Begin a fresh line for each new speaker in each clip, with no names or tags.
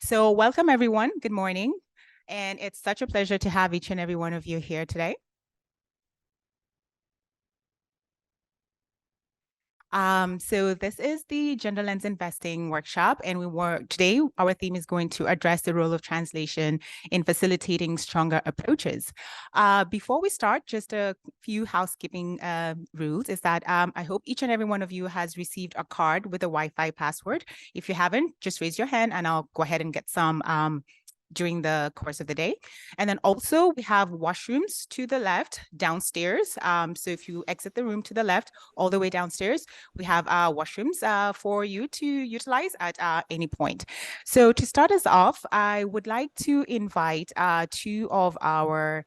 So welcome everyone, good morning. And it's such a pleasure to have each and every one of you here today. So this is the Gender Lens Investing workshop, and today our theme is going to address the role of translation in facilitating stronger approaches. Before we start, just a few housekeeping rules is that I hope each and every one of you has received a card with a Wi-Fi password. If you haven't, just raise your hand and I'll go ahead and get some during the course of the day. And then also we have washrooms to the left downstairs. So if you exit the room to the left, all the way downstairs, we have washrooms for you to utilize at any point. So to start us off, I would like to invite two of our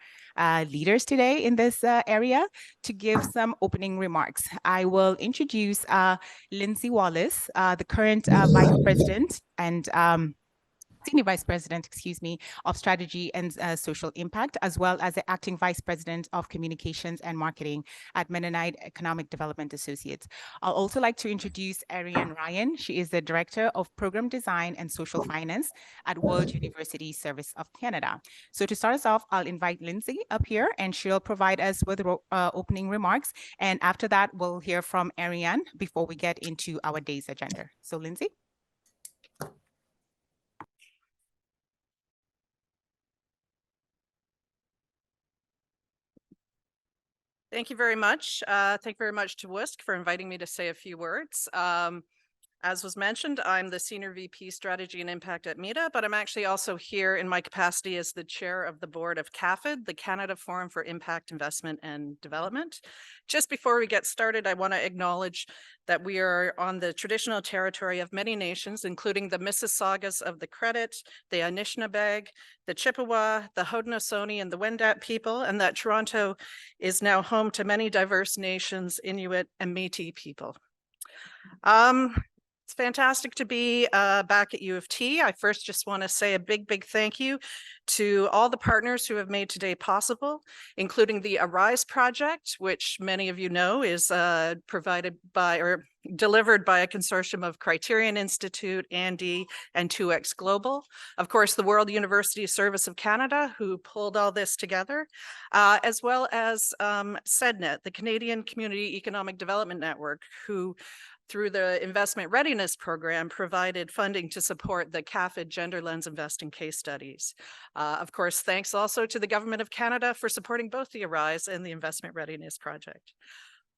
leaders today in this area to give some opening remarks. I will introduce Lindsay Wallace, the current Vice President and Senior Vice President, of Strategy and Social Impact, as well as the Acting Vice President of Communications and Marketing at Mennonite Economic Development Associates. I'll also like to introduce Ariane Ryan. She is the Director of Program Design and Social Finance at World University Service of Canada. So to start us off, I'll invite Lindsay up here and she'll provide us with opening remarks. And after that, we'll hear from Ariane before we get into our day's agenda. So Lindsay.
Thank you very much. Thank you very much to WUSC for inviting me to say a few words. As was mentioned, I'm the Senior VP Strategy and Impact at MEDA, but I'm actually also here in my capacity as the chair of the board of CAFIID, the Canada Forum for Impact Investment and Development. Just before we get started, I want to acknowledge that we are on the traditional territory of many nations, including the Mississaugas of the Credit, the Anishinaabe, the Chippewa, the Haudenosaunee, and the Wendat people, and that Toronto is now home to many diverse nations, Inuit and Métis people. It's fantastic to be back at U of T. I first just want to say a big thank you to all the partners who have made today possible, including the Arise project, which many of you know is provided by or delivered by a consortium of Criterion Institute, Andy, and 2X Global. Of course, the World University Service of Canada, who pulled all this together, as well as CEDNET, the Canadian Community Economic Development Network, who through the Investment Readiness Program, provided funding to support the CAFIID Gender Lens Investing case studies. Of course, thanks also to the Government of Canada for supporting both the Arise and the Investment Readiness Project.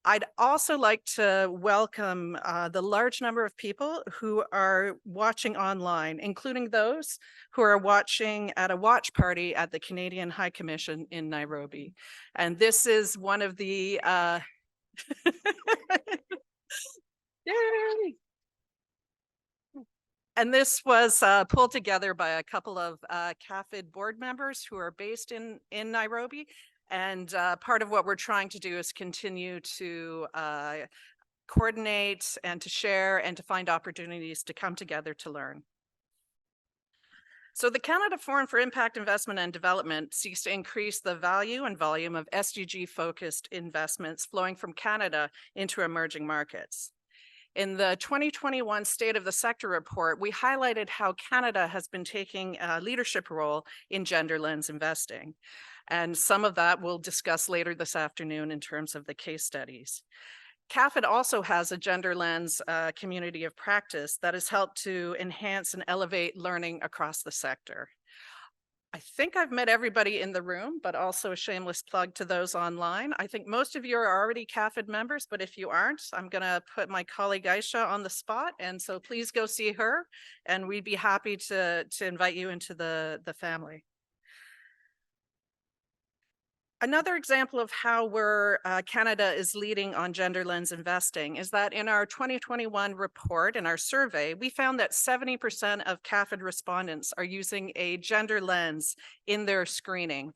I'd also like to welcome the large number of people who are watching online, including those who are watching at a watch party at the Canadian High Commission in Nairobi. And this is one of the Yay! And this was pulled together by a couple of CAFIID board members who are based in Nairobi. And part of what we're trying to do is continue to coordinate and to share and to find opportunities to come together to learn. So the Canada Forum for Impact Investment and Development seeks to increase the value and volume of SDG-focused investments flowing from Canada into emerging markets. In the 2021 State of the Sector report, we highlighted how Canada has been taking a leadership role in gender lens investing. And some of that we'll discuss later this afternoon in terms of the case studies. CAFIID also has a gender lens community of practice that has helped to enhance and elevate learning across the sector. I think I've met everybody in the room, but also a shameless plug to those online. I think most of you are already CAFIID members, but if you aren't, I'm going to put my colleague Aisha on the spot. And so please go see her, and we'd be happy to invite you into the family. Another example of how Canada is leading on gender lens investing is that in our 2021 report, in our survey, we found that 70% of CAFIID respondents are using a gender lens in their screening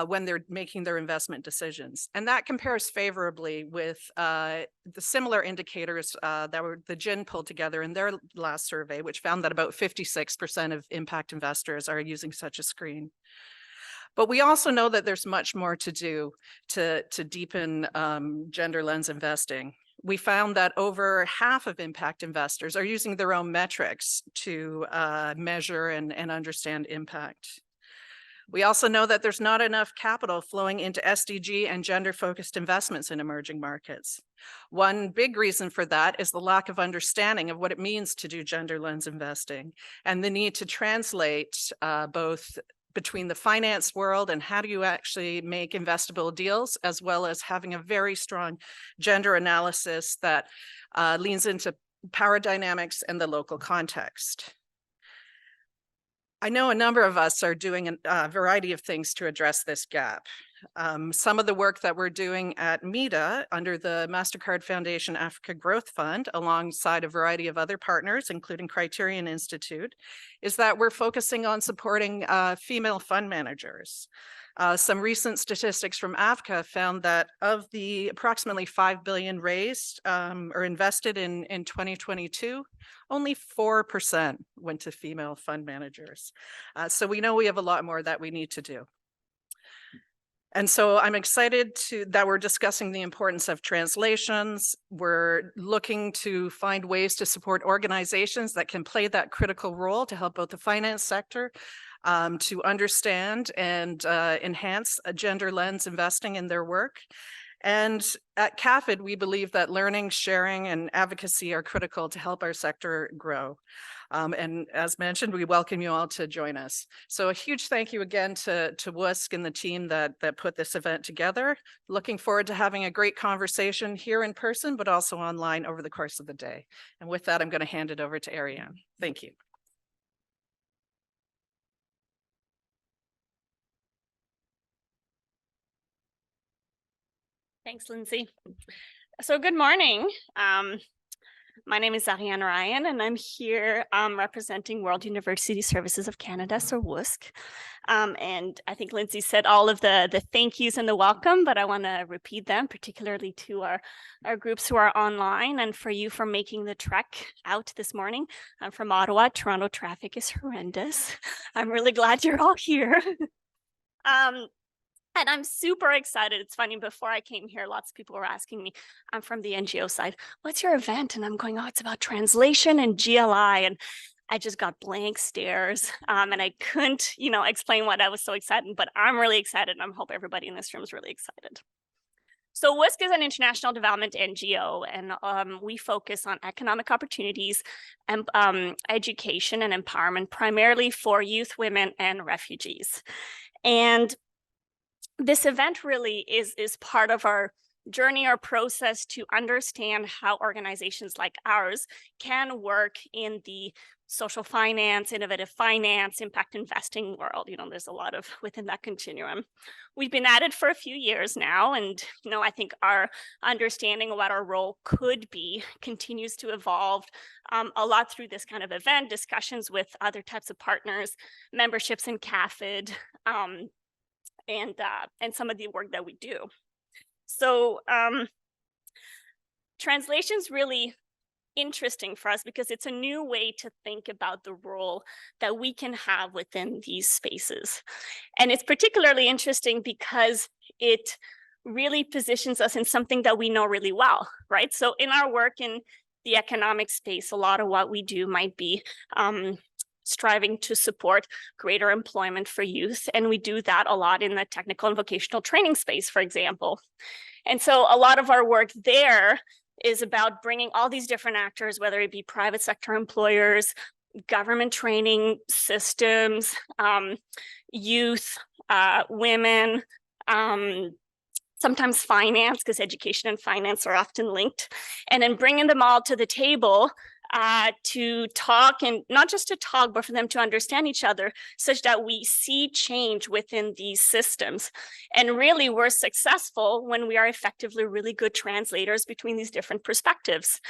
when they're making their investment decisions. And that compares favorably with the similar indicators that the GIN pulled together in their last survey, which found that about 56% of impact investors are using such a screen. But we also know that there's much more to do to deepen gender lens investing. we found that over half of impact investors are using their own metrics to measure and understand impact. We also know that there's not enough capital flowing into SDG and gender-focused investments in emerging markets. One big reason for that is the lack of understanding of what it means to do gender lens investing and the need to translate both between the finance world and how do you actually make investable deals, as well as having a very strong gender analysis that leans into power dynamics and the local context. I know a number of us are doing a variety of things to address this gap. Some of the work that we're doing at MEDA under the MasterCard Foundation Africa Growth Fund, alongside a variety of other partners, including Criterion Institute, is that we're focusing on supporting female fund managers. Some recent statistics from Africa found that of the approximately 5 billion raised or invested in 2022, only 4% went to female fund managers. So we know we have a lot more that we need to do. And so I'm excited that we're discussing the importance of translations. We're looking to find ways to support organizations that can play that critical role to help both the finance sector to understand and enhance a gender lens investing in their work. And at CAFIID, we believe that learning, sharing, and advocacy are critical to help our sector grow. And as mentioned, we welcome you all to join us. So a huge thank you again to WUSC and the team that put this event together. Looking forward to having a great conversation here in person, but also online over the course of the day. And with that, I'm going to hand it over to Ariane. Thank you.
Thanks, Lindsay. So good morning. My name is Ariane, and I'm here representing World University Services of Canada, so WUSC. And I think Lindsay said all of the thank yous and the welcome, but I want to repeat them, particularly to our groups who are online and for you for making the trek out this morning. I'm from Ottawa. Toronto traffic is horrendous. I'm really glad you're all here. And I'm super excited. It's funny, before I came here, lots of people were asking me, I'm from the NGO side, what's your event? And I'm going, oh, it's about translation and GLI. And I just got blank stares. And I couldn't, explain why I was so excited, but I'm really excited. And I hope everybody in this room is really excited. So WUSC is an international development NGO, and we focus on economic opportunities and education and empowerment, primarily for youth, women, and refugees. And this event really is part of our journey or process to understand how organizations like ours can work in the social finance, innovative finance, impact investing world. There's a lot of within that continuum. We've been at it for a few years now, and I think our understanding of what our role could be continues to evolve a lot through this kind of event, discussions with other types of partners, memberships in CAFIID, and some of the work that we do. So translation's really interesting for us because it's a new way to think about the role that we can have within these spaces. And it's particularly interesting because it really positions us in something that we know really well, right? So in our work in the economic space, a lot of what we do might be striving to support greater employment for youth. And we do that a lot in the technical and vocational training space, for example. And so a lot of our work there is about bringing all these different actors, whether it be private sector employers, government training systems, youth, women, sometimes finance, because education and finance are often linked, and then bringing them all to the table to talk, and not just to talk, but for them to understand each other such that we see change within these systems. And really, we're successful when we are effectively really good translators between these different perspectives.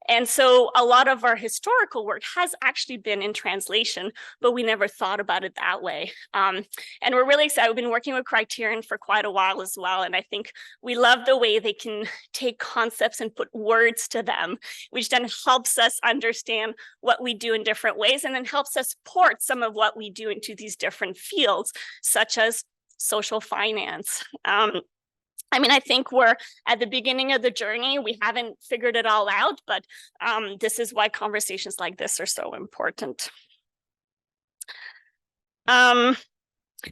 And so a lot of our historical work has actually been in translation, but we never thought about it that way. And we're really excited. We've been working with Criterion for quite a while as well. And I think we love the way they can take concepts and put words to them, which then helps us understand what we do in different ways, and then helps us port some of what we do into these different fields, such as social finance. I mean, I think we're at the beginning of the journey. We haven't figured it all out, but this is why conversations like this are so important.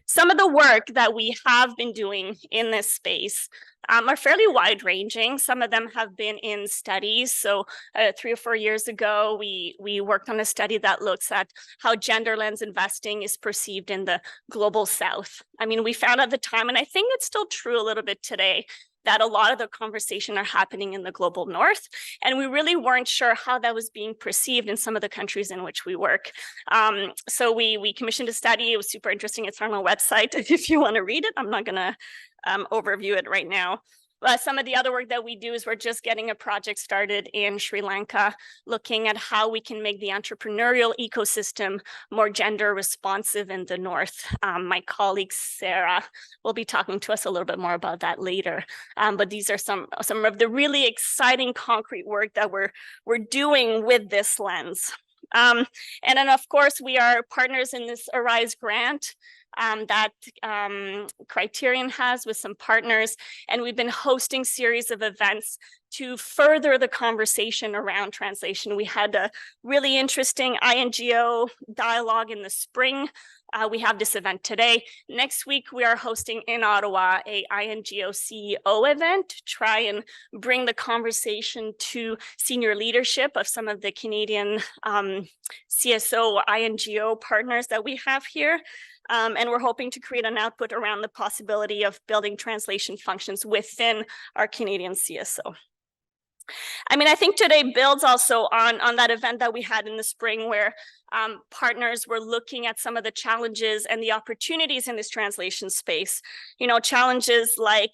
Some of the work that we have been doing in this space are fairly wide-ranging. Some of them have been in studies. So 3 or 4 years ago, we worked on a study that looks at how gender lens investing is perceived in the global South. I mean, we found at the time, and I think it's still true a little bit today, that a lot of the conversation are happening in the global North. And we really weren't sure how that was being perceived in some of the countries in which we work. So we commissioned a study. It was super interesting. It's on our website if you want to read it. I'm not going to overview it right now. But some of the other work that we do is we're just getting a project started in Sri Lanka, looking at how we can make the entrepreneurial ecosystem more gender responsive in the North. My colleague Sarah will be talking to us a little bit more about that later. But these are some of the really exciting concrete work that we're doing with this lens. And then, of course, we are partners in this ARISE grant that Criterion has with some partners, and we've been hosting series of events to further the conversation around translation. We had a really interesting INGO dialogue in the spring. We have this event today. Next week, we are hosting in Ottawa a INGO CEO event to try and bring the conversation to senior leadership of some of the Canadian CSO INGO partners that we have here. And we're hoping to create an output around the possibility of building translation functions within our Canadian CSO. I mean, I think today builds also on that event that we had in the spring where partners were looking at some of the challenges and the opportunities in this translation space. You know, challenges like,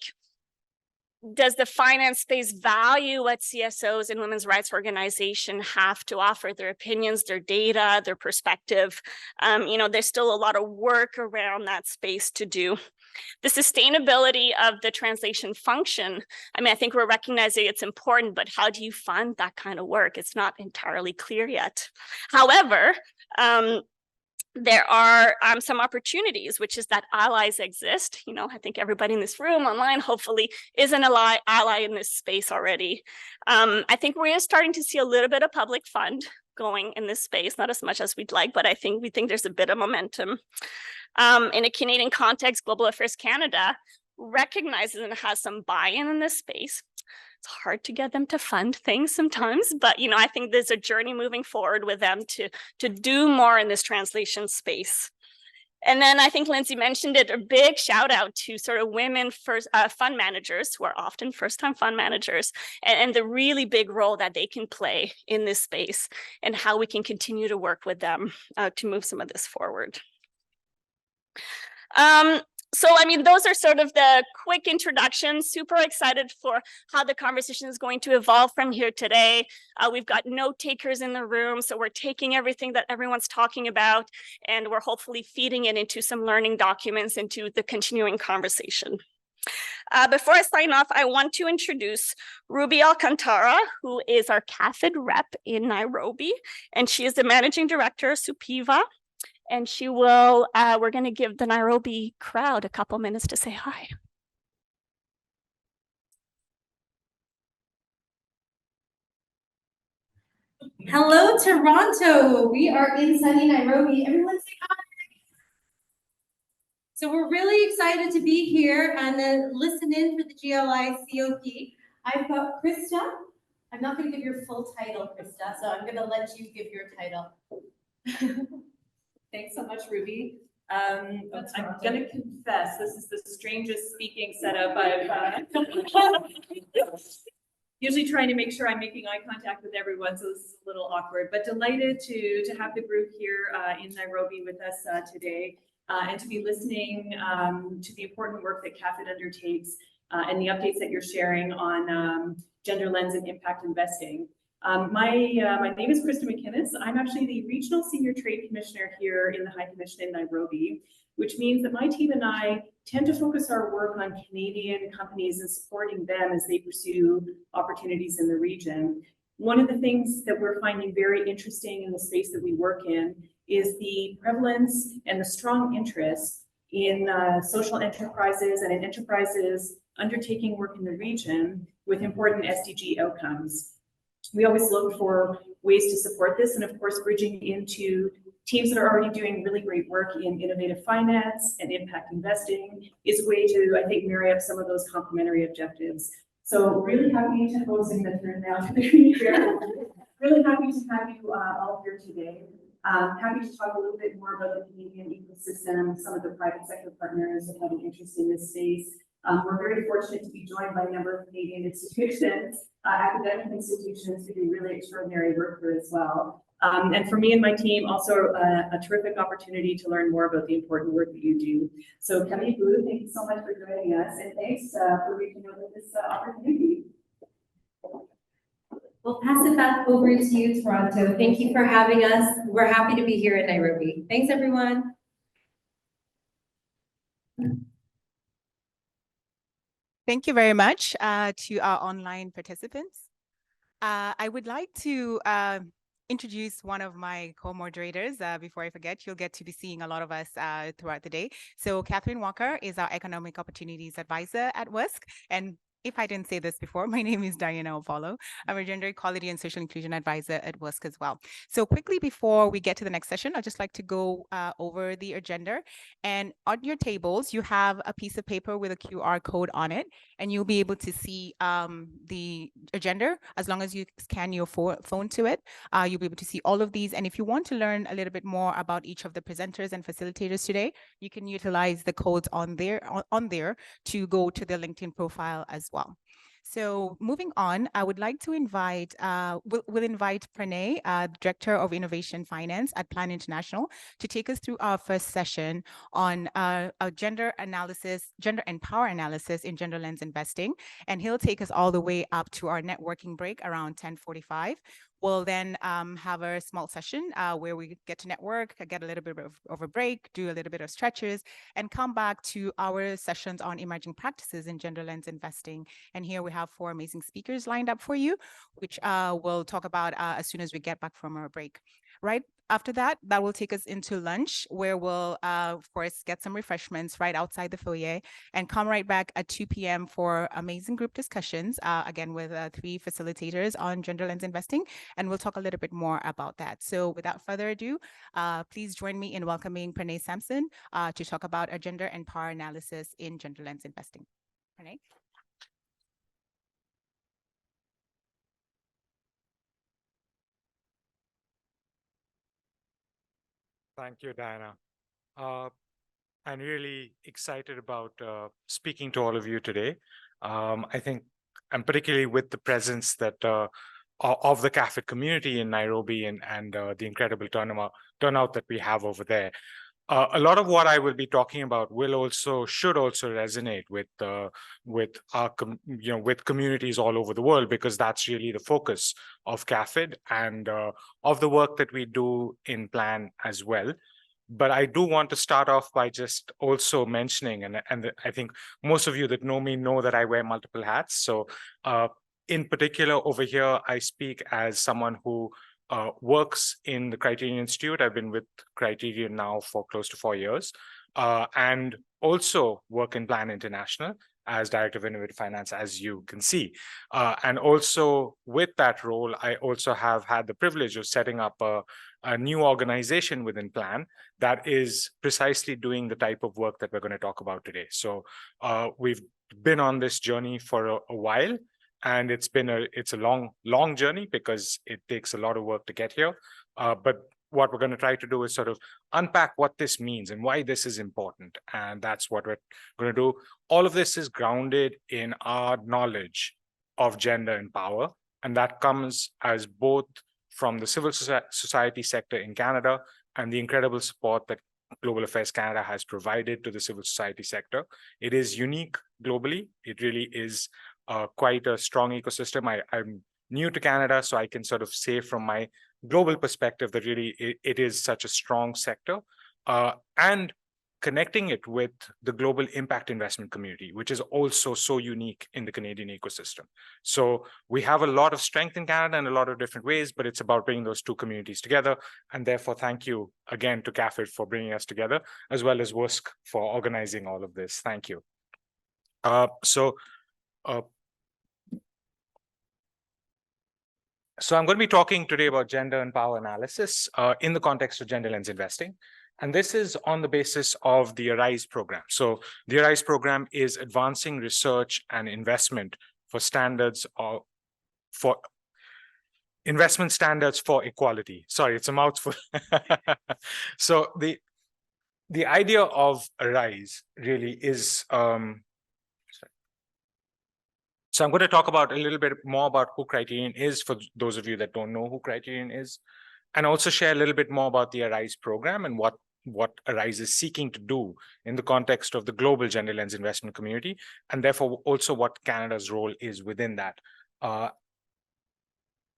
does the finance space value what CSOs and women's rights organizations have to offer, their opinions, their data, their perspective? You know, there's still a lot of work around that space to do. The sustainability of the translation function, I mean, I think we're recognizing it's important, but how do you fund that kind of work? It's not entirely clear yet. However, there are some opportunities, which is that allies exist. You know, I think everybody in this room online hopefully is an ally in this space already. I think we're starting to see a little bit of public fund going in this space, not as much as we'd like, but we think there's a bit of momentum. In a Canadian context, Global Affairs Canada recognizes and has some buy-in in this space. It's hard to get them to fund things sometimes, but you know, I think there's a journey moving forward with them to do more in this translation space. And then I think Lindsay mentioned it, a big shout out to sort of women first fund managers who are often first-time fund managers and the really big role that they can play in this space and how we can continue to work with them to move some of this forward. So, I mean, those are sort of the quick introductions. Super excited for how the conversation is going to evolve from here today. We've got note takers in the room, so we're taking everything that everyone's talking about, and we're hopefully feeding it into some learning documents into the continuing conversation. Before I sign off, I want to introduce Ruby Alcantara, who is our CAFIID rep in Nairobi, and she is the managing director of Supiva. And she will, we're going to give the Nairobi crowd a couple minutes to say hi.
Hello, Toronto. We are in sunny Nairobi. Everyone say hi. So we're really excited to be here and then listen in for the GLI COP. I've got Krista. I'm not going to give your full title, Krista, so I'm going to let you give your title.
Thanks so much, Ruby. I'm going to confess, this is the strangest speaking setup I've usually trying to make sure I'm making eye contact with everyone, so this is a little awkward, but delighted to have the group here in Nairobi with us today and to be listening to the important work that CAFIID undertakes and the updates that you're sharing on gender lens and impact investing. My name is Krista McInnes. I'm actually the Regional Senior Trade Commissioner here in the High Commission in Nairobi, which means that my team and I tend to focus our work on Canadian companies and supporting them as they pursue opportunities in the region. One of the things that we're finding very interesting in the space that we work in is the prevalence and the strong interest in social enterprises and in enterprises undertaking work in the region with important SDG outcomes. We always look for ways to support this, and of course, bridging into teams that are already doing really great work in innovative finance and impact investing is a way to, I think, marry up some of those complementary objectives. So really happy to closing the turn now to the here. Really happy to have you all here today. Happy to talk a little bit more about the Canadian ecosystem, some of the private sector partners that have an interest in this space. We're very fortunate to be joined by a number of Canadian institutions, academic institutions who do really extraordinary work here as well. And for me and my team, also a terrific opportunity to learn more about the important work that you do. So Kelly Boo, thank you so much for joining us, and thanks for reaching out with this opportunity.
We'll pass it back over to you, Toronto. Thank you for having us. We're happy to be here in Nairobi. Thanks, everyone.
Thank you very much to our online participants. I would like to introduce one of my co-moderators before I forget. You'll get to be seeing a lot of us throughout the day. So Catherine Walker is our Economic Opportunities Advisor at WUSC. And if I didn't say this before, my name is Diana Opolo. I'm a Gender Equality and Social Inclusion Advisor at WUSC as well. So quickly before we get to the next session, I'd just like to go over the agenda. And on your tables, you have a piece of paper with a QR code on it, and you'll be able to see the agenda as long as you scan your phone to it. You'll be able to see all of these. And if you want to learn a little bit more about each of the presenters and facilitators today, you can utilize the codes on there to go to their LinkedIn profile as well. So moving on, I would like to invite, we'll invite Pranay, Director of Innovation Finance at Plan International, to take us through our first session on a gender and power analysis in gender lens investing. And he'll take us all the way up to our networking break around 10:45. We'll then have a small session where we get to network, get a little bit of a break, do a little bit of stretches, and come back to our sessions on emerging practices in gender lens investing. And here we have 4 amazing speakers lined up for you, which we'll talk about as soon as we get back from our break. Right after that, that will take us into lunch, where we'll, of course, get some refreshments right outside the foyer and come right back at 2 p.m. for amazing group discussions, again, with 3 facilitators on gender lens investing. And we'll talk a little bit more about that. So without further ado, please join me in welcoming Pranay Samson to talk about a gender and power analysis in gender lens investing. Pranay.
Thank you, Diana. I'm really excited about speaking to all of you today. I think, and particularly with the presence that of the CAFIID community in Nairobi and the incredible turnout that we have over there. A lot of what I will be talking about should also resonate with our with communities all over the world, because that's really the focus of CAFIID and of the work that we do in Plan as well. But I do want to start off by just also mentioning, and I think most of you that know me know that I wear multiple hats. So in particular over here, I speak as someone who works in the Criterion Institute. I've been with Criterion now for close to 4 years, and also work in Plan International as Director of Innovative Finance, as you can see. And also with that role, I also have had the privilege of setting up a new organization within Plan that is precisely doing the type of work that we're going to talk about today. So we've been on this journey for a while. And it's a long journey, because it takes a lot of work to get here. But what we're going to try to do is sort of unpack what this means and why this is important. And that's what we're going to do. All of this is grounded in our knowledge of gender and power. And that comes as both from the civil society sector in Canada and the incredible support that Global Affairs Canada has provided to the civil society sector. It is unique globally. It really is quite a strong ecosystem. I'm new to Canada, so I can sort of say from my global perspective that really it is such a strong sector, and connecting it with the global impact investment community, which is also so unique in the Canadian ecosystem. So we have a lot of strength in Canada in a lot of different ways, but it's about bringing those 2 communities together. And therefore, thank you again to CAFIID for bringing us together, as well as WUSC for organizing all of this. Thank you. So I'm going to be talking today about gender and power analysis in the context of gender lens investing. And this is on the basis of the ARISE program. So the ARISE program is advancing research and investment for standards of, for investment standards for equality. Sorry, it's a mouthful. So the idea of ARISE really is, so I'm going to talk about a little bit more about who Criterion is for those of you that don't know who Criterion is, and also share a little bit more about the ARISE program and what ARISE is seeking to do in the context of the global gender lens investment community, and therefore also what Canada's role is within that.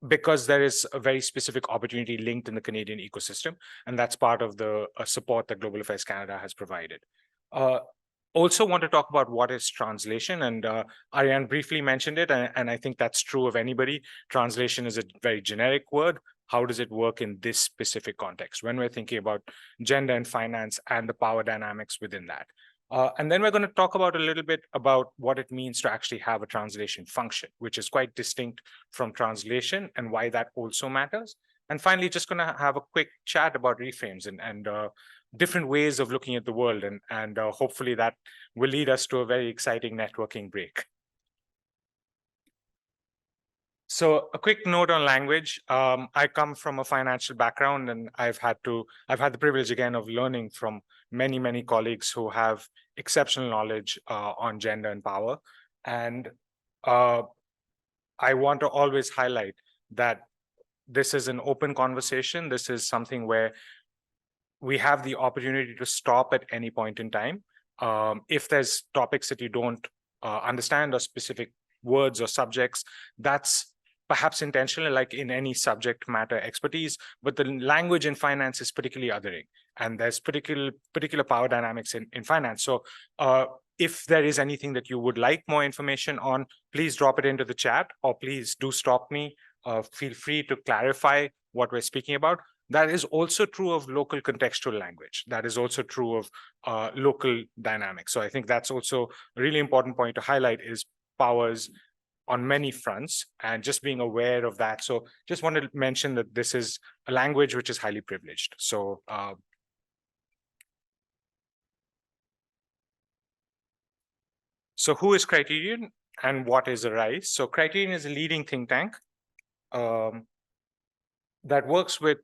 Because there is a very specific opportunity linked in the Canadian ecosystem, and that's part of the support that Global Affairs Canada has provided. Also want to talk about what is translation, and Ariane briefly mentioned it, and I think that's true of anybody. Translation is a very generic word. How does it work in this specific context when we're thinking about gender and finance and the power dynamics within that? And then we're going to talk about a little bit about what it means to actually have a translation function, which is quite distinct from translation and why that also matters. And finally, just going to have a quick chat about reframes and different ways of looking at the world. And hopefully that will lead us to a very exciting networking break. So a quick note on language. I come from a financial background, and I've had the privilege again of learning from many colleagues who have exceptional knowledge on gender and power. And I want to always highlight that this is an open conversation. This is something where we have the opportunity to stop at any point in time. If there's topics that you don't understand or specific words or subjects, that's perhaps intentional, like in any subject matter expertise, but the language in finance is particularly othering, and there's particular power dynamics in finance. So if there is anything that you would like more information on, please drop it into the chat, or please do stop me. Feel free to clarify what we're speaking about. That is also true of local contextual language. That is also true of local dynamics. So I think that's also a really important point to highlight, is powers on many fronts and just being aware of that. So just wanted to mention that this is a language which is highly privileged. So so who is Criterion and what is ARISE? So Criterion is a leading think tank that works with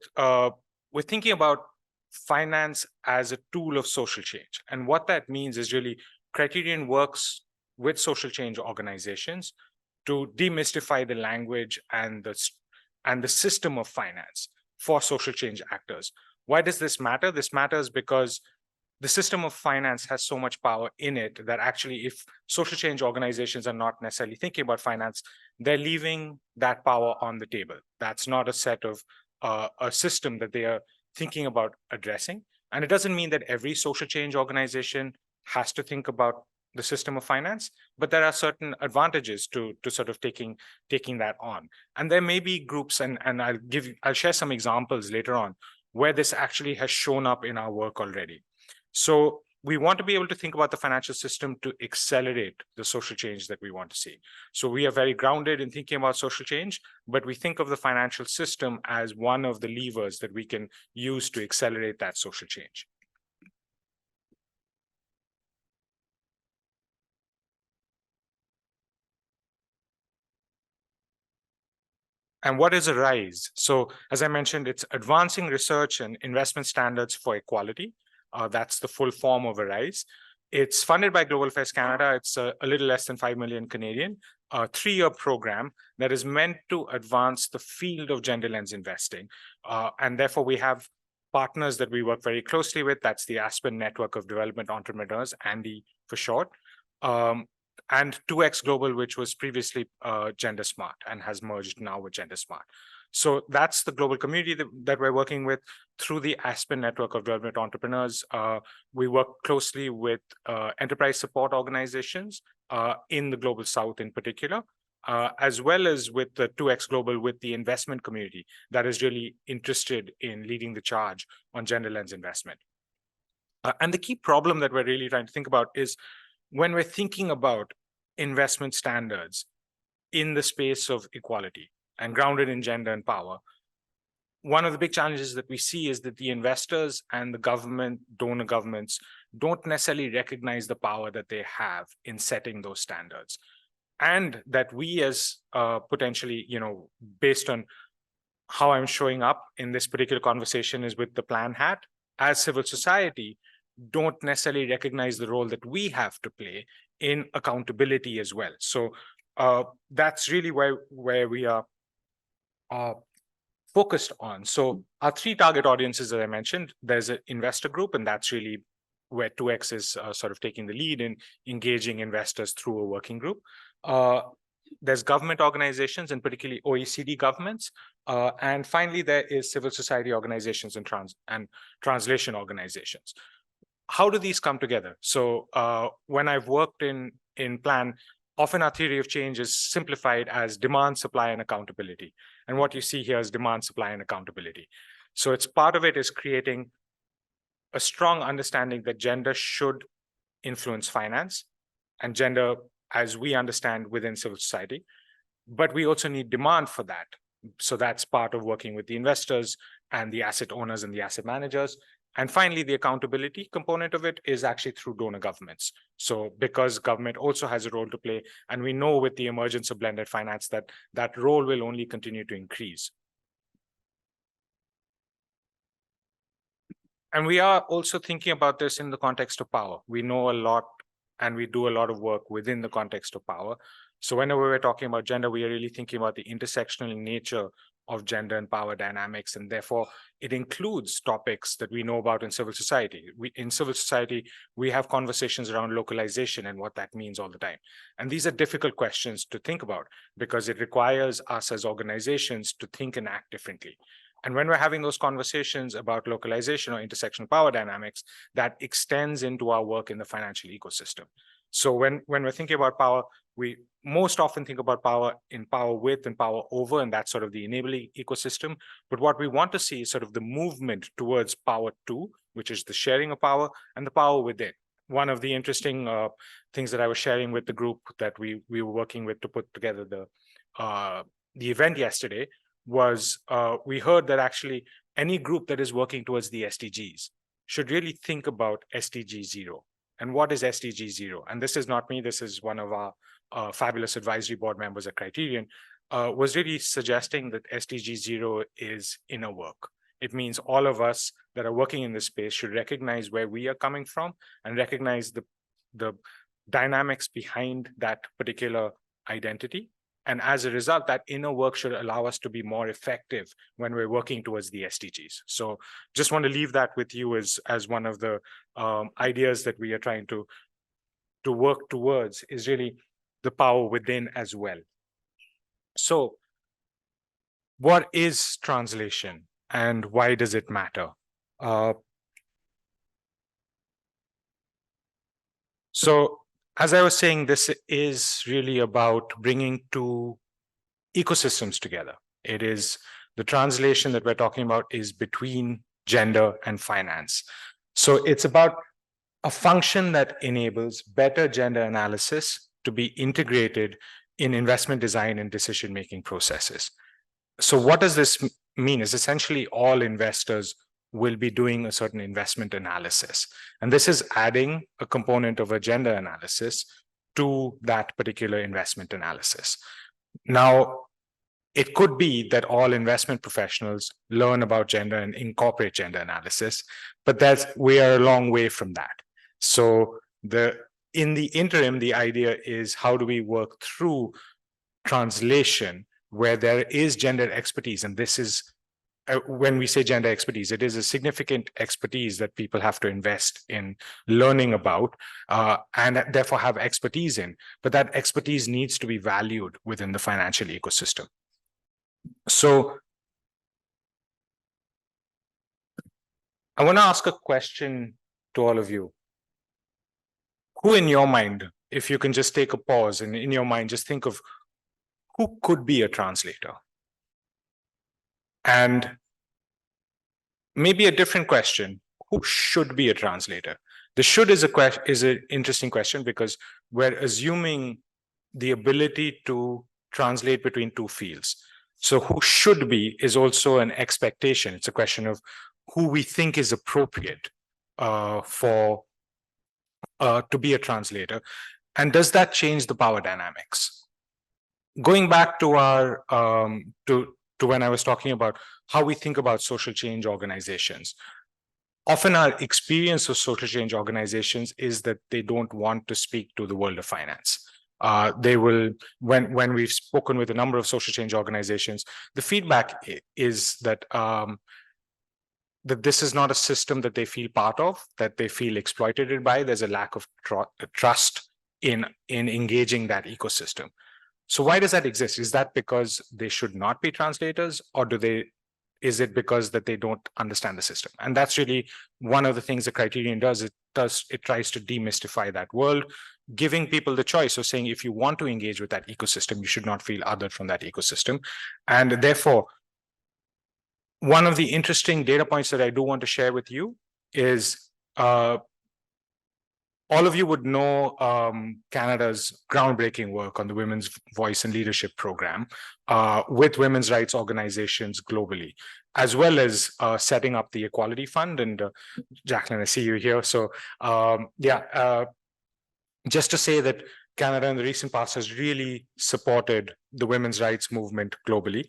thinking about finance as a tool of social change. And what that means is really Criterion works with social change organizations to demystify the language and the system of finance for social change actors. Why does this matter? This matters because the system of finance has so much power in it that actually, if social change organizations are not necessarily thinking about finance, they're leaving that power on the table. That's not a set of a system that they are thinking about addressing. And it doesn't mean that every social change organization has to think about the system of finance, but there are certain advantages to sort of taking that on. And there may be groups, and I'll share some examples later on where this actually has shown up in our work already. So we want to be able to think about the financial system to accelerate the social change that we want to see. So we are very grounded in thinking about social change, but we think of the financial system as one of the levers that we can use to accelerate that social change. And what is ARISE? So as I mentioned, it's Advancing Research and Investment Standards for Equality. That's the full form of ARISE. It's funded by Global Affairs Canada. It's a little less than 5 million Canadian, a 3-year program that is meant to advance the field of gender lens investing. And therefore, we have partners that we work very closely with. That's the Aspen Network of Development Entrepreneurs, ANDE for short. And 2X Global, which was previously Gender Smart and has merged now with Gender Smart. So that's the global community that we're working with through the Aspen Network of Development Entrepreneurs. We work closely with enterprise support organizations in the Global South in particular, as well as with the 2X Global, with the investment community that is really interested in leading the charge on gender lens investment. And the key problem that we're really trying to think about is when we're thinking about investment standards in the space of equality and grounded in gender and power, one of the big challenges that we see is that the investors and the government, donor governments, don't necessarily recognize the power that they have in setting those standards. And that we as potentially, based on how I'm showing up in this particular conversation is with the plan hat, as civil society, don't necessarily recognize the role that we have to play in accountability as well. So that's really where we are focused on. So our 3 target audiences, as I mentioned, there's an investor group, and that's really where 2X is sort of taking the lead in engaging investors through a working group. There's government organizations, and particularly OECD governments. And finally, there is civil society organizations and translation organizations. How do these come together? So when I've worked in plan, often our theory of change is simplified as demand, supply, and accountability. And what you see here is demand, supply, and accountability. So it's part of it is creating a strong understanding that gender should influence finance, and gender as we understand within civil society. But we also need demand for that. So that's part of working with the investors and the asset owners and the asset managers. And finally, the accountability component of it is actually through donor governments. So because government also has a role to play, and we know with the emergence of blended finance that that role will only continue to increase. And we are also thinking about this in the context of power. We know a lot and we do a lot of work within the context of power. So whenever we're talking about gender, we are really thinking about the intersectional nature of gender and power dynamics. And therefore, it includes topics that we know about in civil society. In civil society, we have conversations around localization and what that means all the time. And these are difficult questions to think about because it requires us as organizations to think and act differently. And when we're having those conversations about localization or intersectional power dynamics, that extends into our work in the financial ecosystem. So when we're thinking about power, we most often think about power in power with and power over, and that's sort of the enabling ecosystem. But what we want to see is sort of the movement towards power to, which is the sharing of power, and the power within. One of the interesting things that I was sharing with the group that we were working with to put together the event yesterday was we heard that actually any group that is working towards the SDGs should really think about SDG 0. And what is SDG 0? And this is not me, this is one of our fabulous advisory board members at Criterion, was really suggesting that SDG 0 is inner work. It means all of us that are working in this space should recognize where we are coming from and recognize the dynamics behind that particular identity. And as a result, that inner work should allow us to be more effective when we're working towards the SDGs. So just want to leave that with you as one of the ideas that we are trying to work towards is really the power within as well. So what is translation and why does it matter? So as I was saying, this is really about bringing two ecosystems together. It is the translation that we're talking about is between gender and finance. So it's about a function that enables better gender analysis to be integrated in investment design and decision-making processes. So what does this mean? Is essentially all investors will be doing a certain investment analysis. And this is adding a component of a gender analysis to that particular investment analysis. Now, it could be that all investment professionals learn about gender and incorporate gender analysis, but we are a long way from that. So in the interim, the idea is how do we work through translation where there is gender expertise, and this is when we say gender expertise, it is a significant expertise that people have to invest in learning about and therefore have expertise in, but that expertise needs to be valued within the financial ecosystem. So I want to ask a question to all of you. Who in your mind, if you can just take a pause and in your mind, just think of who could be a translator? And maybe a different question, who should be a translator? The should is an interesting question because we're assuming the ability to translate between two fields. So who should be is also an expectation. It's a question of who we think is appropriate to be a translator. And does that change the power dynamics? Going back to our to when I was talking about how we think about social change organizations, often our experience of social change organizations is that they don't want to speak to the world of finance. They will, when we've spoken with a number of social change organizations, the feedback is that that this is not a system that they feel part of, that they feel exploited by. There's a lack of trust in engaging that ecosystem. So why does that exist? Is that because they should not be translators, or is it because that they don't understand the system? And that's really one of the things the Criterion does. It tries to demystify that world, giving people the choice of saying, if you want to engage with that ecosystem, you should not feel othered from that ecosystem. And therefore, one of the interesting data points that I do want to share with you is all of you would know Canada's groundbreaking work on the Women's Voice and Leadership Program with women's rights organizations globally, as well as setting up the Equality Fund. And Jacqueline, I see you here. So just to say that Canada in the recent past has really supported the women's rights movement globally.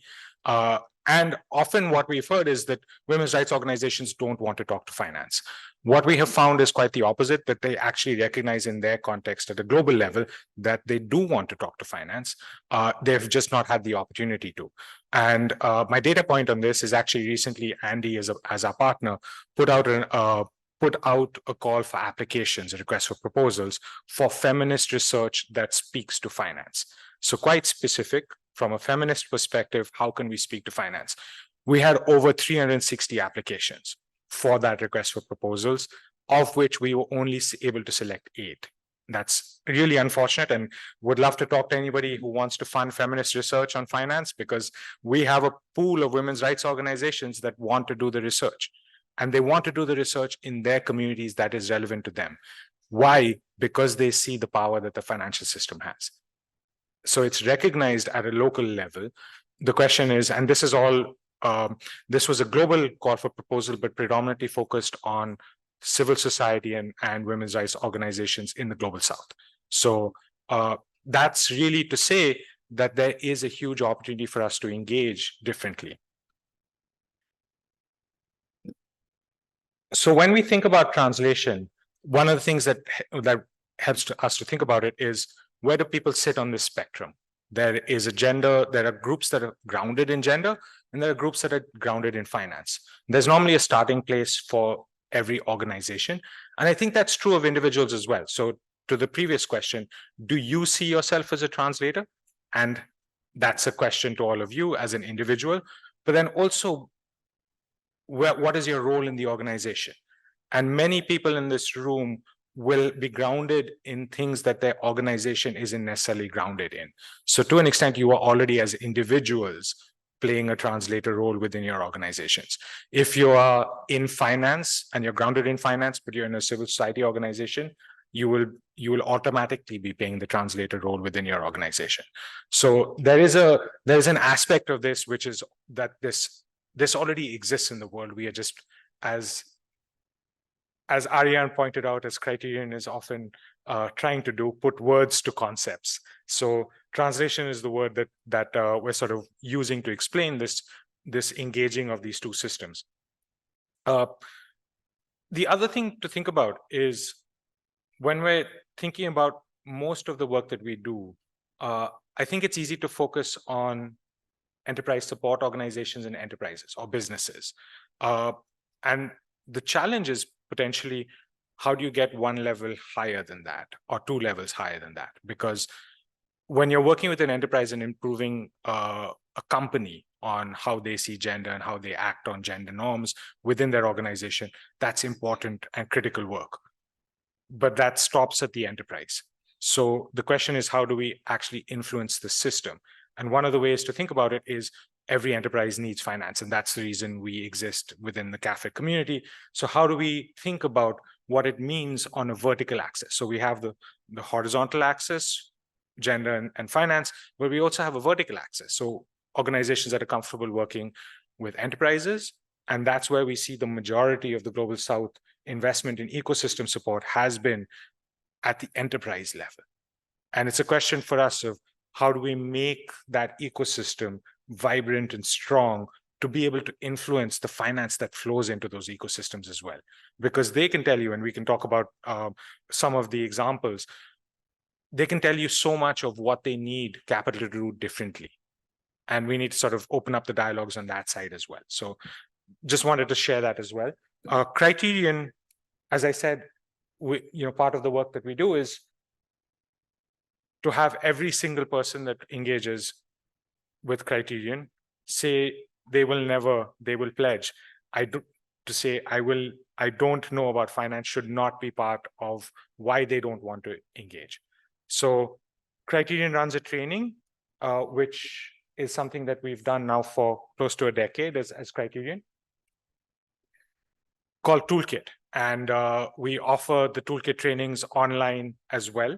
And often what we've heard is that women's rights organizations don't want to talk to finance. What we have found is quite the opposite, that they actually recognize in their context at a global level that they do want to talk to finance. They've just not had the opportunity to. And my data point on this is actually recently Andy, as our partner, put out a call for applications, a request for proposals for feminist research that speaks to finance. So quite specific. From a feminist perspective, how can we speak to finance? We had over 360 applications for that request for proposals, of which we were only able to select 8. That's really unfortunate, and would love to talk to anybody who wants to fund feminist research on finance, because we have a pool of women's rights organizations that want to do the research, and they want to do the research in their communities that is relevant to them. Why? Because they see the power that the financial system has. So it's recognized at a local level. The question is, and this is all, this was a global call for proposal, but predominantly focused on civil society and women's rights organizations in the global south. So that's really to say that there is a huge opportunity for us to engage differently. So when we think about translation, one of the things that helps us to think about it is, where do people sit on this spectrum? There is a gender, there are groups that are grounded in gender, and there are groups that are grounded in finance. There's normally a starting place for every organization. And I think that's true of individuals as well. So to the previous question, do you see yourself as a translator? And that's a question to all of you as an individual, but then also, what is your role in the organization? And many people in this room will be grounded in things that their organization isn't necessarily grounded in. So to an extent, you are already as individuals playing a translator role within your organizations. If you are in finance and you're grounded in finance, but you're in a civil society organization, you will automatically be playing the translator role within your organization. So there is an aspect of this, which is that this already exists in the world. We are just, as Ariane pointed out, as Criterion is often trying to do, put words to concepts. So translation is the word that we're sort of using to explain this engaging of these two systems. The other thing to think about is, when we're thinking about most of the work that we do, I think it's easy to focus on enterprise support organizations and enterprises or businesses. And the challenge is potentially, how do you get one level higher than that, or 2 levels higher than that? Because when you're working with an enterprise and improving a company on how they see gender and how they act on gender norms within their organization, that's important and critical work. But that stops at the enterprise. So the question is, how do we actually influence the system? And one of the ways to think about it is, every enterprise needs finance, and that's the reason we exist within the CAFIID community. So how do we think about what it means on a vertical axis. So we have the horizontal axis, gender and finance, but we also have a vertical axis. So organizations that are comfortable working with enterprises, and that's where we see the majority of the Global South investment in ecosystem support has been at the enterprise level. And it's a question for us of how do we make that ecosystem vibrant and strong to be able to influence the finance that flows into those ecosystems as well. Because they can tell you, and we can talk about some of the examples, they can tell you so much of what they need capital to do differently. And we need to sort of open up the dialogues on that side as well. So just wanted to share that as well. Criterion, as I said, part of the work that we do is to have every single person that engages with Criterion say they will pledge. I don't know about finance should not be part of why they don't want to engage. So Criterion runs a training, which is something that we've done now for close to a decade as Criterion, called Toolkit. And we offer the Toolkit trainings online as well.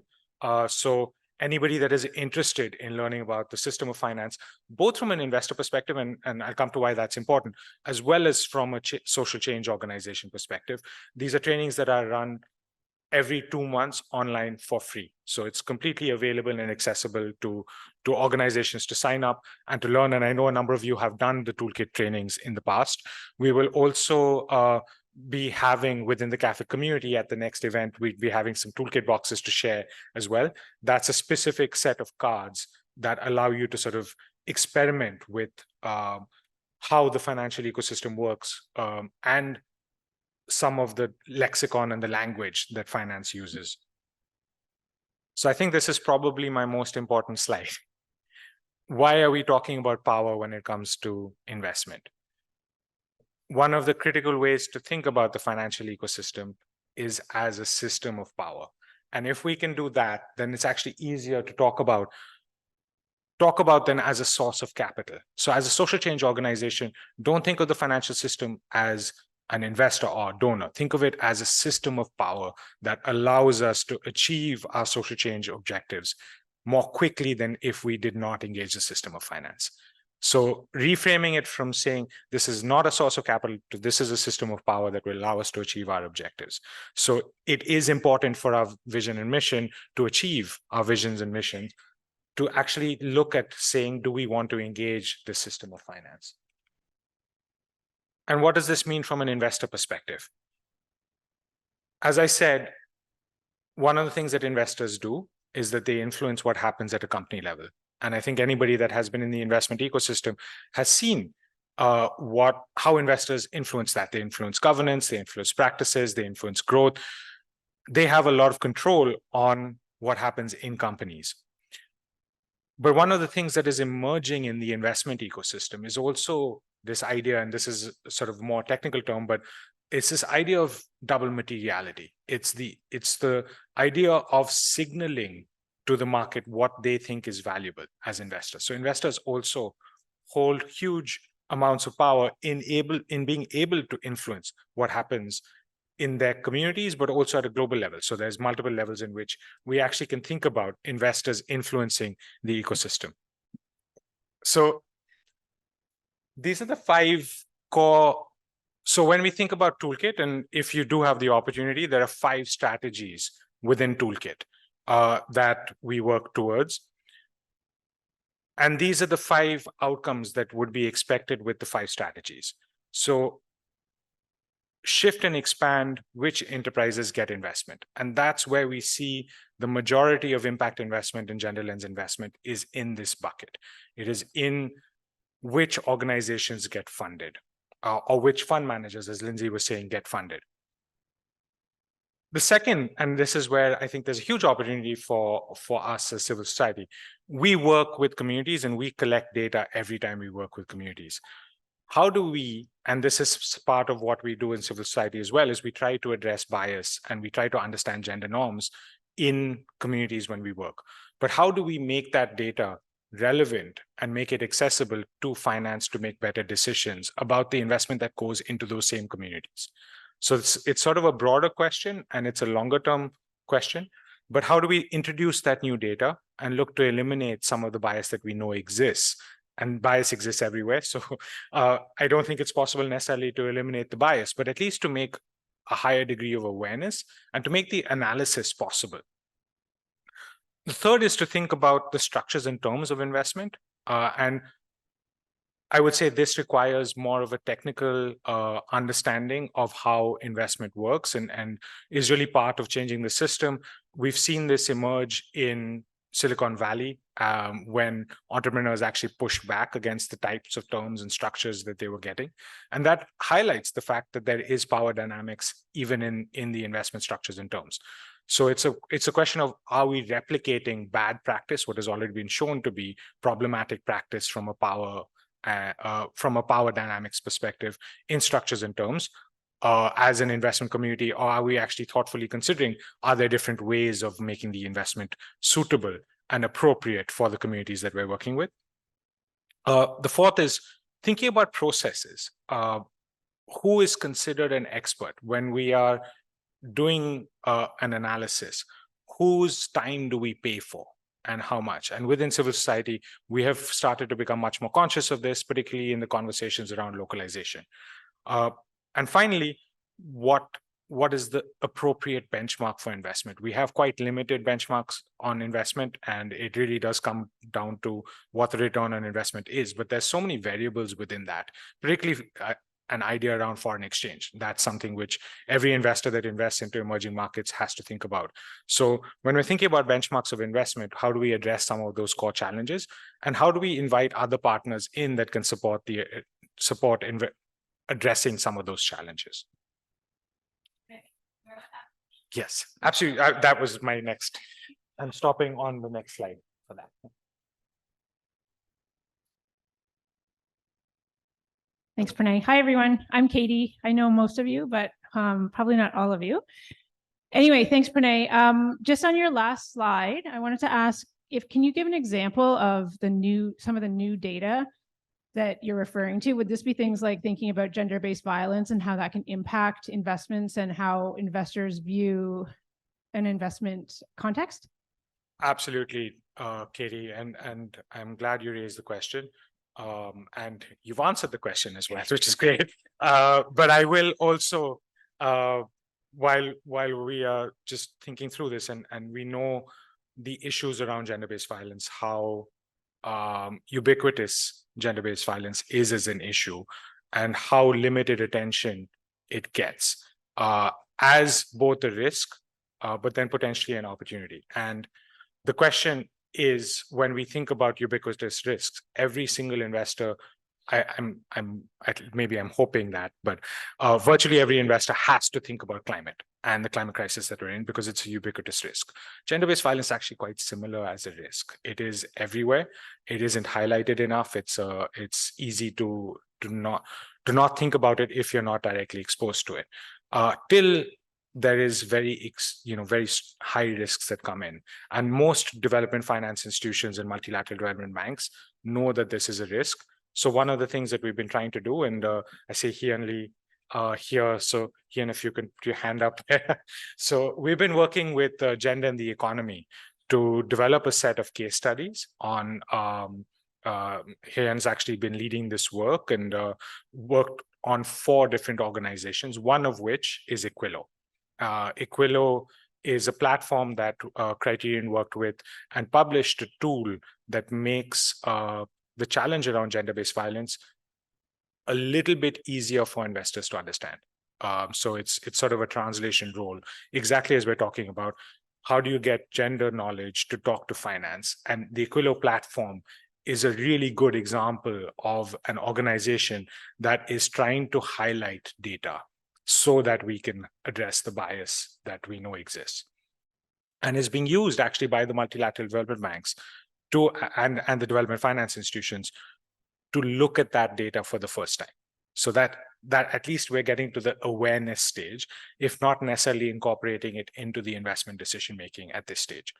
So anybody that is interested in learning about the system of finance, both from an investor perspective, and I'll come to why that's important, as well as from a social change organization perspective, these are trainings that are run every 2 months online for free. So it's completely available and accessible to organizations to sign up and to learn. And I know a number of you have done the Toolkit trainings in the past. We will also be having within the CAFIID community at the next event, we'd be having some toolkit boxes to share as well. That's a specific set of cards that allow you to sort of experiment with how the financial ecosystem works and some of the lexicon and the language that finance uses. So I think this is probably my most important slide. Why are we talking about power when it comes to investment? One of the critical ways to think about the financial ecosystem is as a system of power. And if we can do that, then it's actually easier to talk about them as a source of capital. So as a social change organization, don't think of the financial system as an investor or a donor. Think of it as a system of power that allows us to achieve our social change objectives more quickly than if we did not engage the system of finance. So reframing it from saying this is not a source of capital to this is a system of power that will allow us to achieve our objectives. So it is important for our vision and mission to achieve our visions and missions to actually look at saying, do we want to engage the system of finance? And what does this mean from an investor perspective? As I said, one of the things that investors do is that they influence what happens at a company level. And I think anybody that has been in the investment ecosystem has seen how investors influence that. They influence governance, they influence practices, they influence growth. They have a lot of control on what happens in companies. But one of the things that is emerging in the investment ecosystem is also this idea, and this is sort of more technical term, but it's this idea of double materiality. It's the idea of signaling to the market what they think is valuable as investors. So investors also hold huge amounts of power in being able to influence what happens in their communities, but also at a global level. So there's multiple levels in which we actually can think about investors influencing the ecosystem. So these are the 5 core. So when we think about Toolkit, and if you do have the opportunity, there are 5 strategies within Toolkit that we work towards. And these are the 5 outcomes that would be expected with the 5 strategies. So shift and expand which enterprises get investment. And that's where we see the majority of impact investment and gender lens investment is in this bucket. It is in which organizations get funded or which fund managers, as Lindsay was saying, get funded. The second, and this is where I think there's a huge opportunity for us as civil society, we work with communities and we collect data every time we work with communities. How do we, and this is part of what we do in civil society as well, is we try to address bias and we try to understand gender norms in communities when we work. But how do we make that data relevant and make it accessible to finance to make better decisions about the investment that goes into those same communities? So it's sort of a broader question, and it's a longer term question. But how do we introduce that new data and look to eliminate some of the bias that we know exists? And bias exists everywhere. So I don't think it's possible necessarily to eliminate the bias, but at least to make a higher degree of awareness and to make the analysis possible. The third is to think about the structures and terms of investment. And I would say this requires more of a technical understanding of how investment works and is really part of changing the system. We've seen this emerge in Silicon Valley when entrepreneurs actually pushed back against the types of terms and structures that they were getting. And that highlights the fact that there is power dynamics even in the investment structures and terms. So it's a question of, are we replicating bad practice, what has already been shown to be problematic practice from a power dynamics perspective in structures and terms as an investment community, or are we actually thoughtfully considering, are there different ways of making the investment suitable and appropriate for the communities that we're working with? The fourth is thinking about processes. Who is considered an expert when we are doing an analysis? Whose time do we pay for? And how much? And within civil society, we have started to become much more conscious of this, particularly in the conversations around localization. And finally, what is the appropriate benchmark for investment? We have quite limited benchmarks on investment, and it really does come down to what the return on investment is. But there's so many variables within that, particularly an idea around foreign exchange. That's something which every investor that invests into emerging markets has to think about. So when we're thinking about benchmarks of investment, how do we address some of those core challenges? And how do we invite other partners in that can support addressing some of those challenges? Yes, absolutely. That was my next. I'm stopping on the next slide for that.
Thanks, Pranay. Hi, everyone. I'm Katie. I know most of you, but probably not all of you. Anyway, thanks, Pranay. Just on your last slide, I wanted to ask can you give an example of some of the new data that you're referring to? Would this be things like thinking about gender-based violence and how that can impact investments and how investors view an investment context?
Absolutely, Katie, and I'm glad you raised the question. And you've answered the question as well, which is great. But I will also, while we are just thinking through this, and we know the issues around gender-based violence, how ubiquitous gender-based violence is as an issue, and how limited attention it gets as both a risk, but then potentially an opportunity. And the question is, when we think about ubiquitous risks, every single investor, maybe I'm hoping that, but virtually every investor has to think about climate and the climate crisis that we're in, because it's a ubiquitous risk. Gender-based violence is actually quite similar as a risk. It is everywhere. It isn't highlighted enough. It's easy to not think about it if you're not directly exposed to it. Till there is very high risks that come in. And most development finance institutions and multilateral development banks know that this is a risk. So one of the things that we've been trying to do, and I say here only here, so Ian, if you can put your hand up there. So we've been working with Gender and the Economy to develop a set of case studies on, Ian's actually been leading this work and worked on 4 different organizations, one of which is Equilo. Equilo is a platform that Criterion worked with and published a tool that makes the challenge around gender-based violence a little bit easier for investors to understand. So it's sort of a translation role, exactly as we're talking about. How do you get gender knowledge to talk to finance? And the Equilo platform is a really good example of an organization that is trying to highlight data so that we can address the bias that we know exists. And is being used actually by the multilateral development banks and the development finance institutions to look at that data for the first time. So that at least we're getting to the awareness stage, if not necessarily incorporating it into the investment decision-making at this stage.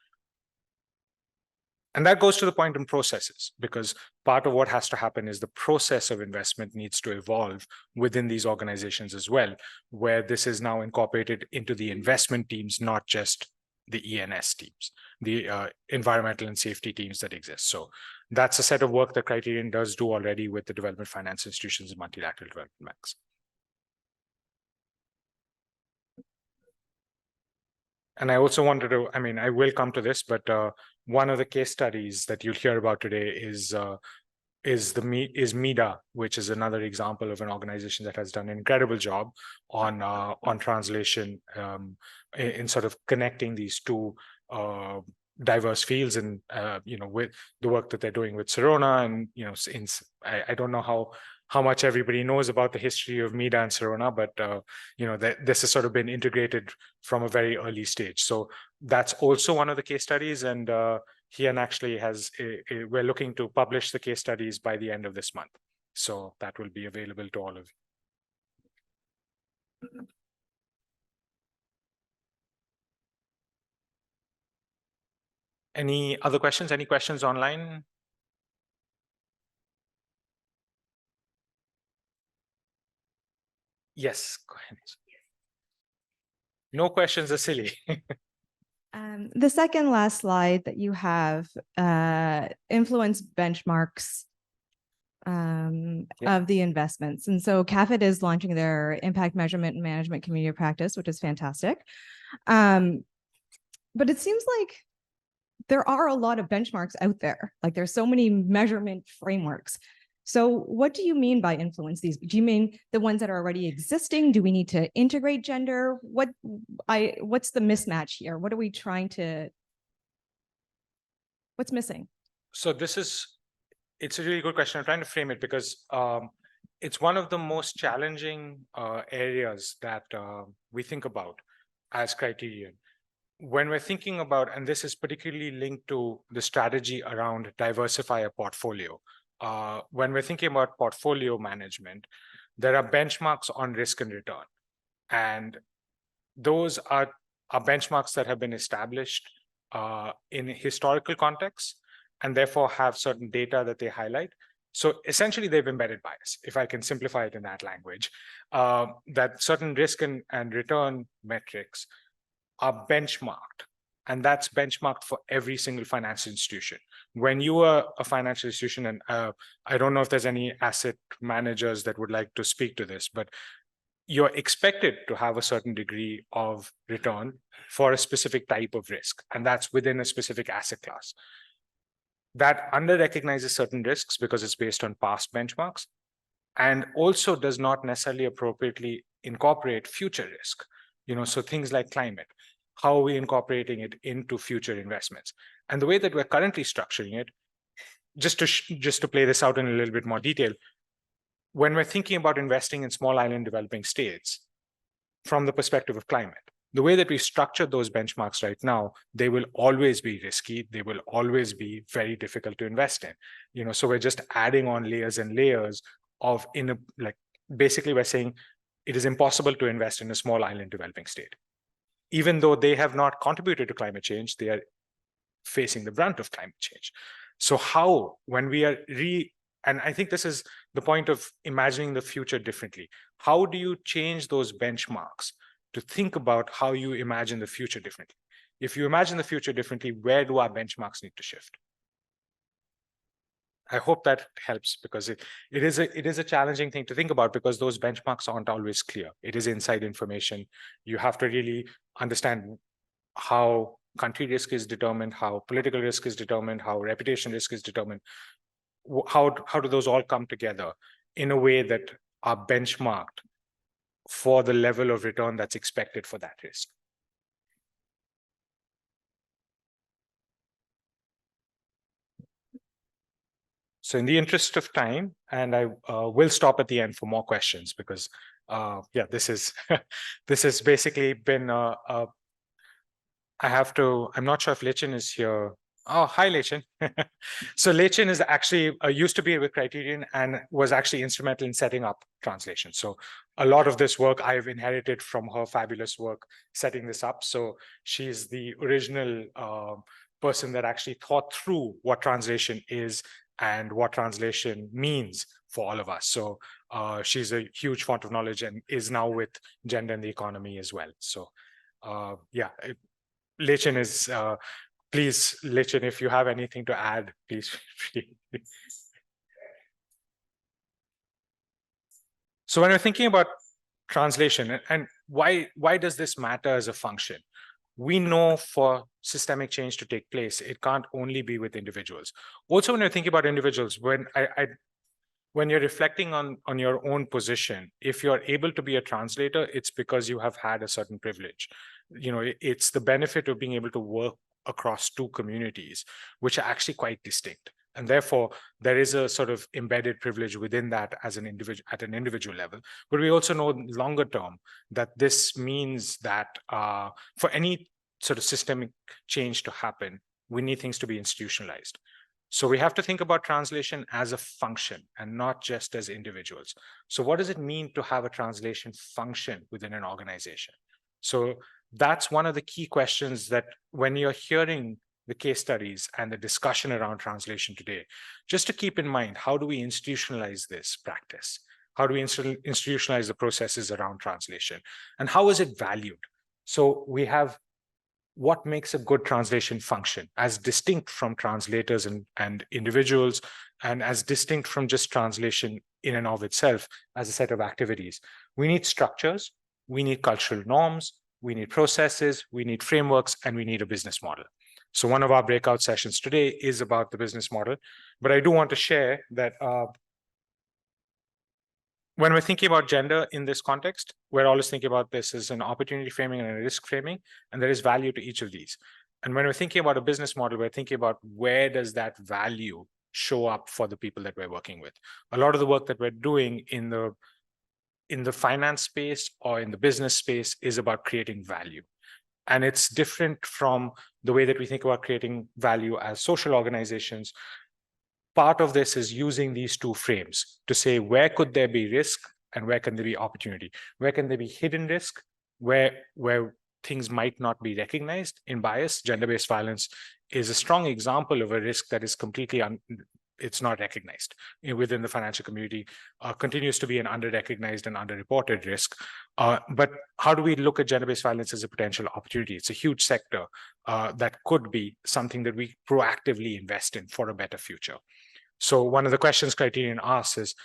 And that goes to the point in processes, because part of what has to happen is the process of investment needs to evolve within these organizations as well, where this is now incorporated into the investment teams, not just the ENS teams, the environmental and safety teams that exist. So that's a set of work that Criterion does do already with the development finance institutions and multilateral development banks. And I also wanted to, I mean, I will come to this, but one of the case studies that you'll hear about today is MEDA, which is another example of an organization that has done an incredible job on translation in sort of connecting these two diverse fields, and with the work that they're doing with Sirona, and I don't know how much everybody knows about the history of MEDA and Sirona, but this has sort of been integrated from a very early stage. So that's also one of the case studies, and Ian actually we're looking to publish the case studies by the end of this month. So that will be available to all of you. Any other questions? Any questions online? Yes, go ahead. No questions are silly.
The second last slide that you have influence benchmarks of the investments. And so CAFIID is launching their impact measurement and management community of practice, which is fantastic. But it seems like there are a lot of benchmarks out there. Like there's so many measurement frameworks. So what do you mean by influence these? Do you mean the ones that are already existing? Do we need to integrate gender? What's the mismatch here? What are we trying to, what's missing?
So it's a really good question. I'm trying to frame it because it's one of the most challenging areas that we think about as Criterion. When we're thinking about, and this is particularly linked to the strategy around diversify a portfolio. When we're thinking about portfolio management, there are benchmarks on risk and return. And those are benchmarks that have been established in historical contexts and therefore have certain data that they highlight. So essentially they've embedded bias, if I can simplify it in that language, that certain risk and return metrics are benchmarked. And that's benchmarked for every single financial institution. When you are a financial institution, and I don't know if there's any asset managers that would like to speak to this, but you're expected to have a certain degree of return for a specific type of risk, and that's within a specific asset class. That under-recognizes certain risks because it's based on past benchmarks, and also does not necessarily appropriately incorporate future risk. So things like climate. How are we incorporating it into future investments? And the way that we're currently structuring it, just to play this out in a little bit more detail, when we're thinking about investing in small island developing states from the perspective of climate, the way that we structure those benchmarks right now, they will always be risky. They will always be very difficult to invest in. So we're just adding on layers and layers of basically we're saying it is impossible to invest in a small island developing state. Even though they have not contributed to climate change, they are facing the brunt of climate change. So how, when we are and I think this is the point of imagining the future differently. How do you change those benchmarks to think about how you imagine the future differently? If you imagine the future differently, where do our benchmarks need to shift? I hope that helps, because it is a challenging thing to think about, because those benchmarks aren't always clear. It is inside information. You have to really understand how country risk is determined, how political risk is determined, how reputation risk is determined. How do those all come together in a way that are benchmarked for the level of return that's expected for that risk? So in the interest of time, and I will stop at the end for more questions, because this has basically been I'm not sure if Lechin is here. Oh, hi, Lechin. So Lechin is actually used to be with Criterion and was actually instrumental in setting up translation. So a lot of this work I've inherited from her fabulous work setting this up. So she's the original person that actually thought through what translation is and what translation means for all of us. So she's a huge font of knowledge and is now with Gender in the Economy as well. So yeah, Lechin is, please, Lechin, if you have anything to add, please feel free. So when we're thinking about translation and why does this matter as a function? We know for systemic change to take place, it can't only be with individuals. Also, when you're thinking about individuals, when you're reflecting on your own position, if you're able to be a translator, it's because you have had a certain privilege. You know, it's the benefit of being able to work across two communities, which are actually quite distinct. And therefore, there is a sort of embedded privilege within that as an individual at an individual level. But we also know longer term that this means that for any sort of systemic change to happen, we need things to be institutionalized. So we have to think about translation as a function and not just as individuals. So what does it mean to have a translation function within an organization? So that's one of the key questions that when you're hearing the case studies and the discussion around translation today, just to keep in mind, how do we institutionalize this practice? How do we institutionalize the processes around translation? And how is it valued? So we have what makes a good translation function as distinct from translators and individuals, and as distinct from just translation in and of itself as a set of activities. We need structures, we need cultural norms, we need processes, we need frameworks, and we need a business model. So one of our breakout sessions today is about the business model, but I do want to share that when we're thinking about gender in this context, we're always thinking about this as an opportunity framing and a risk framing, and there is value to each of these. And when we're thinking about a business model, we're thinking about where does that value show up for the people that we're working with. A lot of the work that we're doing in the finance space or in the business space is about creating value. And it's different from the way that we think about creating value as social organizations. Part of this is using these two frames to say, where could there be risk and where can there be opportunity? Where can there be hidden risk, where things might not be recognized in bias? Gender-based violence is a strong example of a risk that is completely it's not recognized within the financial community, continues to be an under-recognized and under-reported risk. But how do we look at gender-based violence as a potential opportunity? It's a huge sector that could be something that we proactively invest in for a better future. So one of the questions Criterion asks is,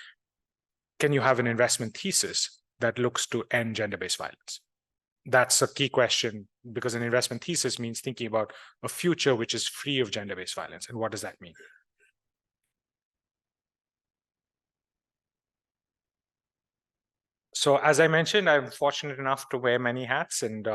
can you have an investment thesis that looks to end gender-based violence? That's a key question, because an investment thesis means thinking about a future which is free of gender-based violence. And what does that mean? So as I mentioned, I'm fortunate enough to wear many hats, and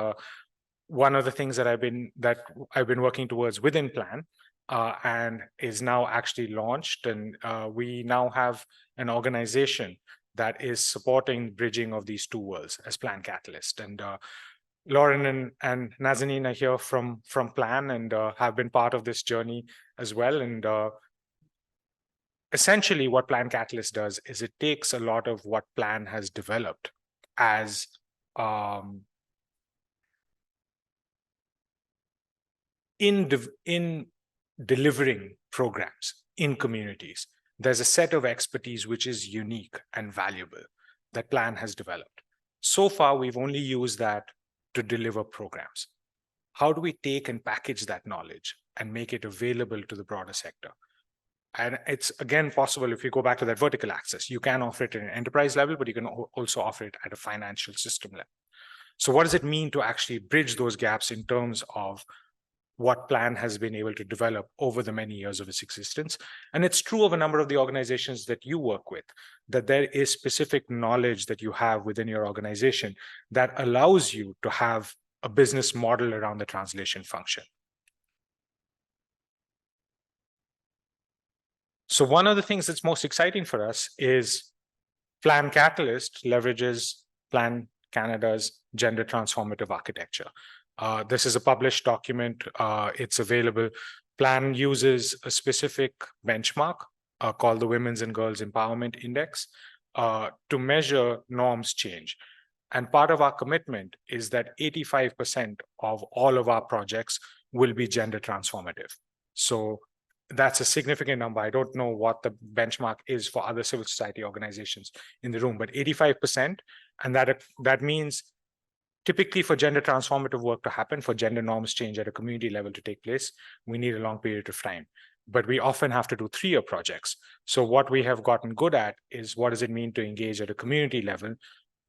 one of the things that I've been working towards within Plan and is now actually launched, and we now have an organization that is supporting bridging of these two worlds as Plan Catalyst. And Lauren and Nazanin are here from Plan and have been part of this journey as well. And essentially what Plan Catalyst does is it takes a lot of what Plan has developed as in delivering programs in communities. There's a set of expertise which is unique and valuable that Plan has developed. So far, we've only used that to deliver programs. How do we take and package that knowledge and make it available to the broader sector? And it's, again, possible if you go back to that vertical axis. You can offer it at an enterprise level, but you can also offer it at a financial system level. So what does it mean to actually bridge those gaps in terms of what Plan has been able to develop over the many years of its existence? And it's true of a number of the organizations that you work with, that there is specific knowledge that you have within your organization that allows you to have a business model around the translation function. So one of the things that's most exciting for us is Plan Catalyst leverages Plan Canada's gender transformative architecture. This is a published document. It's available. Plan uses a specific benchmark called the Women's and Girls Empowerment Index to measure norms change. And part of our commitment is that 85% of all of our projects will be gender transformative. So that's a significant number. I don't know what the benchmark is for other civil society organizations in the room, but 85%. And that means typically for gender transformative work to happen, for gender norms change at a community level to take place, we need a long period of time. But we often have to do 3-year projects. So what we have gotten good at is what does it mean to engage at a community level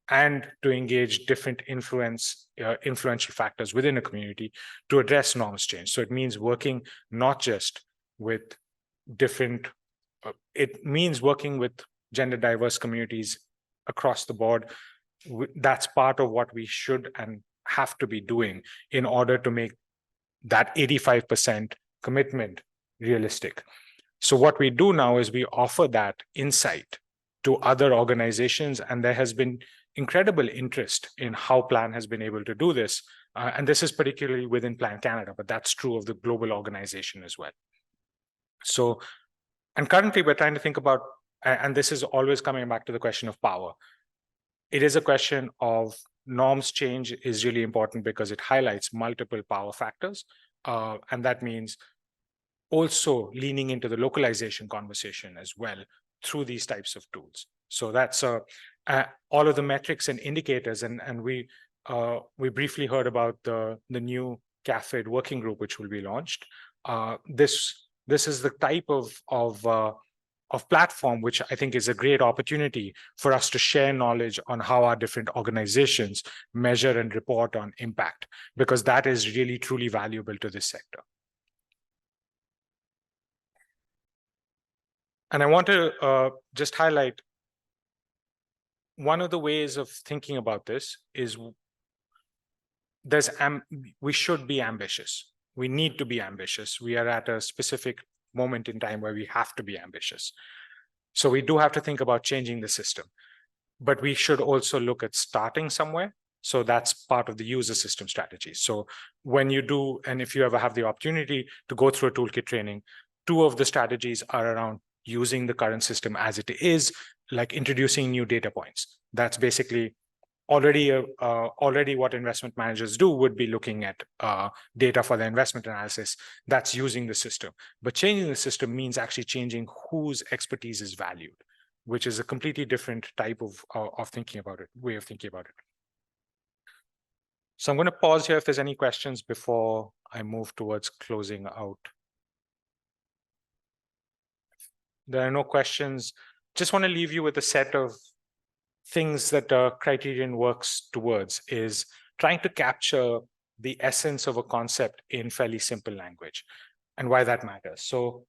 and to engage different influential factors within a community to address norms change. So it means working not just with different, it means working with gender diverse communities across the board. That's part of what we should and have to be doing in order to make that 85% commitment realistic. So what we do now is we offer that insight to other organizations, and there has been incredible interest in how Plan has been able to do this. And this is particularly within Plan Canada, but that's true of the global organization as well. So, and currently we're trying to think about, and this is always coming back to the question of power. It is a question of norms change is really important because it highlights multiple power factors. And that means also leaning into the localization conversation as well through these types of tools. So that's all of the metrics and indicators. And we briefly heard about the new CAFIID working group, which will be launched. This is the type of platform, which I think is a great opportunity for us to share knowledge on how our different organizations measure and report on impact, because that is really truly valuable to this sector. And I want to just highlight one of the ways of thinking about this is we should be ambitious. We need to be ambitious. We are at a specific moment in time where we have to be ambitious. So we do have to think about changing the system, but we should also look at starting somewhere. So that's part of the user system strategy. So when you do, and if you ever have the opportunity to go through a toolkit training, 2 of the strategies are around using the current system as it is, like introducing new data points. That's basically already what investment managers do would be looking at data for the investment analysis. That's using the system. But changing the system means actually changing whose expertise is valued, which is a completely different type of thinking about it, way of thinking about it. So I'm going to pause here if there's any questions before I move towards closing out. There are no questions. Just want to leave you with a set of things that Criterion works towards is trying to capture the essence of a concept in fairly simple language and why that matters. So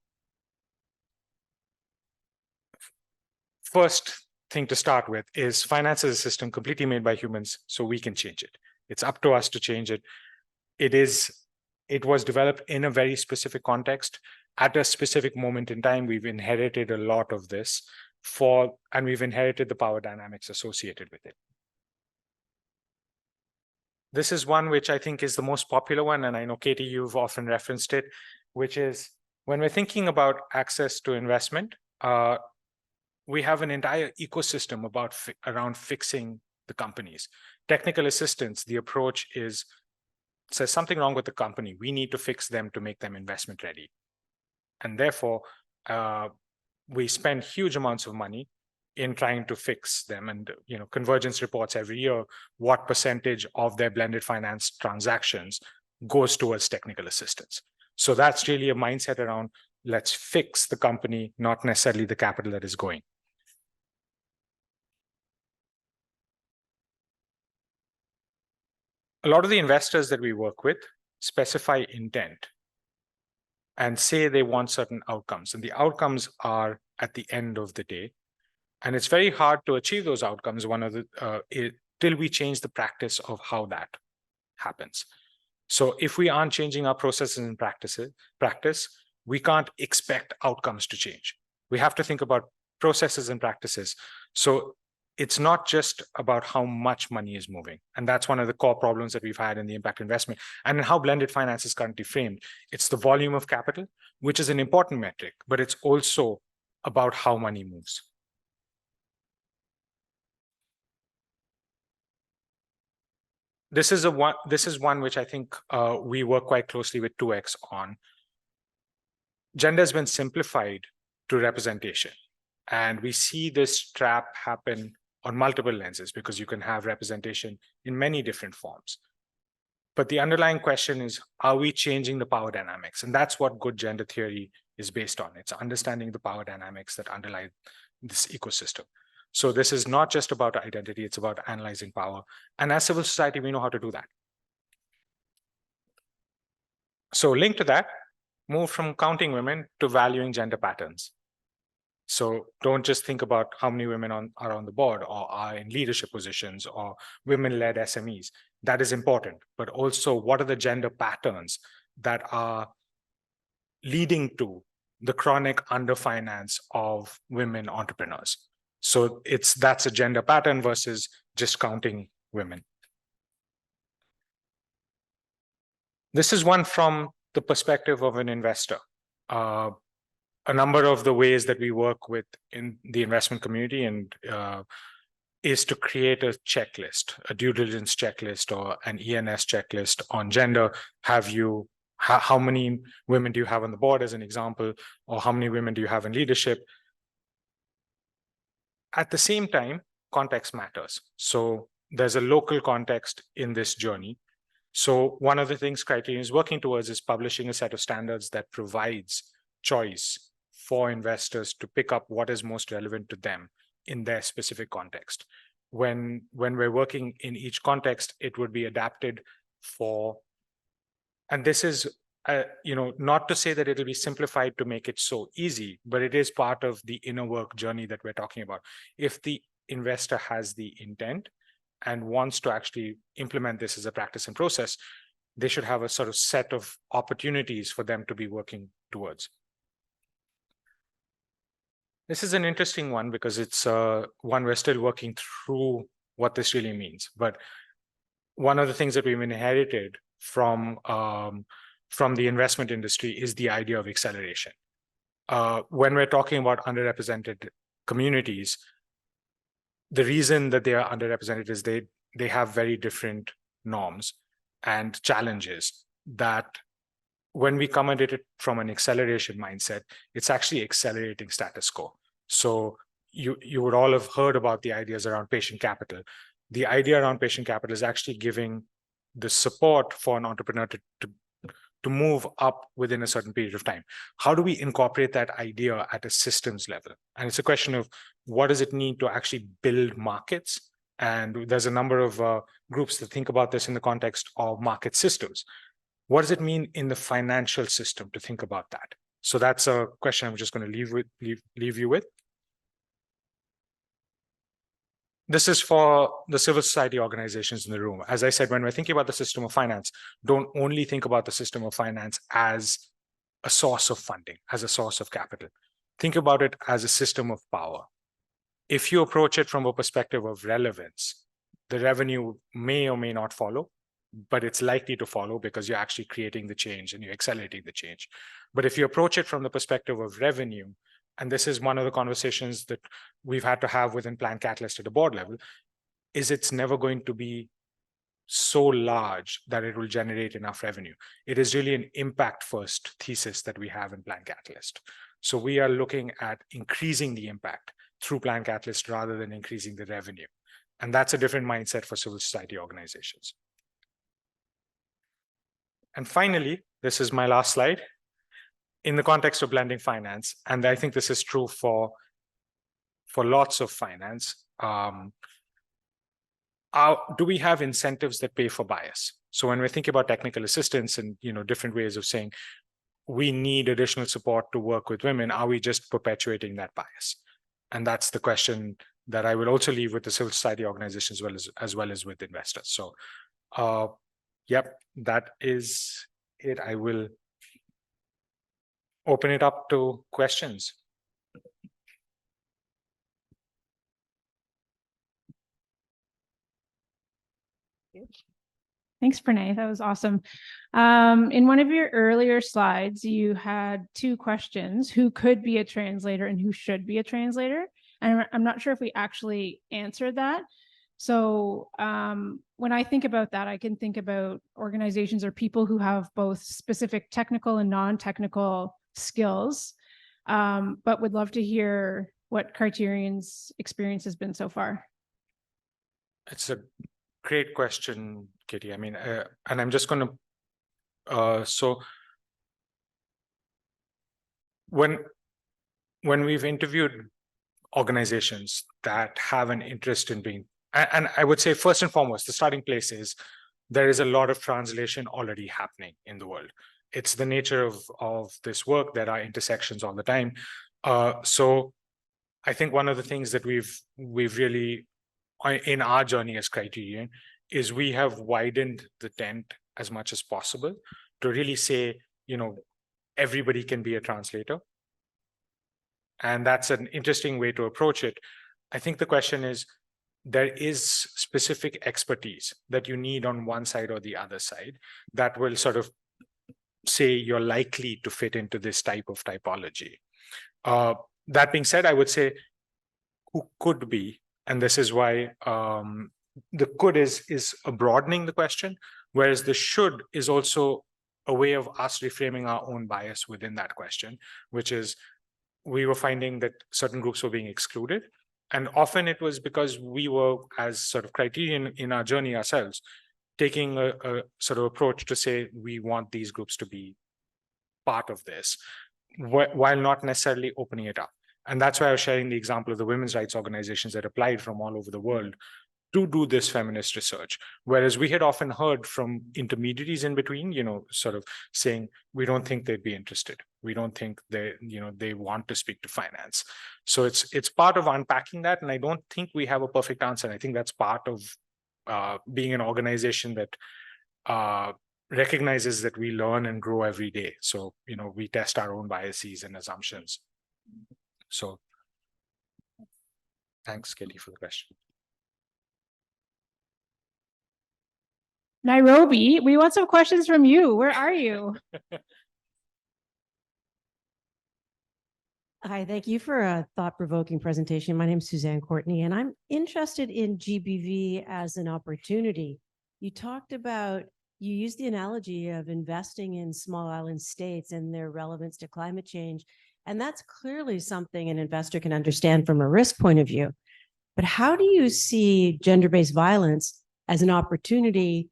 first thing to start with is finance is a system completely made by humans, so we can change it. It's up to us to change it. It was developed in a very specific context at a specific moment in time. We've inherited a lot of this and we've inherited the power dynamics associated with it. This is one which I think is the most popular one, and I know, Katie, you've often referenced it, which is when we're thinking about access to investment, we have an entire ecosystem around fixing the companies. Technical assistance, the approach is, says something wrong with the company. We need to fix them to make them investment ready. And therefore, we spend huge amounts of money in trying to fix them. And Convergence reports every year what percentage of their blended finance transactions goes towards technical assistance. So that's really a mindset around let's fix the company, not necessarily the capital that is going. A lot of the investors that we work with specify intent and say they want certain outcomes, and the outcomes are at the end of the day. And it's very hard to achieve those outcomes till we change the practice of how that happens. So if we aren't changing our processes and practice, we can't expect outcomes to change. We have to think about processes and practices. So it's not just about how much money is moving. And that's one of the core problems that we've had in the impact investment and in how blended finance is currently framed. It's the volume of capital, which is an important metric, but it's also about how money moves. this is one which I think we work quite closly with 2X on. Gender has been simplified to representation, and we see this trap happen on multiple lenses because you can have representation in many different forms. But the underlying question is, are we changing the power dynamics? And that's what good gender theory is based on. It's understanding the power dynamics that underlie this ecosystem. So this is not just about identity, it's about analyzing power. And as civil society, we know how to do that. So linked to that, move from counting women to valuing gender patterns. So don't just think about how many women are on the board or are in leadership positions or women-led SMEs. That is important, but also what are the gender patterns that are leading to the chronic underfinance of women entrepreneurs? So that's a gender pattern versus just counting women. This is one from the perspective of an investor. A number of the ways that we work with in the investment community and is to create a checklist, a due diligence checklist or an ENS checklist on gender. How many women do you have on the board as an example, or how many women do you have in leadership? At the same time, context matters. So there's a local context in this journey. So one of the things Criterion is working towards is publishing a set of standards that provides choice for investors to pick up what is most relevant to them in their specific context. When we're working in each context, it would be adapted for, and this is, not to say that it'll be simplified to make it so easy, but it is part of the inner work journey that we're talking about. If the investor has the intent and wants to actually implement this as a practice and process, they should have a sort of set of opportunities for them to be working towards. This is an interesting one because it's one we're still working through what this really means. But one of the things that we've inherited from the investment industry is the idea of acceleration. When we're talking about underrepresented communities, the reason that they are underrepresented is they have very different norms and challenges that when we come at it from an acceleration mindset, it's actually accelerating status quo. So you would all have heard about the ideas around patient capital. The idea around patient capital is actually giving the support for an entrepreneur to move up within a certain period of time. How do we incorporate that idea at a systems level? And it's a question of what does it need to actually build markets? And there's a number of groups that think about this in the context of market systems. What does it mean in the financial system to think about that? So that's a question I'm just going to leave you with. This is for the civil society organizations in the room. As I said, when we're thinking about the system of finance, don't only think about the system of finance as a source of funding, as a source of capital. Think about it as a system of power. If you approach it from a perspective of relevance, the revenue may or may not follow, but it's likely to follow because you're actually creating the change and you're accelerating the change. But if you approach it from the perspective of revenue, and this is one of the conversations that we've had to have within Plan Catalyst at the board level, is it's never going to be so large that it will generate enough revenue. It is really an impact first thesis that we have in Plan Catalyst. So we are looking at increasing the impact through Plan Catalyst rather than increasing the revenue. And that's a different mindset for civil society organizations. And finally, this is my last slide. In the context of blending finance, and I think this is true for lots of finance, do we have incentives that pay for bias? So when we think about technical assistance and different ways of saying we need additional support to work with women, are we just perpetuating that bias? And that's the question that I will also leave with the civil society organizations as well as with investors. So yep, that is it. I will open it up to questions.
Thanks, Pranay. That was awesome. In one of your earlier slides, you had two questions: who could be a translator and who should be a translator? And I'm not sure if we actually answered that. So when I think about that, I can think about organizations or people who have both specific technical and non-technical skills, but would love to hear what Criterion's experience has been so far.
It's a great question, Katie. I mean, and I'm just going to, so when we've interviewed organizations that have an interest in being, and I would say first and foremost, the starting place is there is a lot of translation already happening in the world. It's the nature of this work. There are intersections all the time. So I think one of the things that we've really, in our journey as Criterion, is we have widened the tent as much as possible to really say, everybody can be a translator. And that's an interesting way to approach it. I think the question is, there is specific expertise that you need on one side or the other side that will sort of say you're likely to fit into this type of typology. That being said, I would say who could be, and this is why the could is a broadening the question, whereas the should is also a way of us reframing our own bias within that question, which is we were finding that certain groups were being excluded. And often it was because we were, as sort of Criterion in our journey ourselves, taking a sort of approach to say we want these groups to be part of this, while not necessarily opening it up. And that's why I was sharing the example of the women's rights organizations that applied from all over the world to do this feminist research. Whereas we had often heard from intermediaries in between, sort of saying, we don't think they'd be interested. We don't think they want to speak to finance. So it's part of unpacking that. And I don't think we have a perfect answer. I think that's part of being an organization that recognizes that we learn and grow every day. So, we test our own biases and assumptions. So thanks, Kelly, for the question.
Nairobi, we want some questions from you. Where are you?
Hi, thank you for a thought-provoking presentation. My name is Suzanne Courtney, and I'm interested in GBV as an opportunity. You talked about, you used the analogy of investing in small island states and their relevance to climate change. And that's clearly something an investor can understand from a risk point of view. But how do you see gender-based violence as an opportunity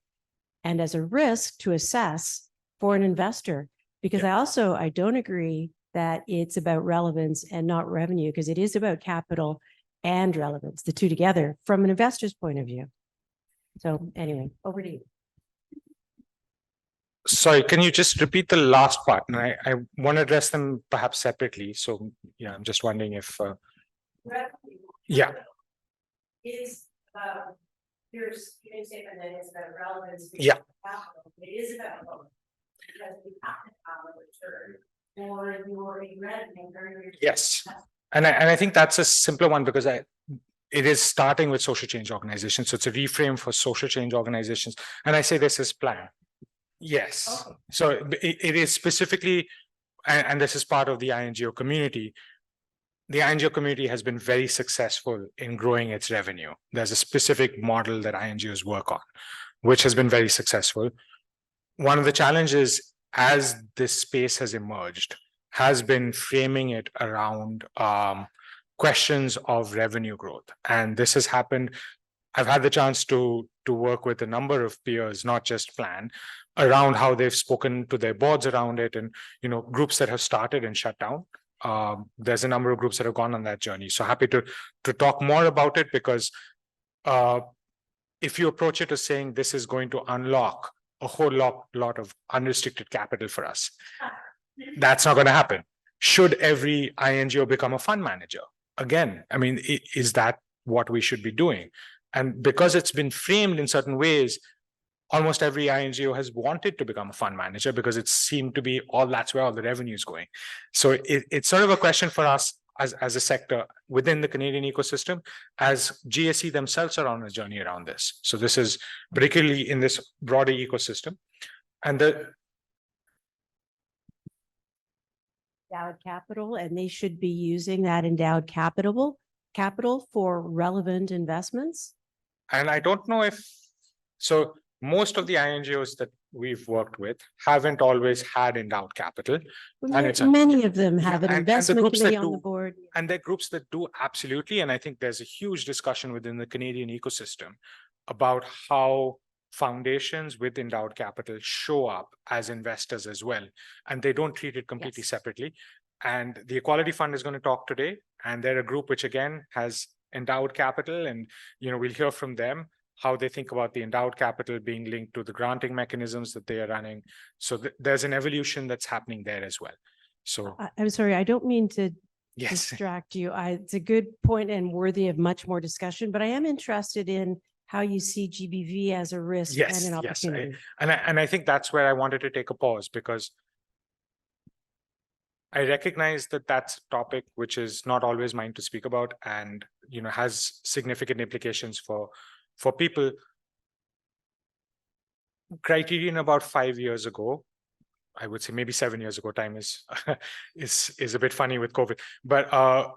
and as a risk to assess for an investor? Because I don't agree that it's about relevance and not revenue, because it is about capital and relevance, the two together from an investor's point of view. So anyway, over to you.
Sorry, can you just repeat the last part? And I want to address them perhaps separately. So I'm just wondering if
Is here's a statement that is about relevance.
Yeah.
Capital. It is about relevance because we have to have a return or your revenue.
Yes. And I think that's a simpler one because it is starting with social change organizations. So it's a reframe for social change organizations. And I say this as planned. Yes. Okay. So it is specifically, and this is part of the INGO community. The INGO community has been very successful in growing its revenue. There's a specific model that INGOs work on, which has been very successful. One of the challenges as this space has emerged has been framing it around questions of revenue growth. And this has happened. I've had the chance to work with a number of peers, not just Plan, around how they've spoken to their boards around it, and groups that have started and shut down. There's a number of groups that have gone on that journey. So happy to talk more about it, because if you approach it as saying this is going to unlock a whole lot of unrestricted capital for us, that's not going to happen. Should every INGO become a fund manager? Again, I mean, is that what we should be doing? And because it's been framed in certain ways, almost every INGO has wanted to become a fund manager because it seemed to be that's where all the revenue is going. So it's sort of a question for us as a sector within the Canadian ecosystem, as GSE themselves are on a journey around this. So this is particularly in this broader ecosystem. And
endowed capital, and they should be using that endowed capital for relevant investments.
And I don't know if, so most of the INGOs that we've worked with haven't always had endowed capital. And it's
Many of them have
yeah,
an
and the
investment
groups that
committee on the
do-
board.
And there are groups that do absolutely. And I think there's a huge discussion within the Canadian ecosystem about how foundations with endowed capital show up as investors as well. And they don't treat it completely
Yes.
separately. And the Equality Fund is going to talk today. And they're a group which again has endowed capital. And, we'll hear from them how they think about the endowed capital being linked to the granting mechanisms that they are running. So there's an evolution that's happening there as well. So
I'm sorry, I don't mean to
yes,
distract you. It's a good point and worthy of much more discussion, but I am interested in how you see GBV as a risk and
yes,
an
yes.
opportunity.
And I think that's where I wanted to take a pause, because I recognize that that's a topic which is not always mine to speak about, and has significant implications for people. Criterion about 5 years ago, I would say maybe 7 years ago, time is is a bit funny with COVID, but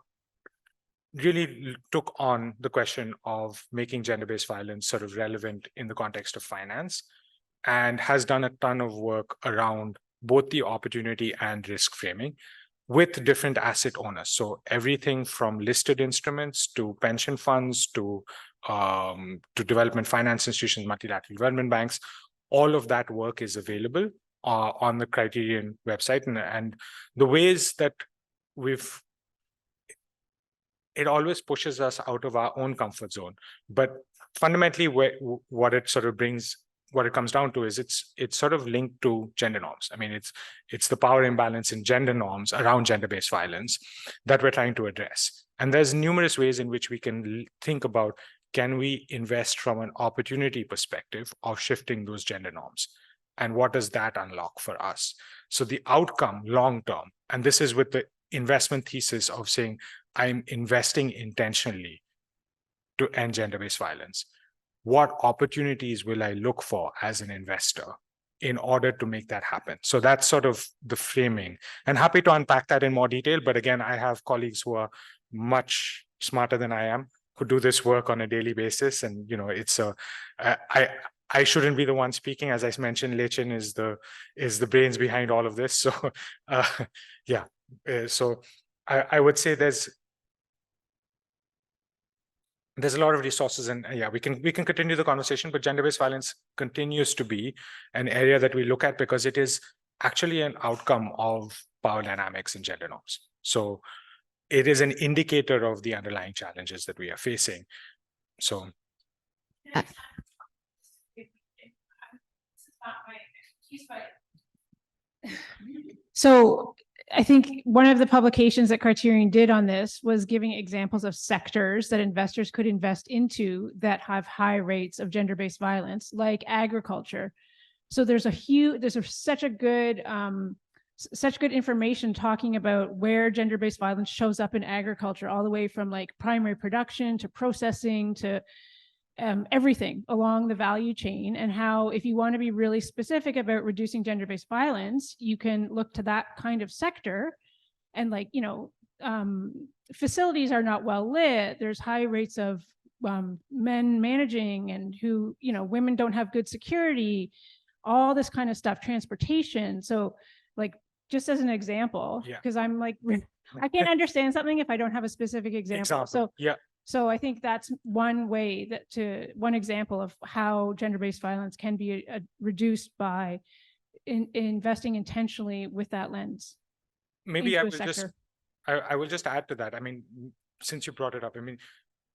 really took on the question of making gender-based violence sort of relevant in the context of finance, and has done a ton of work around both the opportunity and risk framing with different asset owners. So everything from listed instruments to pension funds to development finance institutions, multilateral development banks, all of that work is available on the Criterion website. And the ways that it always pushes us out of our own comfort zone. But fundamentally, what it sort of brings, what it comes down to is it's sort of linked to gender norms. I mean, it's the power imbalance in gender norms around gender-based violence that we're trying to address. And there's numerous ways in which we can think about, can we invest from an opportunity perspective of shifting those gender norms? And what does that unlock for us? So the outcome long-term, and this is with the investment thesis of saying, I'm investing intentionally to end gender-based violence. What opportunities will I look for as an investor in order to make that happen? So that's sort of the framing, and happy to unpack that in more detail. But again, I have colleagues who are much smarter than I am, who do this work on a daily basis. And, it's I shouldn't be the one speaking. As I mentioned, Lechin is the brains behind all of this. So yeah, so I would say there's a lot of resources, and yeah, we can continue the conversation, but gender-based violence continues to be an area that we look at because it is actually an outcome of power dynamics and gender norms. So it is an indicator of the underlying challenges that we are facing. So
So I think one of the publications that Criterion did on this was giving examples of sectors that investors could invest into that have high rates of gender-based violence, like agriculture. So there's such good information talking about where gender-based violence shows up in agriculture, all the way from like primary production to processing to everything along the value chain, and how, if you want to be really specific about reducing gender-based violence, you can look to that kind of sector. And facilities are not well lit. There's high rates of men managing, and women don't have good security, all this kind of stuff, transportation. So just as an example, because I'm I can't understand something if I don't have a specific example. So
yeah.
So I think that's one way one example of how gender-based violence can be reduced by investing intentionally with that lens.
Maybe I will just add to that. I mean, since you brought it up, I mean,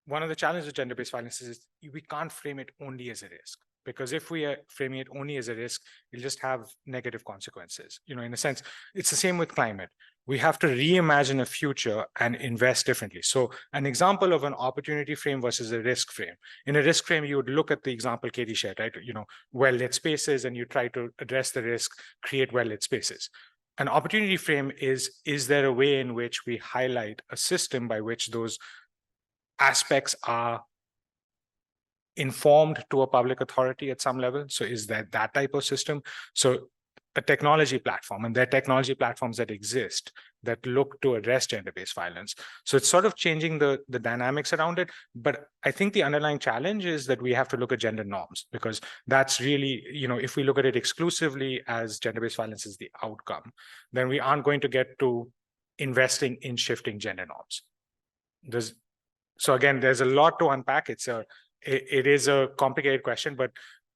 one of the challenges of gender-based violence is we can't frame it only as a risk, because if we are framing it only as a risk, it'll just have negative consequences. In a sense, it's the same with climate. We have to reimagine a future and invest differently. So an example of an opportunity frame versus a risk frame. In a risk frame, you would look at the example Katie shared, right? Well-lit spaces, and you try to address the risk, create well-lit spaces. An opportunity frame is there a way in which we highlight a system by which those aspects are informed to a public authority at some level? So is that type of system? So a technology platform, and there are technology platforms that exist that look to address gender-based violence. So it's sort of changing the dynamics around it. But I think the underlying challenge is that we have to look at gender norms, because that's really, if we look at it exclusively as gender-based violence is the outcome, then we aren't going to get to investing in shifting gender norms. So again, there's a lot to unpack. It is a complicated question, but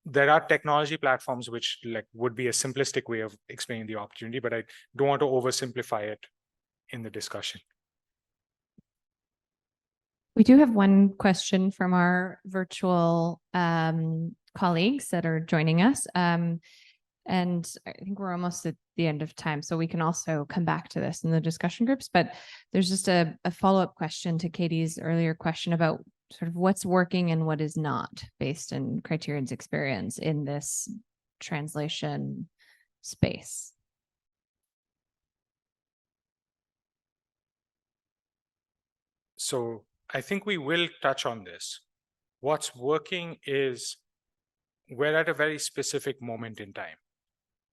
there are technology platforms which would be a simplistic way of explaining the opportunity, but I don't want to oversimplify it in the discussion.
We do have one question from our virtual colleagues that are joining us. And I think we're almost at the end of time, so we can also come back to this in the discussion groups. But there's just a follow-up question to Katie's earlier question about sort of what's working and what is not based on Criterion's experience in this translation space.
So I think we will touch on this. What's working is we're at a very specific moment in time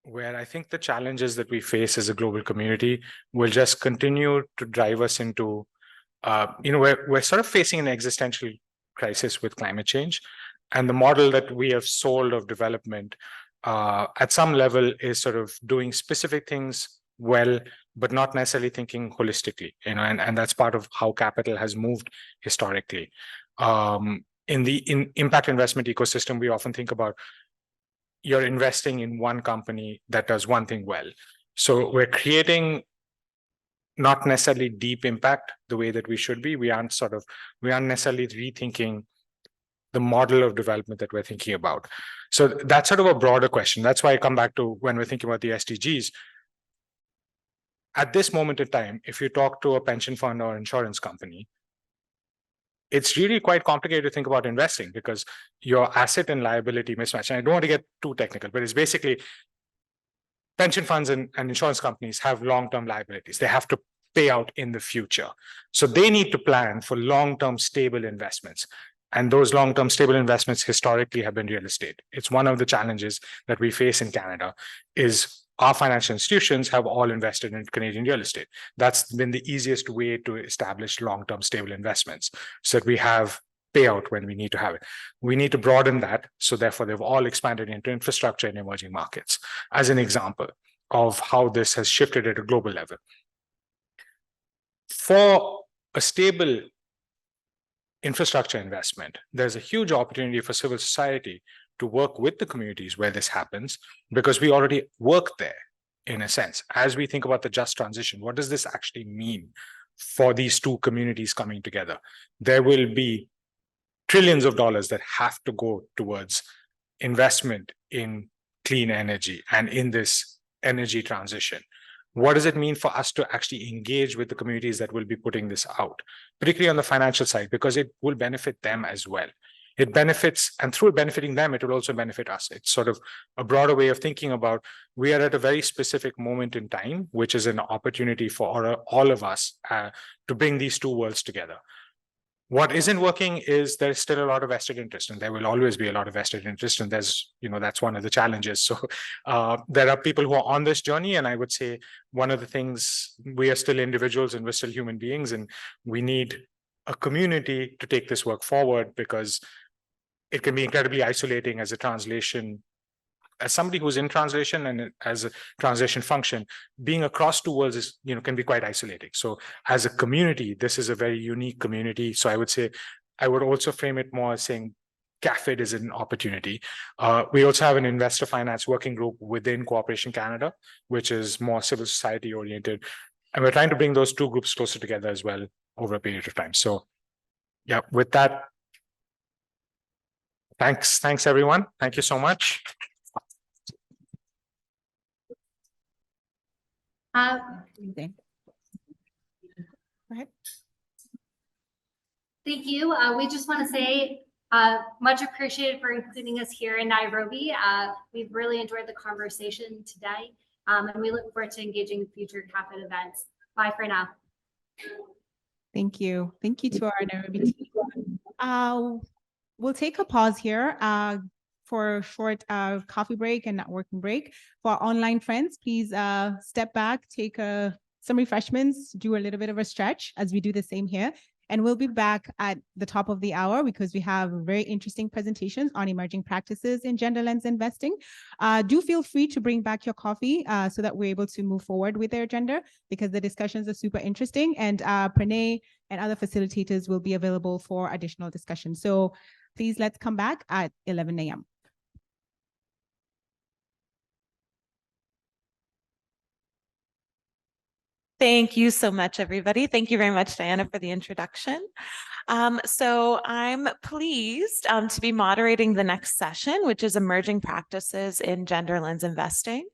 where I think the challenges that we face as a global community will just continue to drive us into we're sort of facing an existential crisis with climate change. And the model that we have sold of development at some level is sort of doing specific things well, but not necessarily thinking holistically, and that's part of how capital has moved historically. In the impact investment ecosystem, we often think about you're investing in one company that does one thing well. So we're creating not necessarily deep impact the way that we should be. We aren't necessarily rethinking the model of development that we're thinking about. So that's sort of a broader question. That's why I come back to when we're thinking about the SDGs. At this moment in time, if you talk to a pension fund or insurance company, it's really quite complicated to think about investing because your asset and liability mismatch. And I don't want to get too technical, but it's basically pension funds and insurance companies have long-term liabilities. They have to pay out in the future. So they need to plan for long-term stable investments. And those long-term stable investments historically have been real estate. It's one of the challenges that we face in Canada is our financial institutions have all invested in Canadian real estate. That's been the easiest way to establish long-term stable investments so that we have payout when we need to have it. We need to broaden that. So therefore, they've all expanded into infrastructure in emerging markets as an example of how this has shifted at a global level. For a stable infrastructure investment, there's a huge opportunity for civil society to work with the communities where this happens, because we already work there in a sense. As we think about the just transition, what does this actually mean for these two communities coming together? There will be trillions of dollars that have to go towards investment in clean energy and in this energy transition. What does it mean for us to actually engage with the communities that will be putting this out, particularly on the financial side, because it will benefit them as well. It benefits, and through benefiting them, it will also benefit us. It's sort of a broader way of thinking about, we are at a very specific moment in time, which is an opportunity for all of us to bring these two worlds together. What isn't working is there's still a lot of vested interest, and there will always be a lot of vested interest, and there's, that's one of the challenges. So there are people who are on this journey, and I would say one of the things, we are still individuals and we're still human beings, and we need a community to take this work forward, because it can be incredibly isolating as a translation, as somebody who's in translation and as a translation function, being across two worlds is, can be quite isolating. So as a community, this is a very unique community. So I would say, I would also frame it more as saying CAFIID is an opportunity. We also have an investor finance working group within Cooperation Canada, which is more civil society oriented. And we're trying to bring those two groups closer together as well over a period of time. So yeah, with that, thanks everyone. Thank you so much.
Go ahead.
Thank you. We just want to say much appreciated for including us here in Nairobi. We've really enjoyed the conversation today, and we look forward to engaging in future CAFIID events. Bye for now.
Thank you. Thank you to our Nairobi team. We'll take a pause here for a short coffee break and networking break. For our online friends, please step back, take a some refreshments, do a little bit of a stretch as we do the same here. And we'll be back at the top of the hour because we have very interesting presentations on emerging practices in gender lens investing. Do feel free to bring back your coffee so that we're able to move forward with their agenda because the discussions are super interesting. And Pranay and other facilitators will be available for additional discussion. So please let's come back at 11 a.m.
Thank you so much, everybody. Thank you very much, Diana, for the introduction. So I'm pleased to be moderating the next session, which is Emerging Practices in Gender Lens Investing.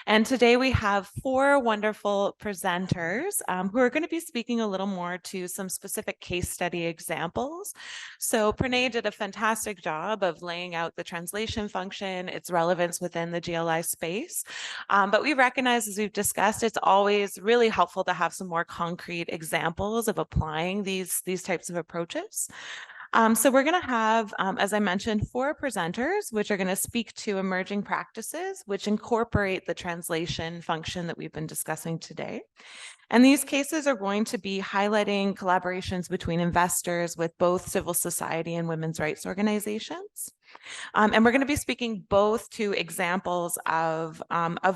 And today we have 4 wonderful presenters who are going to be speaking a little more to some specific case study examples. So Pranay did a fantastic job of laying out the translation function, its relevance within the GLI space. But we recognize, as we've discussed, it's always really helpful to have some more concrete examples of applying these types of approaches. So we're going to have, as I mentioned, 4 presenters, which are going to speak to emerging practices, which incorporate the translation function that we've been discussing today. And these cases are going to be highlighting collaborations between investors with both civil society and women's rights organizations. And we're going to be speaking both to examples of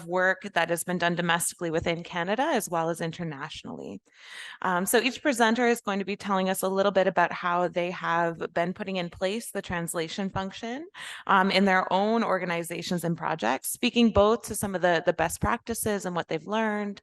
work that has been done domestically within Canada as well as internationally. So each presenter is going to be telling us a little bit about how they have been putting in place the translation function in their own organizations and projects, speaking both to some of the best practices and what they've learned,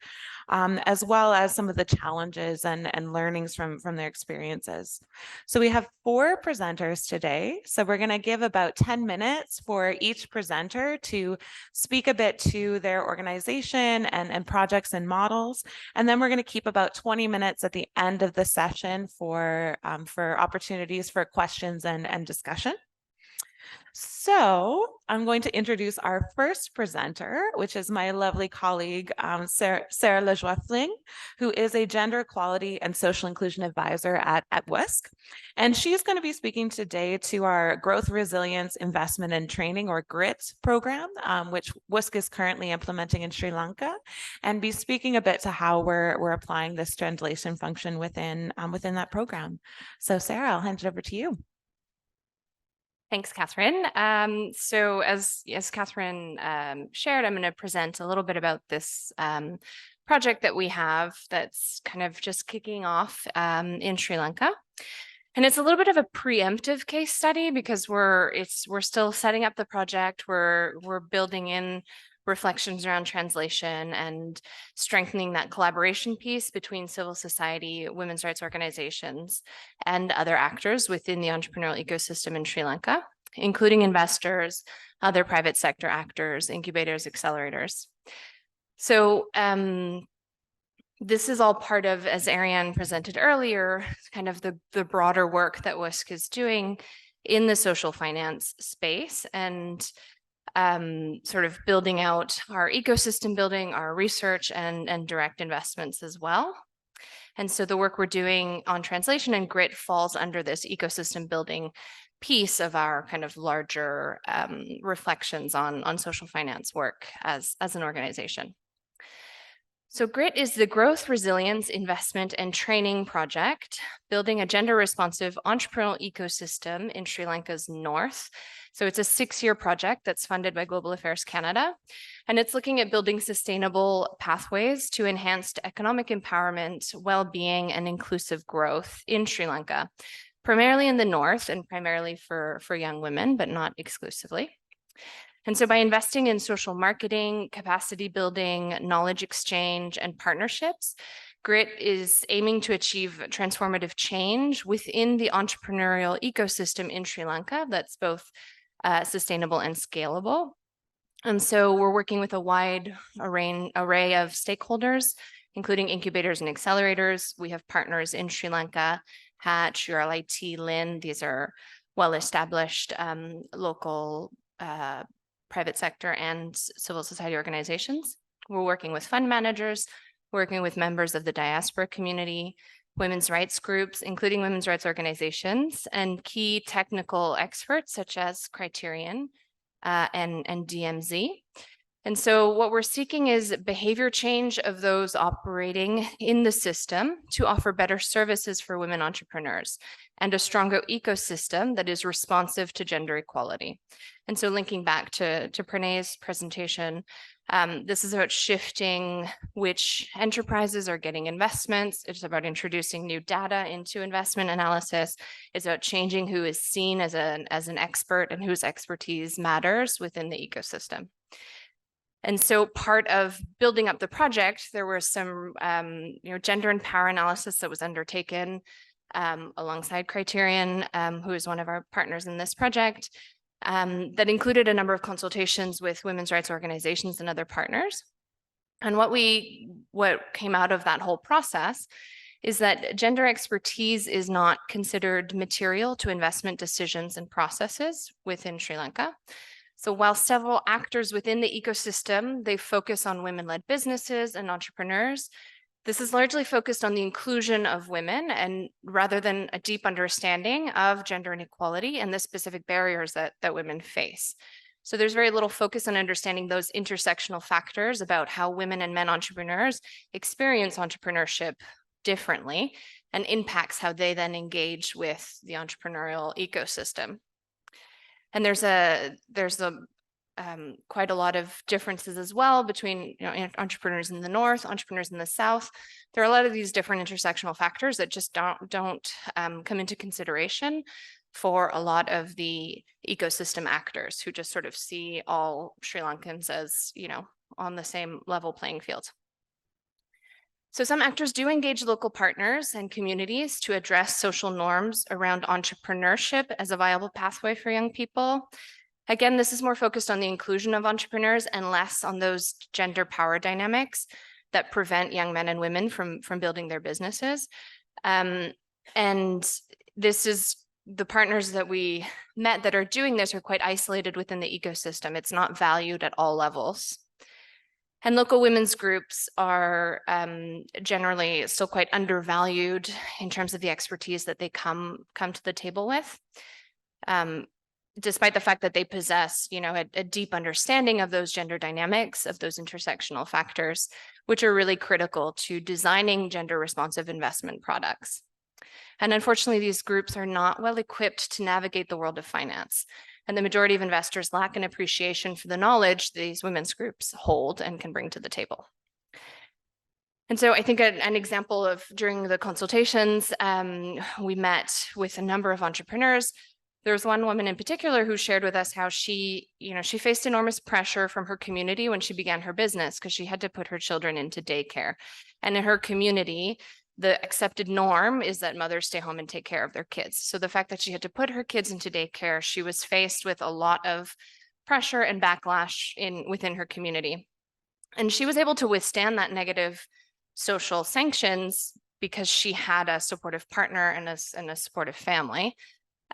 as well as some of the challenges and learnings from their experiences. So we have 4 presenters today. So we're going to give about 10 minutes for each presenter to speak a bit to their organization and projects and models. And then we're going to keep about 20 minutes at the end of the session for opportunities for questions and discussion. So I'm going to introduce our first presenter, which is my lovely colleague, Sarah Lejoie-Fling, who is a gender equality and social inclusion advisor at WUSC. And she's going to be speaking today to our Growth, Resilience, Investment and Training, or GRIT program, which WUSC is currently implementing in Sri Lanka, and be speaking a bit to how we're applying this translation function within that program. So Sarah, I'll hand it over to you.
Thanks, Catherine. So as Catherine shared, I'm going to present a little bit about this project that we have that's kind of just kicking off in Sri Lanka. And it's a little bit of a preemptive case study because we're still setting up the project. We're building in reflections around translation and strengthening that collaboration piece between civil society, women's rights organizations, and other actors within the entrepreneurial ecosystem in Sri Lanka, including investors, other private sector actors, incubators, accelerators. So this is all part of, as Ariane presented earlier, kind of the broader work that WUSC is doing in the social finance space, and sort of building out our ecosystem building, our research and direct investments as well. And so the work we're doing on translation and GRIT falls under this ecosystem building piece of our kind of larger reflections on social finance work as an organization. So GRIT is the Growth, Resilience, Investment and Training project, building a gender responsive entrepreneurial ecosystem in Sri Lanka's north. So it's a 6-year project that's funded by Global Affairs Canada, and it's looking at building sustainable pathways to enhanced economic empowerment, well-being, and inclusive growth in Sri Lanka, primarily in the north and primarily for young women, but not exclusively. And so by investing in social marketing, capacity building, knowledge exchange, and partnerships, GRIT is aiming to achieve transformative change within the entrepreneurial ecosystem in Sri Lanka that's both sustainable and scalable. And so we're working with a wide array of stakeholders, including incubators and accelerators. We have partners in Sri Lanka, Hatch, URLIT, Lynn. These are well-established local private sector and civil society organizations. We're working with fund managers, working with members of the diaspora community, women's rights groups, including women's rights organizations, and key technical experts such as Criterion and DMZ. And so what we're seeking is behavior change of those operating in the system to offer better services for women entrepreneurs and a stronger ecosystem that is responsive to gender equality. And so linking back to Pranay's presentation, this is about shifting which enterprises are getting investments. It's about introducing new data into investment analysis. It's about changing who is seen as an expert and whose expertise matters within the ecosystem. And so part of building up the project, there was some gender and power analysis that was undertaken alongside Criterion, who is one of our partners in this project, that included a number of consultations with women's rights organizations and other partners. And what came out of that whole process is that gender expertise is not considered material to investment decisions and processes within Sri Lanka. So while several actors within the ecosystem, they focus on women-led businesses and entrepreneurs, this is largely focused on the inclusion of women and rather than a deep understanding of gender inequality and the specific barriers that women face. So there's very little focus on understanding those intersectional factors about how women and men entrepreneurs experience entrepreneurship differently and impacts how they then engage with the entrepreneurial ecosystem. And there's quite a lot of differences as well between entrepreneurs in the north, entrepreneurs in the south. There are a lot of these different intersectional factors that just don't come into consideration for a lot of the ecosystem actors who just sort of see all Sri Lankans as on the same level playing field. So some actors do engage local partners and communities to address social norms around entrepreneurship as a viable pathway for young people. Again, this is more focused on the inclusion of entrepreneurs and less on those gender power dynamics that prevent young men and women from building their businesses. And this is the partners that we met that are doing this are quite isolated within the ecosystem. It's not valued at all levels. And local women's groups are generally still quite undervalued in terms of the expertise that they come to the table with, despite the fact that they possess, a deep understanding of those gender dynamics, of those intersectional factors, which are really critical to designing gender responsive investment products. And unfortunately, these groups are not well equipped to navigate the world of finance. And the majority of investors lack an appreciation for the knowledge these women's groups hold and can bring to the table. And so I think an example of during the consultations, we met with a number of entrepreneurs. There was one woman in particular who shared with us how she faced enormous pressure from her community when she began her business because she had to put her children into daycare. And in her community, the accepted norm is that mothers stay home and take care of their kids. So the fact that she had to put her kids into daycare, she was faced with a lot of pressure and backlash within her community. And she was able to withstand that negative social sanctions because she had a supportive partner and a supportive family.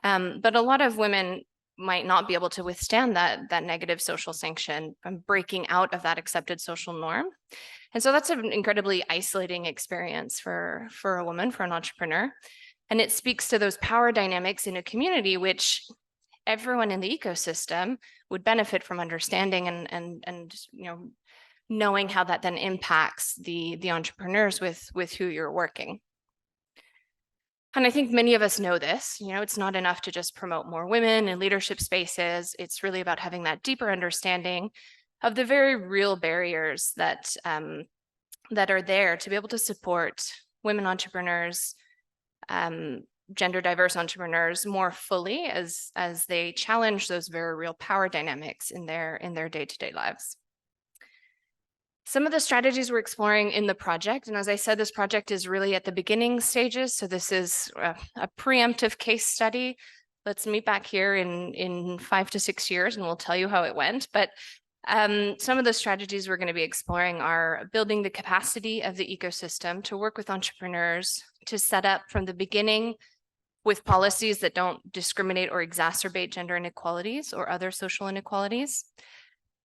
But a lot of women might not be able to withstand that negative social sanction and breaking out of that accepted social norm. And so that's an incredibly isolating experience for a woman, for an entrepreneur. And it speaks to those power dynamics in a community, which everyone in the ecosystem would benefit from understanding and knowing how that then impacts the entrepreneurs with who you're working. And I think many of us know this, it's not enough to just promote more women in leadership spaces. It's really about having that deeper understanding of the very real barriers that are there to be able to support women entrepreneurs, gender diverse entrepreneurs more fully as they challenge those very real power dynamics in their day-to-day lives. Some of the strategies we're exploring in the project, and as I said, this project is really at the beginning stages, so this is a preemptive case study. Let's meet back here in 5 to 6 years and we'll tell you how it went. But some of the strategies we're going to be exploring are building the capacity of the ecosystem to work with entrepreneurs to set up from the beginning with policies that don't discriminate or exacerbate gender inequalities or other social inequalities.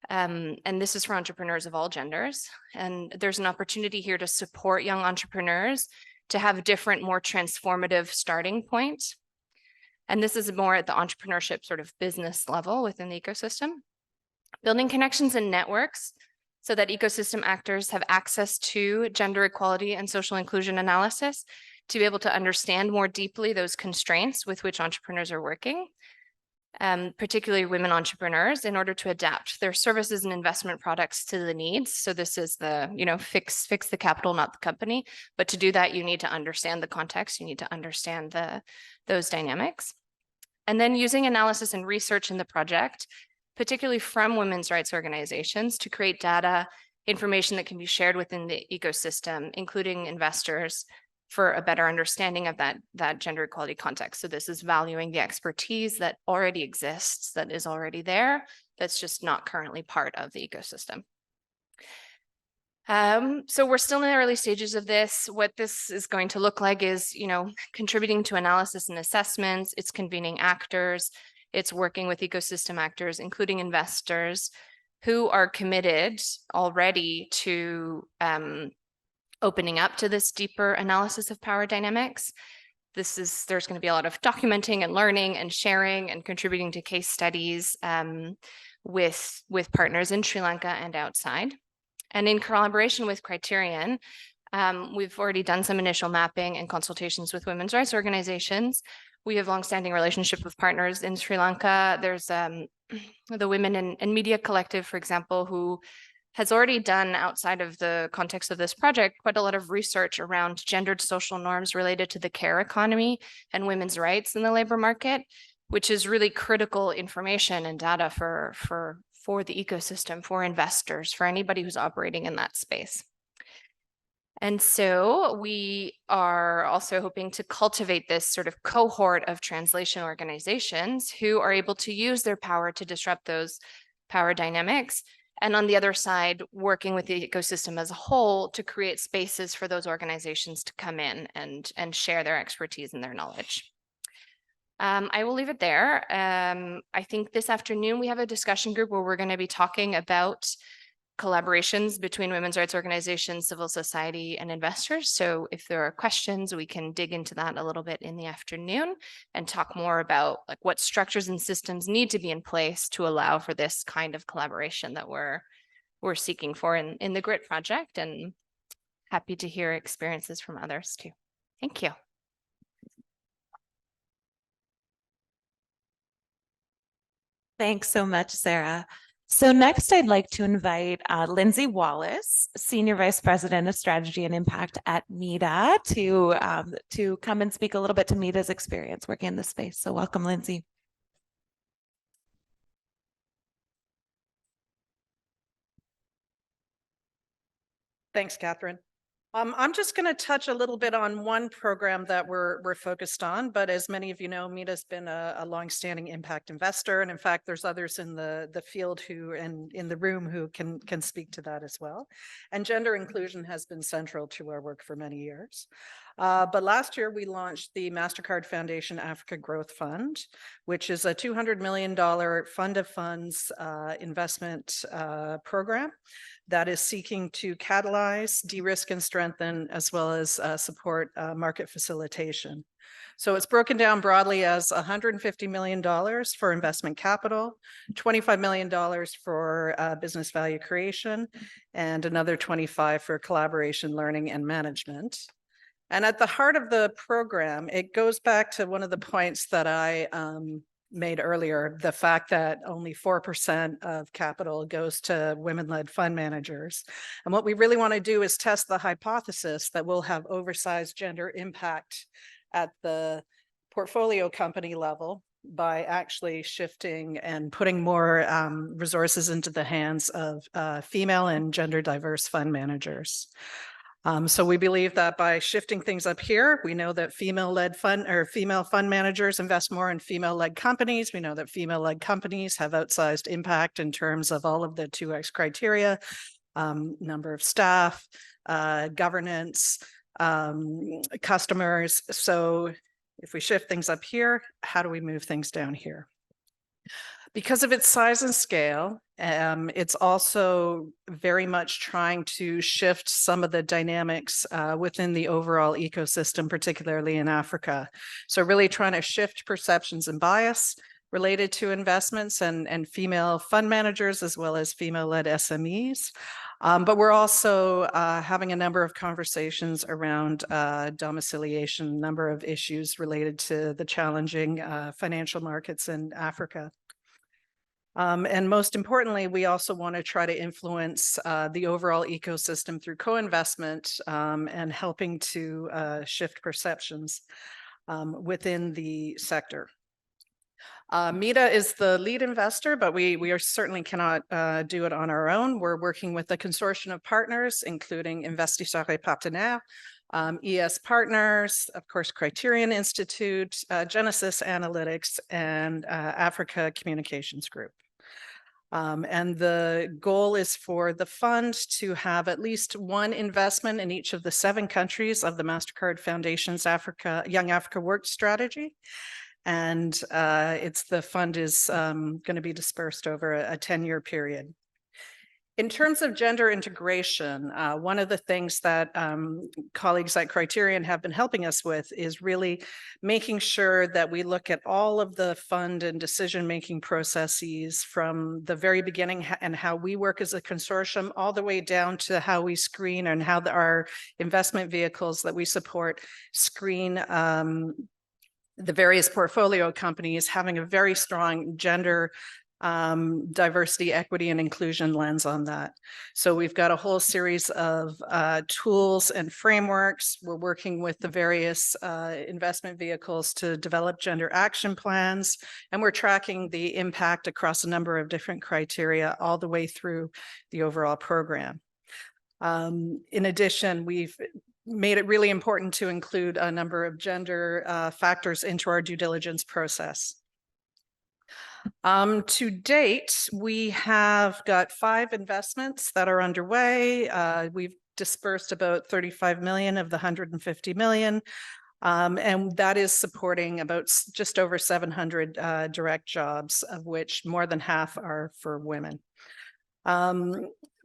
And this is for entrepreneurs of all genders. And there's an opportunity here to support young entrepreneurs to have a different, more transformative starting point. And this is more at the entrepreneurship sort of business level within the ecosystem. building connections and networks so that ecosystem actors have access to gender equality and social inclusion analysis to be able to understand more deeply those constraints with which entrepreneurs are working, particularly women entrepreneurs, in order to adapt their services and investment products to the needs. So this is the, fix the capital, not the company. But to do that, you need to understand the context. You need to understand those dynamics. And then using analysis and research in the project, particularly from women's rights organizations, to create data, information that can be shared within the ecosystem, including investors, for a better understanding of that gender equality context. So this is valuing the expertise that already exists, that is already there, that's just not currently part of the ecosystem. So we're still in the early stages of this. What this is going to look like is, contributing to analysis and assessments, it's convening actors, it's working with ecosystem actors, including investors who are committed already to opening up to this deeper analysis of power dynamics. There's going to be a lot of documenting and learning and sharing and contributing to case studies with partners in Sri Lanka and outside. And in collaboration with Criterion, we've already done some initial mapping and consultations with women's rights organizations. We have longstanding relationship with partners in Sri Lanka. There's the Women in Media Collective, for example, who has already done, outside of the context of this project, quite a lot of research around gendered social norms related to the care economy and women's rights in the labor market, which is really critical information and data for the ecosystem, for investors, for anybody who's operating in that space. And so we are also hoping to cultivate this sort of cohort of translation organizations who are able to use their power to disrupt those power dynamics. And on the other side, working with the ecosystem as a whole to create spaces for those organizations to come in and share their expertise and their knowledge. I will leave it there. I think this afternoon we have a discussion group where we're going to be talking about collaborations between women's rights organizations, civil society, and investors. So if there are questions, we can dig into that a little bit in the afternoon and talk more about like what structures and systems need to be in place to allow for this kind of collaboration that we're seeking for in the GRIT project, and happy to hear experiences from others too. Thank you.
Thanks so much, Sarah. So next, I'd like to invite Lindsay Wallace, Senior Vice President of Strategy and Impact at MEDA, to come and speak a little bit to MEDA's experience working in this space. So welcome, Lindsay.
Thanks, Catherine. I'm just going to touch a little bit on one program that we're focused on, but as many of you know, MEDA's been a longstanding impact investor, and in fact, there's others in the field who and in the room who can speak to that as well. And gender inclusion has been central to our work for many years. But last year, we launched the MasterCard Foundation Africa Growth Fund, which is a $200 million fund of funds investment program that is seeking to catalyze, de-risk, and strengthen, as well as support market facilitation. So it's broken down broadly as $150 million for investment capital, $25 million for business value creation, and another 25 for collaboration, learning, and management. And at the heart of the program, it goes back to one of the points that I made earlier, the fact that only 4% of capital goes to women-led fund managers. And what we really want to do is test the hypothesis that we'll have oversized gender impact at the portfolio company level by actually shifting and putting more resources into the hands of female and gender diverse fund managers. So we believe that by shifting things up here, we know that female-led fund or female fund managers invest more in female-led companies. We know that female-led companies have outsized impact in terms of all of the 2X criteria, number of staff, governance, customers. So if we shift things up here, how do we move things down here? Because of its size and scale, it's also very much trying to shift some of the dynamics within the overall ecosystem, particularly in Africa. So really trying to shift perceptions and bias, related to investments and female fund managers, as well as female-led SMEs. But we're also having a number of conversations around domiciliation, a number of issues related to the challenging financial markets in Africa. And most importantly, we also want to try to influence the overall ecosystem through co-investment and helping to shift perceptions within the sector. MEDA is the lead investor, but we are certainly cannot do it on our own. We're working with a consortium of partners, including Investissement et Partenaires, ES Partners, of course, Criterion Institute, Genesis Analytics, and Africa Communications Group. And the goal is for the fund to have at least one investment in each of the 7 countries of the MasterCard Foundation's Young Africa Work Strategy. And the fund is going to be dispersed over a 10-year period. In terms of gender integration, one of the things that colleagues at Criterion have been helping us with is really making sure that we look at all of the fund and decision-making processes from the very beginning and how we work as a consortium all the way down to how we screen and how our investment vehicles that we support screen the various portfolio companies, having a very strong gender diversity, equity, and inclusion lens on that. So we've got a whole series of tools and frameworks. We're working with the various investment vehicles to develop gender action plans, and we're tracking the impact across a number of different criteria all the way through the overall program. In addition, we've made it really important to include a number of gender factors into our due diligence process. To date, we have got 5 investments that are underway. We've dispersed about 35 million of the 150 million, and that is supporting about just over 700 direct jobs, of which more than half are for women.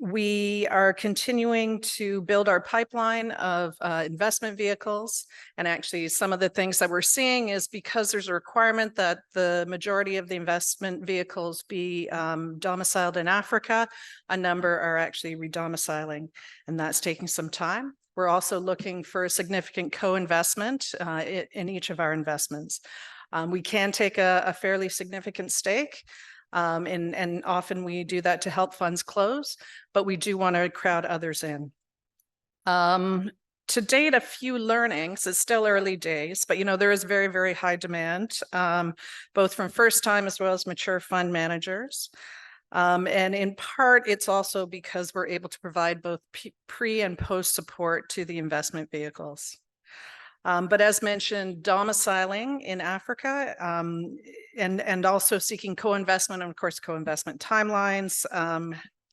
We are continuing to build our pipeline of investment vehicles. And actually, some of the things that we're seeing is because there's a requirement that the majority of the investment vehicles be domiciled in Africa, a number are actually redomiciling, and that's taking some time. We're also looking for a significant co-investment in each of our investments. We can take a fairly significant stake. And often we do that to help funds close, but we do want to crowd others in. To date, a few learnings. It's still early days, but there is very, very high demand, both from first-time as well as mature fund managers. And in part, it's also because we're able to provide both pre and post support to the investment vehicles. But as mentioned, domiciling in Africa and also seeking co-investment, and of course, co-investment timelines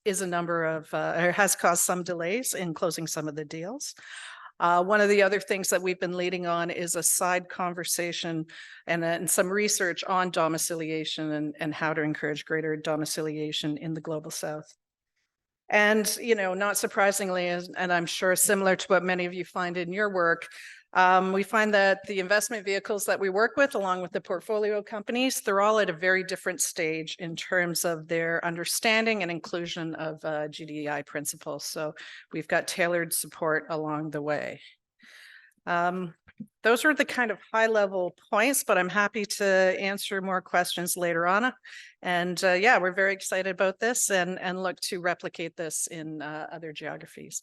is a number of, or has caused some delays in closing some of the deals. One of the other things that we've been leading on is a side conversation and some research on domiciliation and how to encourage greater domiciliation in the Global South. And, not surprisingly, and I'm sure similar to what many of you find in your work, we find that the investment vehicles that we work with, along with the portfolio companies, they're all at a very different stage in terms of their understanding and inclusion of GDI principles. So we've got tailored support along the way. Those are the kind of high-level points, but I'm happy to answer more questions later on. And yeah, we're very excited about this and look to replicate this in other geographies.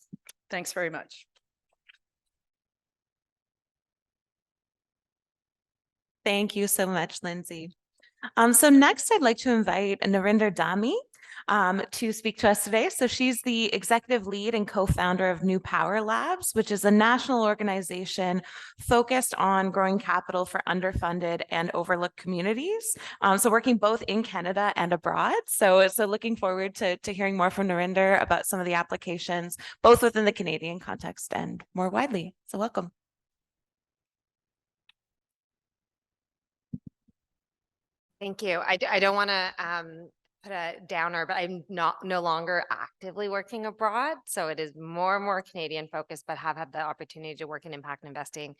Thanks very much.
Thank you so much, Lindsay. So next, I'd like to invite Narinder Dami to speak to us today. So she's the executive lead and co-founder of New Power Labs, which is a national organization focused on growing capital for underfunded and overlooked communities. So working both in Canada and abroad. So looking forward to hearing more from Narinder about some of the applications, both within the Canadian context and more widely. So welcome.
Thank you. I don't want to put a downer, but I'm no longer actively working abroad. So it is more and more Canadian focused, but have had the opportunity to work in impact investing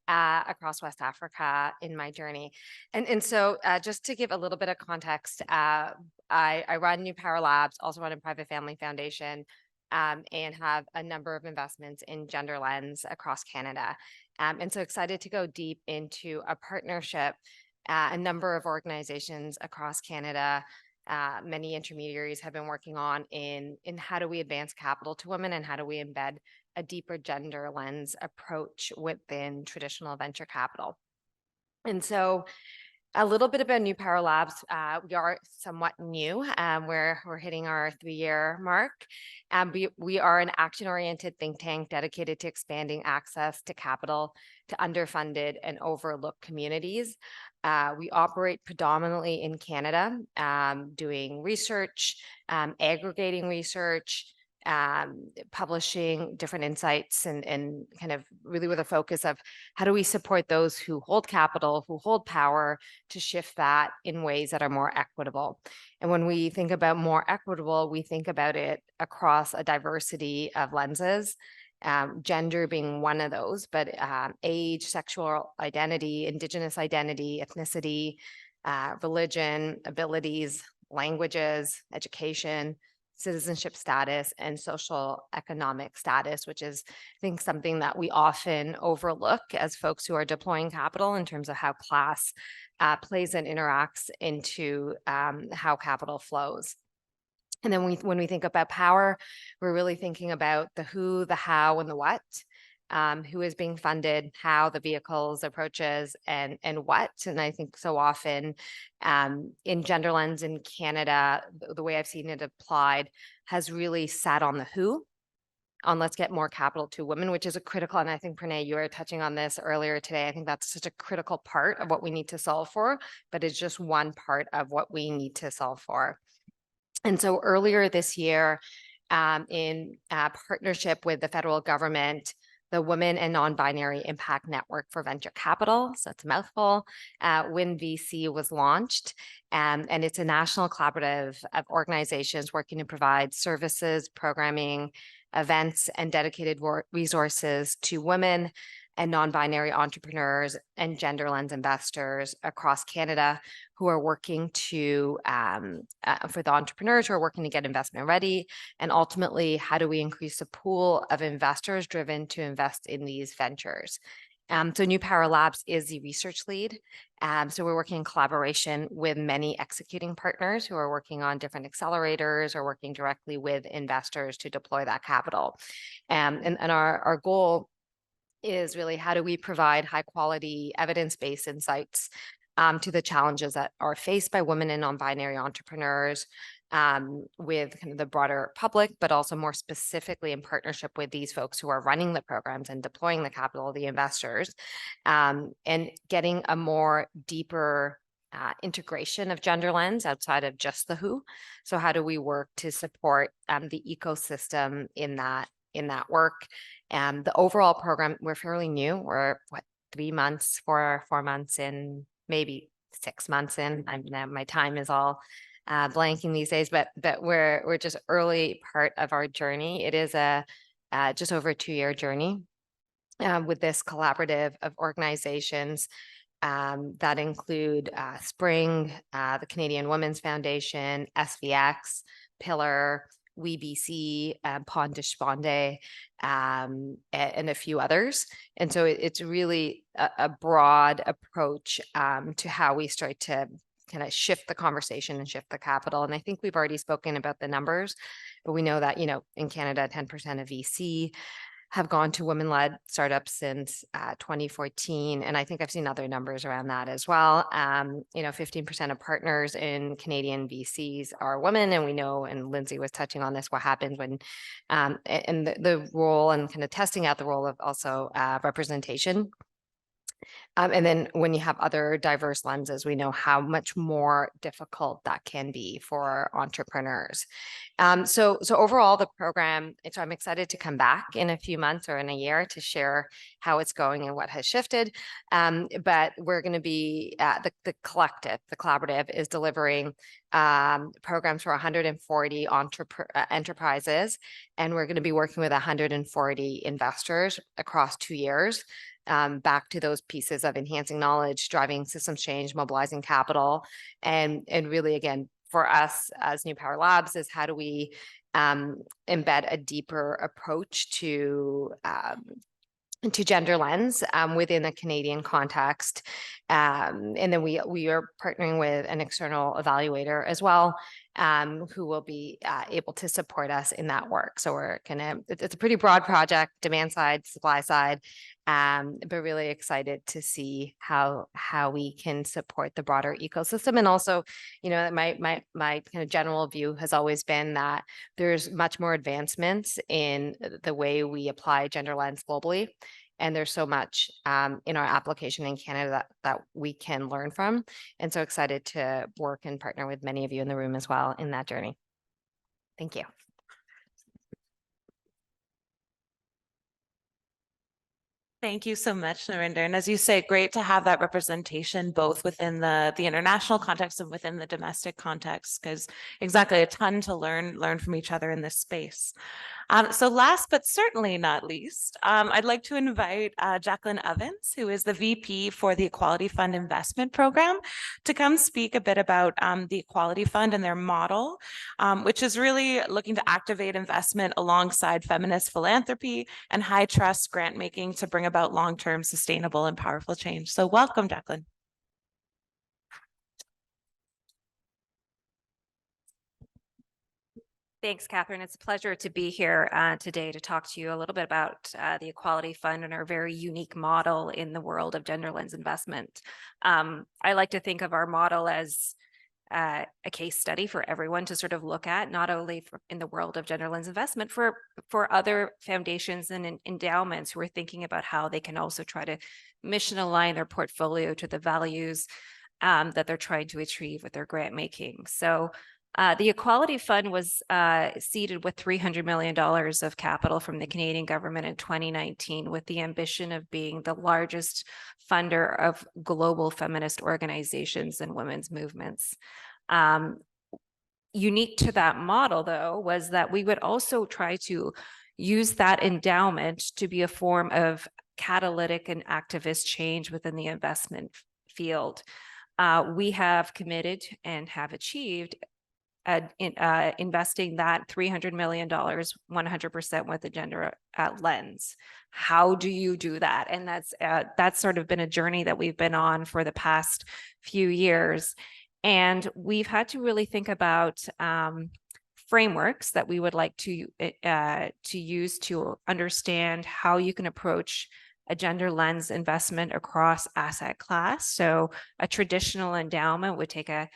across West Africa in my journey. And so just to give a little bit of context, I run New Power Labs, also run a private family foundation, and have a number of investments in Gender Lens across Canada. And so excited to go deep into a partnership, a number of organizations across Canada. Many intermediaries have been working on in how do we advance capital to women and how do we embed a deeper gender lens approach within traditional venture capital. And so a little bit about New Power Labs. We are somewhat new. We're hitting our 3-year mark. We are an action-oriented think tank dedicated to expanding access to capital to underfunded and overlooked communities. We operate predominantly in Canada, doing research, aggregating research, publishing different insights, and kind of really with a focus of how do we support those who hold capital, who hold power, to shift that in ways that are more equitable. And when we think about more equitable, we think about it across a diversity of lenses, gender being one of those, but age, sexual identity, Indigenous identity, ethnicity, religion, abilities, languages, education, citizenship status, and social economic status, which is, I think, something that we often overlook as folks who are deploying capital in terms of how class plays and interacts into how capital flows. And then when we think about power, we're really thinking about the who, the how, and the what. Who is being funded, how, the vehicles, approaches, and what. And I think so often in Gender Lens in Canada, the way I've seen it applied has really sat on the who, on let's get more capital to women, which is a critical, and I think Pranay, you were touching on this earlier today. I think that's such a critical part of what we need to solve for, but it's just one part of what we need to solve for. And so earlier this year, in partnership with the federal government, the Women and Non-Binary Impact Network for Venture Capital, so it's a mouthful, WINVC was launched, and it's a national collaborative of organizations working to provide services, programming, events, and dedicated resources to women and non-binary entrepreneurs and gender lens investors across Canada who are working to, for the entrepreneurs who are working to get investment ready, and ultimately, how do we increase the pool of investors driven to invest in these ventures? So New Power Labs is the research lead. So we're working in collaboration with many executing partners who are working on different accelerators or working directly with investors to deploy that capital. And our goal is really how do we provide high quality evidence-based insights to the challenges that are faced by women and non-binary entrepreneurs with kind of the broader public, but also more specifically in partnership with these folks who are running the programs and deploying the capital, the investors, and getting a more deeper integration of gender lens outside of just the who. So how do we work to support the ecosystem in that work? And the overall program, we're fairly new. We're 3 months, 4 months in, maybe 6 months in. My time is all blanking these days, but we're just early part of our journey. It is a just over a 2-year journey with this collaborative of organizations that include Spring, the Canadian Women's Foundation, SVX, Pillar, WeBC, Pond Despondé, and a few others. And so it's really a broad approach to how we start to kind of shift the conversation and shift the capital. And I think we've already spoken about the numbers, but we know that, in Canada, 10% of VC have gone to women-led startups since 2014. And I think I've seen other numbers around that as well. 15% of partners in Canadian VCs are women. And we know, and Lindsay was touching on this, what happens when, and the role and kind of testing out the role of also representation. And then when you have other diverse lenses, we know how much more difficult that can be for entrepreneurs. So overall, the program, so I'm excited to come back in a few months or in a year to share how it's going and what has shifted. But we're going to be, the collaborative is delivering programs for 140 enterprises, and we're going to be working with 140 investors across 2 years. Back to those pieces of enhancing knowledge, driving systems change, mobilizing capital, and really, again, for us as New Power Labs is how do we embed a deeper approach to gender lens within the Canadian context. And then we are partnering with an external evaluator as well, who will be able to support us in that work. So we're it's a pretty broad project, demand side, supply side, but really excited to see how we can support the broader ecosystem. And also, you know, my kind of general view has always been that there's much more advancements in the way we apply gender lens globally. And there's so much in our application in Canada that we can learn from. And so excited to work and partner with many of you in the room as well in that journey. Thank you.
Thank you so much, Narinder. And as you say, great to have that representation both within the international context and within the domestic context, because exactly a ton to learn from each other in this space. So last but certainly not least, I'd like to invite Jacqueline Evans, who is the VP for the Equality Fund Investment Program, to come speak a bit about the Equality Fund and their model, which is really looking to activate investment alongside feminist philanthropy and high trust grant making to bring about long-term sustainable and powerful change. So welcome, Jacqueline.
Thanks, Catherine. It's a pleasure to be here today to talk to you a little bit about the Equality Fund and our very unique model in the world of gender lens investment. I like to think of our model as a case study for everyone to sort of look at, not only in the world of gender lens investment, for other foundations and endowments who are thinking about how they can also try to mission align their portfolio to the values that they're trying to achieve with their grant making. So the Equality Fund was seeded with $300 million of capital from the Canadian government in 2019, with the ambition of being the largest funder of global feminist organizations and women's movements. Unique to that model, though, was that we would also try to use that endowment to be a form of catalytic and activist change within the investment field. We have committed and have achieved investing that $300 million 100% with a gender lens. How do you do that? And that's sort of been a journey that we've been on for the past few years. And we've had to really think about frameworks that we would like to use to understand how you can approach a gender lens investment across asset class. So a traditional endowment would take a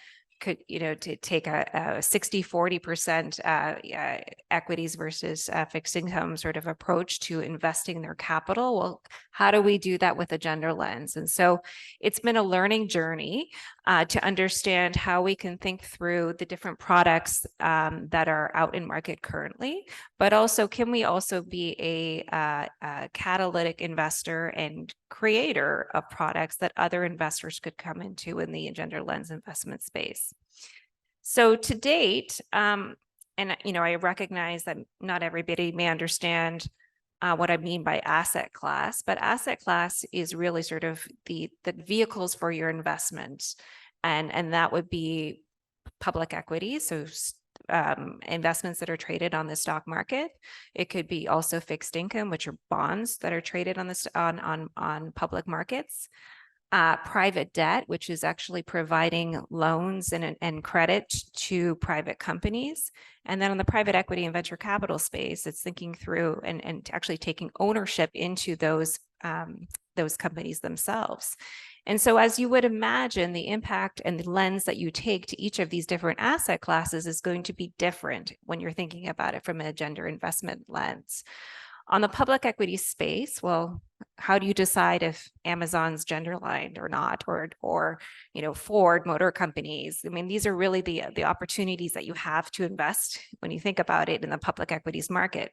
60-40% equities versus fixed income sort of approach to investing their capital. Well, how do we do that with a gender lens? And so it's been a learning journey to understand how we can think through the different products that are out in market currently, but also can we also be a catalytic investor and creator of products that other investors could come into in the gender lens investment space. So to date, and I recognize that not everybody may understand what I mean by asset class, but asset class is really sort of the vehicles for your investment, and that would be public equities, so investments that are traded on the stock market. It could be also fixed income, which are bonds that are traded on on public markets. Private debt, which is actually providing loans and credit to private companies. And then on the private equity and venture capital space, it's thinking through and actually taking ownership into those companies themselves. And so as you would imagine, the impact and the lens that you take to each of these different asset classes is going to be different when you're thinking about it from a gender investment lens. On the public equity space, well, How do you decide if Amazon's gender aligned or not, or you know, Ford Motor Companies? I mean, these are really the opportunities that you have to invest when you think about it in the public equities market.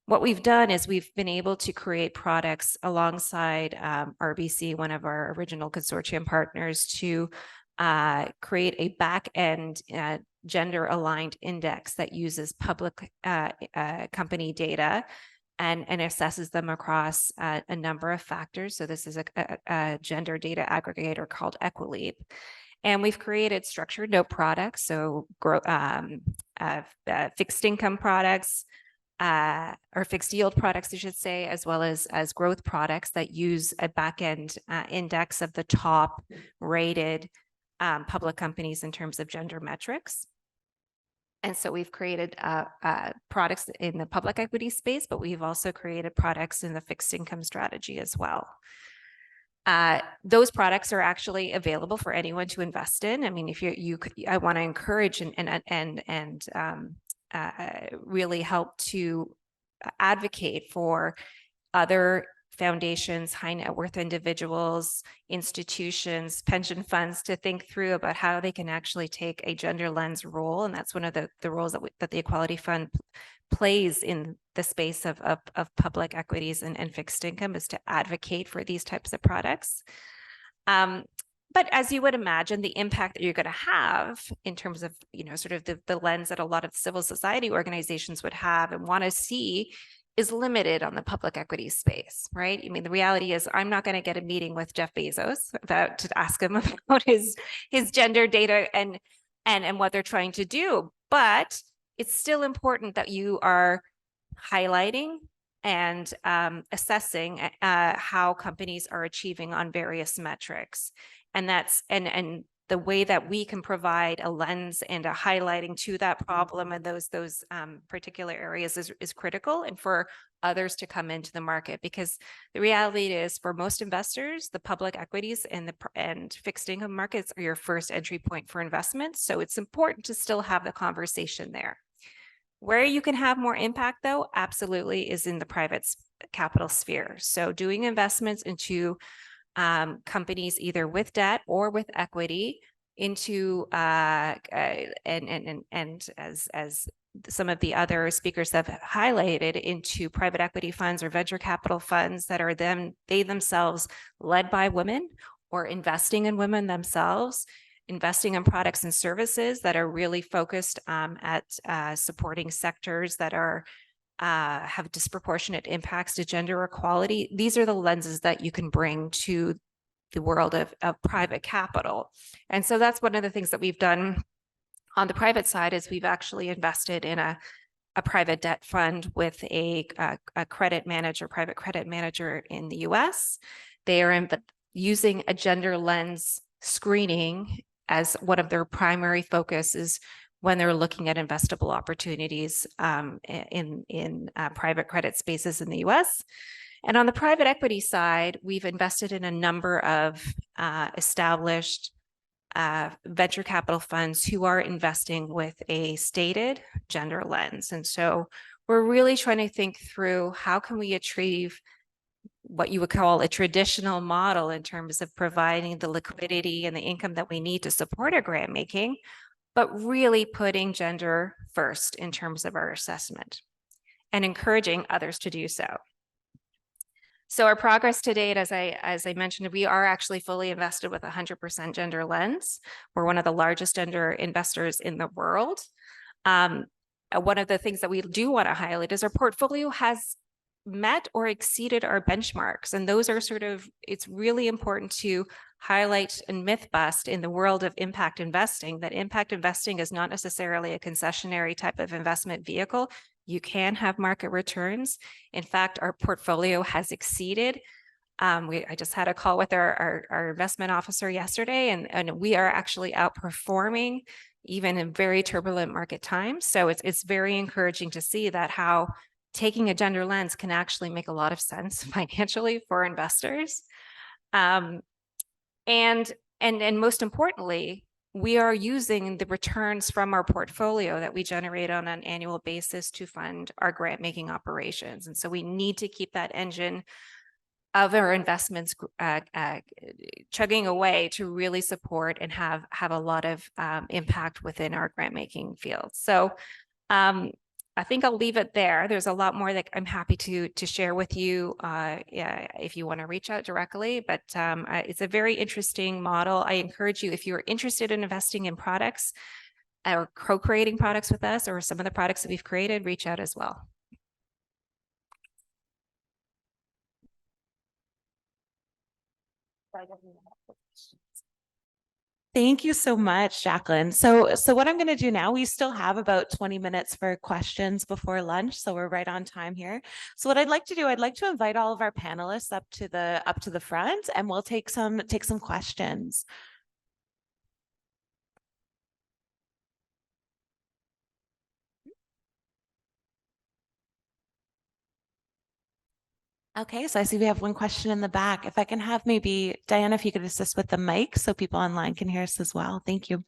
What we've done is we've been able to create products alongside RBC, one of our original consortium partners, to create a back-end gender aligned index that uses public company data and assesses them across a number of factors. So this is a gender data aggregator called Equileap. And we've created structured note products, so fixed income products, or fixed yield products, I should say, as well as growth products that use a back-end index of the top rated public companies in terms of gender metrics. And so we've created products in the public equity space, but we've also created products in the fixed income strategy as well. Those products are actually available for anyone to invest in. I mean, if I want to encourage and really help to advocate for other foundations, high net worth individuals, institutions, pension funds to think through about how they can actually take a gender lens role. And that's one of the roles that the Equality Fund plays in the space of public equities and fixed income, is to advocate for these types of products. But as you would imagine, the impact that you're going to have in terms of, you know, sort of the lens that a lot of civil society organizations would have and want to see is limited on the public equity space, right? I mean, the reality is I'm not going to get a meeting with Jeff Bezos to ask him about his gender data and what they're trying to do. But it's still important that you are highlighting and assessing how companies are achieving on various metrics. And that's and the way that we can provide a lens and a highlighting to that problem and those particular areas is critical, and for others to come into the market, because the reality is for most investors, the public equities and fixed income markets are your first entry point for investments. So it's important to still have the conversation there. Where you can have more impact, though, absolutely is in the private capital sphere. So doing investments into companies either with debt or with equity into and as some of the other speakers have highlighted, into private equity funds or venture capital funds that are they themselves led by women or investing in women themselves, investing in products and services that are really focused at supporting sectors that are have disproportionate impacts to gender equality. These are the lenses that you can bring to the world of private capital. And so that's one of the things that we've done on the private side, is we've actually invested in a private debt fund with a credit manager, private credit manager in the US. They are using a gender lens screening as one of their primary focuses when they're looking at investable opportunities in private credit spaces in the US. And on the private equity side, we've invested in a number of established venture capital funds who are investing with a stated gender lens. And so we're really trying to think through how can we achieve what you would call a traditional model in terms of providing the liquidity and the income that we need to support our grant making, but really putting gender first in terms of our assessment and encouraging others to do so. So our progress to date, as I mentioned, we are actually fully invested with 100% gender lens. We're one of the largest gender investors in the world. One of the things that we do want to highlight is our portfolio has met or exceeded our benchmarks. And those are it's really important to highlight and myth bust in the world of impact investing, that impact investing is not necessarily a concessionary type of investment vehicle. You can have market returns. In fact, our portfolio has exceeded. I just had a call with our investment officer yesterday, and we are actually outperforming even in very turbulent market times. So it's very encouraging to see that how taking a gender lens can actually make a lot of sense financially for investors. And most importantly, we are using the returns from our portfolio that we generate on an annual basis to fund our grant making operations. And so we need to keep that engine of our investments chugging away to really support and have a lot of impact within our grant making field. So I think I'll leave it there. There's a lot more that I'm happy to share with you if you want to reach out directly, but it's a very interesting model. I encourage you, if you're interested in investing in products or co-creating products with us or some of the products that we've created, reach out as well.
Thank you so much, Jacqueline. So what I'm going to do now, we still have about 20 minutes for questions before lunch, so we're right on time here. So what I'd like to do, I'd like to invite all of our panelists up to the front, and we'll take some questions. Okay, so I see we have one question in the back. If I can have maybe, Diana, if you could assist with the mic so people online can hear us as well. Thank you.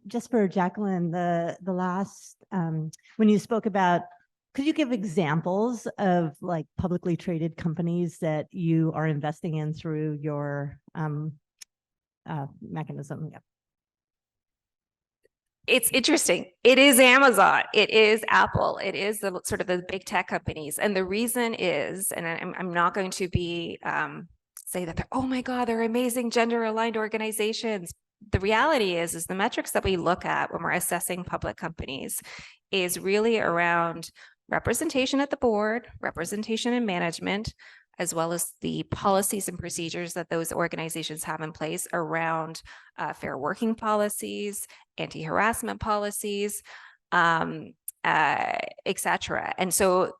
Just for Jacqueline, the last, when you spoke about, could you give examples of like publicly traded companies that you are investing in through your mechanism? Yeah.
It's interesting. It is Amazon. It is Apple. It is the sort of the big tech companies. And the reason is, and I'm not going to be say that they're, oh my God, they're amazing gender aligned organizations. The reality is the metrics that we look at when we're assessing public companies is really around representation at the board, representation in management, as well as the policies and procedures that those organizations have in place around fair working policies, anti-harassment policies, et cetera. And so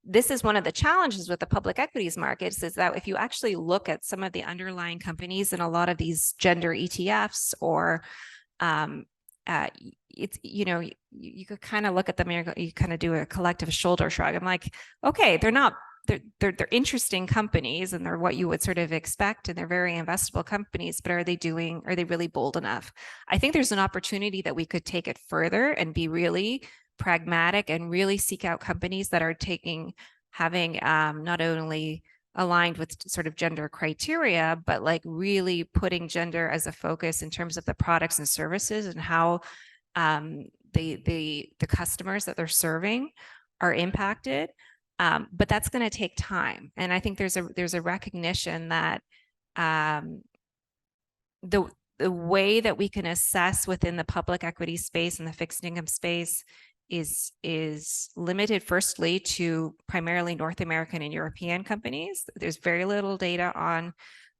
this is one of the challenges with the public equities markets, is that if you actually look at some of the underlying companies in a lot of these gender ETFs, or it's, you know, you could kind of look at them and you kind of do a collective shoulder shrug. I'm like, okay, they're interesting companies and they're what you would sort of expect, and they're very investable companies, but are they really bold enough? I think there's an opportunity that we could take it further and be really pragmatic and really seek out companies that are having not only aligned with sort of gender criteria, but like really putting gender as a focus in terms of the products and services and how the customers that they're serving are impacted. But that's going to take time. And I think there's a recognition that the way that we can assess within the public equity space and the fixed income space is limited, firstly, to primarily North American and European companies. There's very little data on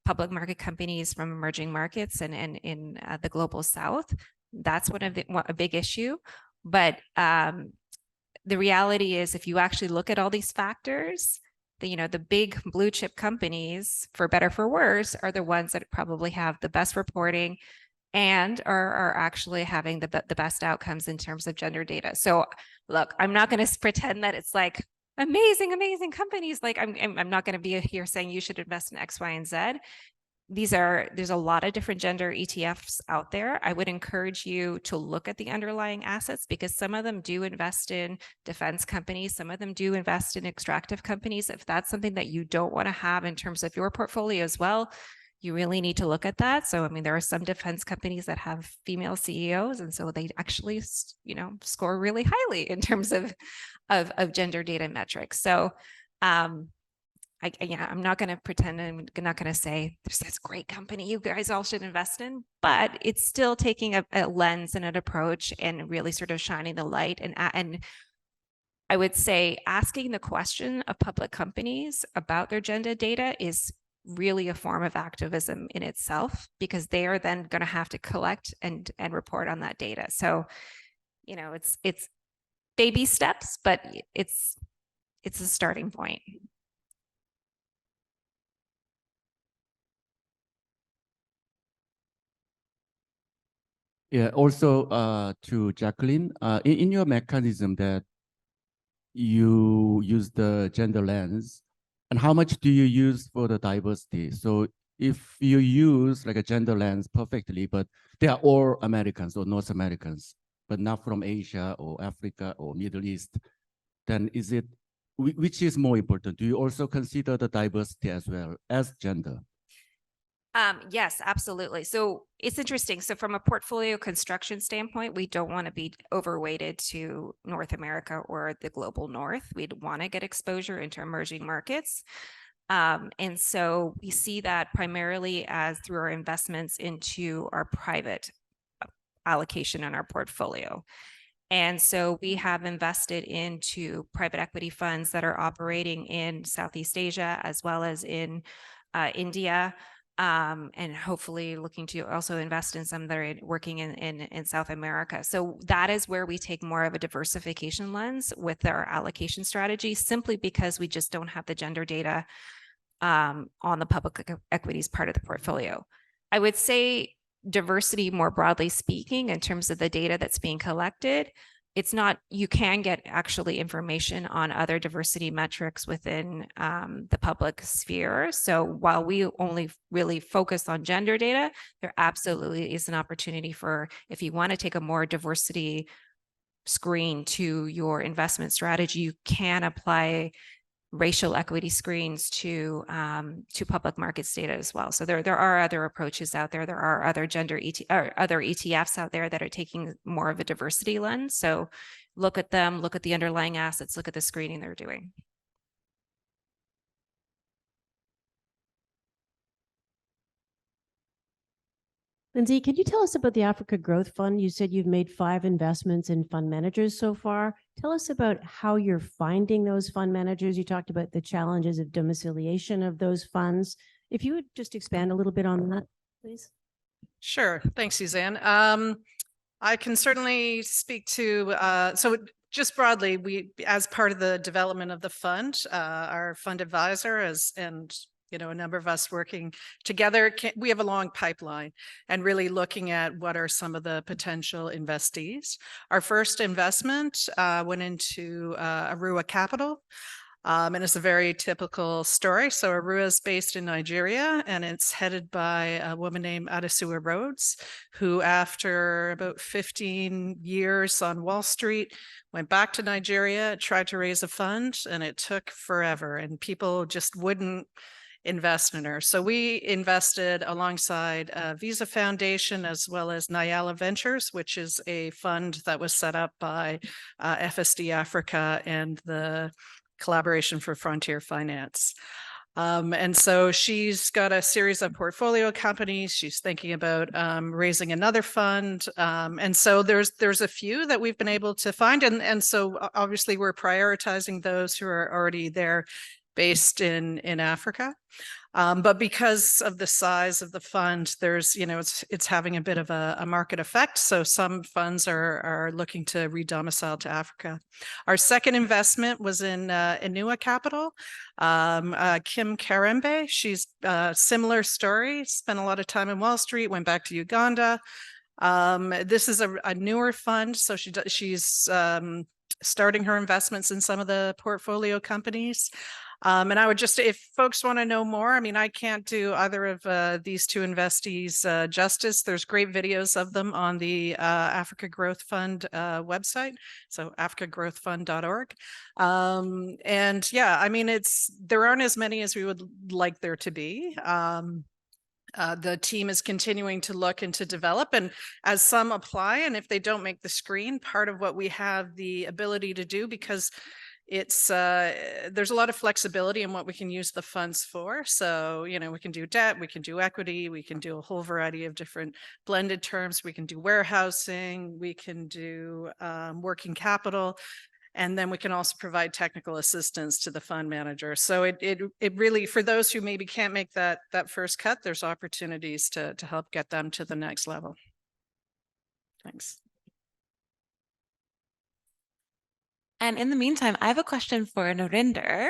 public market companies from emerging markets and in the global South. That's a big issue. But the reality is, if you actually look at all these factors, the big blue chip companies, for better for worse, are the ones that probably have the best reporting and are actually having the best outcomes in terms of gender data. So look, I'm not going to pretend that it's like amazing companies. Like I'm not going to be here saying you should invest in X, Y, and Z. There's a lot of different gender ETFs out there. I would encourage you to look at the underlying assets, because some of them do invest in defense companies. Some of them do invest in extractive companies. If that's something that you don't want to have in terms of your portfolio as well, you really need to look at that. So, I mean, there are some defense companies that have female CEOs, and so they actually, score really highly in terms of gender data metrics. So, I'm not going to pretend, I'm not going to say there's this great company you guys all should invest in, but it's still taking a lens and an approach and really sort of shining the light. And I would say asking the question of public companies about their gender data is really a form of activism in itself, because they are then going to have to collect and report on that data. So, it's baby steps, but it's a starting point.
Yeah, also to Jacqueline, in your mechanism that you use the gender lens, and how much do you use for the diversity? So if you use like a gender lens perfectly, but they are all Americans or North Americans, but not from Asia or Africa or Middle East, then is it, which is more important? Do you also consider the diversity as well as gender?
Yes, absolutely. So it's interesting. So from a portfolio construction standpoint, we don't want to be overweighted to North America or the global north. We'd want to get exposure into emerging markets. And so we see that primarily as through our investments into our private allocation in our portfolio. And so we have invested into private equity funds that are operating in Southeast Asia as well as in India. And hopefully looking to also invest in some that are working in South America. So that is where we take more of a diversification lens with our allocation strategy, simply because we just don't have the gender data on the public equities part of the portfolio. I would say diversity more broadly speaking, in terms of the data that's being collected, it's not, you can get actually information on other diversity metrics within the public sphere. So while we only really focus on gender data, there absolutely is an opportunity for, if you want to take a more diversity screen to your investment strategy, you can apply racial equity screens to public markets data as well. So there are other approaches out there. There are other other ETFs out there that are taking more of a diversity lens. So look at them, look at the underlying assets, look at the screening they're doing.
Lindsay, can you tell us about the Africa Growth Fund? You said you've made 5 investments in fund managers so far. Tell us about how you're finding those fund managers. You talked about the challenges of domiciliation of those funds. If you would just expand a little bit on that, please.
Sure. Thanks, Suzanne. I can certainly speak to, so just broadly, we, as part of the development of the fund, our fund advisor and a number of us working together, we have a long pipeline and really looking at what are some of the potential investees. Our first investment went into Arua Capital. And it's a very typical story. So Arua is based in Nigeria, and it's headed by a woman named Adesua Rhodes, who after about 15 years on Wall Street, went back to Nigeria, tried to raise a fund, and it took forever, and people just wouldn't invest in her. So we invested alongside Visa Foundation as well as Nyala Ventures, which is a fund that was set up by FSD Africa and the Collaboration for Frontier Finance. And so she's got a series of portfolio companies. She's thinking about raising another fund. And so there's a few that we've been able to find. And so obviously we're prioritizing those who are already there, based in Africa. But because of the size of the fund, there's, it's having a bit of a market effect. So some funds are looking to re-domicile to Africa. Our second investment was in Inua Capital. Kim Karembe, she's a similar story, spent a lot of time in Wall Street, went back to Uganda. This is a newer fund. So she's starting her investments in some of the portfolio companies. And I would just, if folks want to know more, I mean, I can't do either of these two investees justice. There's great videos of them on the Africa Growth Fund website, so africagrowthfund.org. And yeah, I mean, there aren't as many as we would like there to be. The team is continuing to look and to develop, and as some apply, and if they don't make the screen, part of what we have the ability to do, because it's there's a lot of flexibility in what we can use the funds for. So, we can do debt, we can do equity, we can do a whole variety of different blended terms. We can do warehousing, we can do working capital, and then we can also provide technical assistance to the fund manager. So it really, for those who maybe can't make that first cut, there's opportunities to help get them to the next level. Thanks.
And in the meantime, I have a question for Narinder.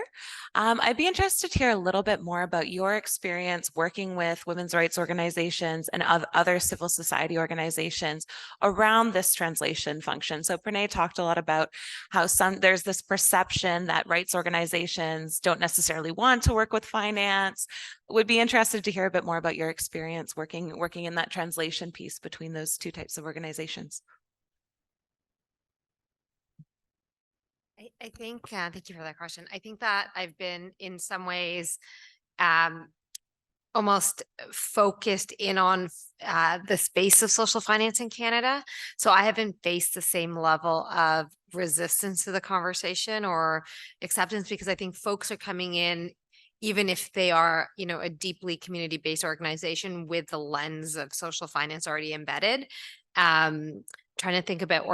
I'd be interested to hear a little bit more about your experience working with women's rights organizations and other civil society organizations around this translation function. So Pranay talked a lot about how there's this perception that rights organizations don't necessarily want to work with finance. Would be interested to hear a bit more about your experience working in that translation piece between those two types of organizations.
I think, thank you for that question. I think that I've been in some ways almost focused in on the space of social finance in Canada. So I haven't faced the same level of resistance to the conversation or acceptance, because I think folks are coming in, even if they are, you know, a deeply community-based organization with the lens of social finance already embedded. Trying to think about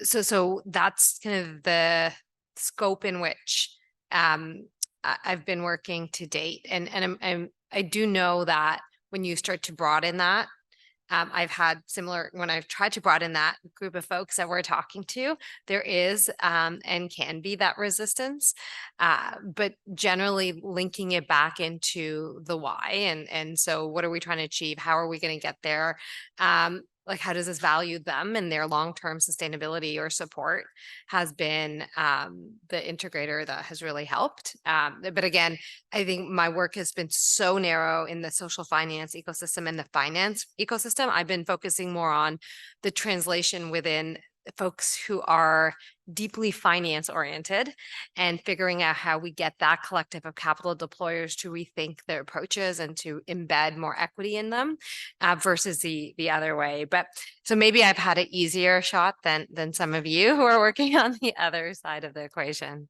so that's kind of the scope in which I've been working to date. And I do know that when you start to broaden that, I've had when I've tried to broaden that group of folks that we're talking to, there is and can be that resistance, but generally linking it back into the why. And so what are we trying to achieve? How are we going to get there? Like, how does this value them and their long-term sustainability or support has been the integrator that has really helped. But again, I think my work has been so narrow in the social finance ecosystem and the finance ecosystem. I've been focusing more on the translation within folks who are deeply finance oriented and figuring out how we get that collective of capital deployers to rethink their approaches and to embed more equity in them versus the other way. But so maybe I've had an easier shot than some of you who are working on the other side of the equation.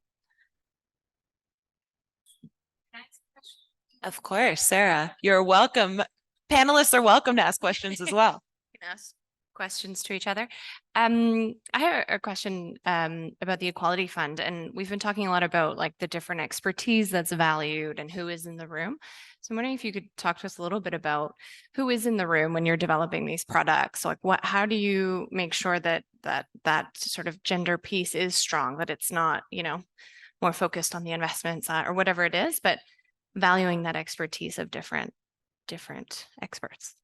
Of course, Sarah, you're welcome. Panelists are welcome to ask questions as well.
Ask questions to each other. I have a question about the Equality Fund, and we've been talking a lot about like the different expertise that's valued and who is in the room. So I'm wondering if you could talk to us a little bit about who is in the room when you're developing these products. Like, how do you make sure that sort of gender piece is strong, that it's not, you know, more focused on the investment side or whatever it is, but valuing that expertise of different experts?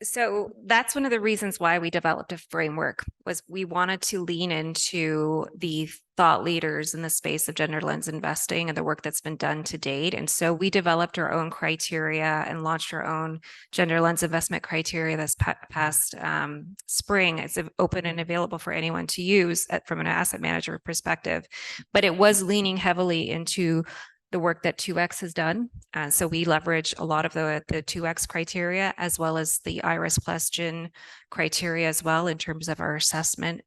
So that's one of the reasons why we developed a framework, was we wanted to lean into the thought leaders in the space of gender lens investing and the work that's been done to date. And so we developed our own criteria and launched our own gender lens investment criteria this past spring. It's open and available for anyone to use from an asset manager perspective, but it was leaning heavily into the work that 2X has done. So we leverage a lot of the 2X criteria, as well as the IRIS plus GIN criteria as well in terms of our assessment.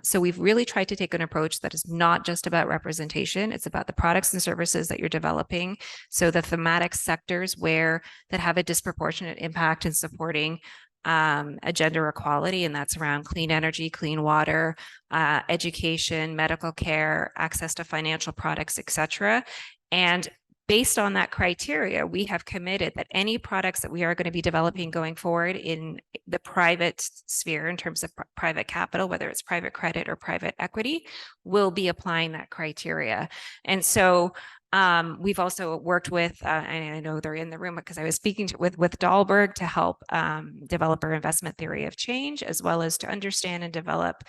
So we've really tried to take an approach that is not just about representation. It's about the products and services that you're developing. So the thematic sectors that have a disproportionate impact in supporting a gender equality, and that's around clean energy, clean water, education, medical care, access to financial products, et cetera. And based on that criteria, we have committed that any products that we are going to be developing going forward in the private sphere in terms of private capital, whether it's private credit or private equity, will be applying that criteria. And so we've also worked with, and I know they're in the room because I was speaking with Dahlberg to help develop our investment theory of change, as well as to understand and develop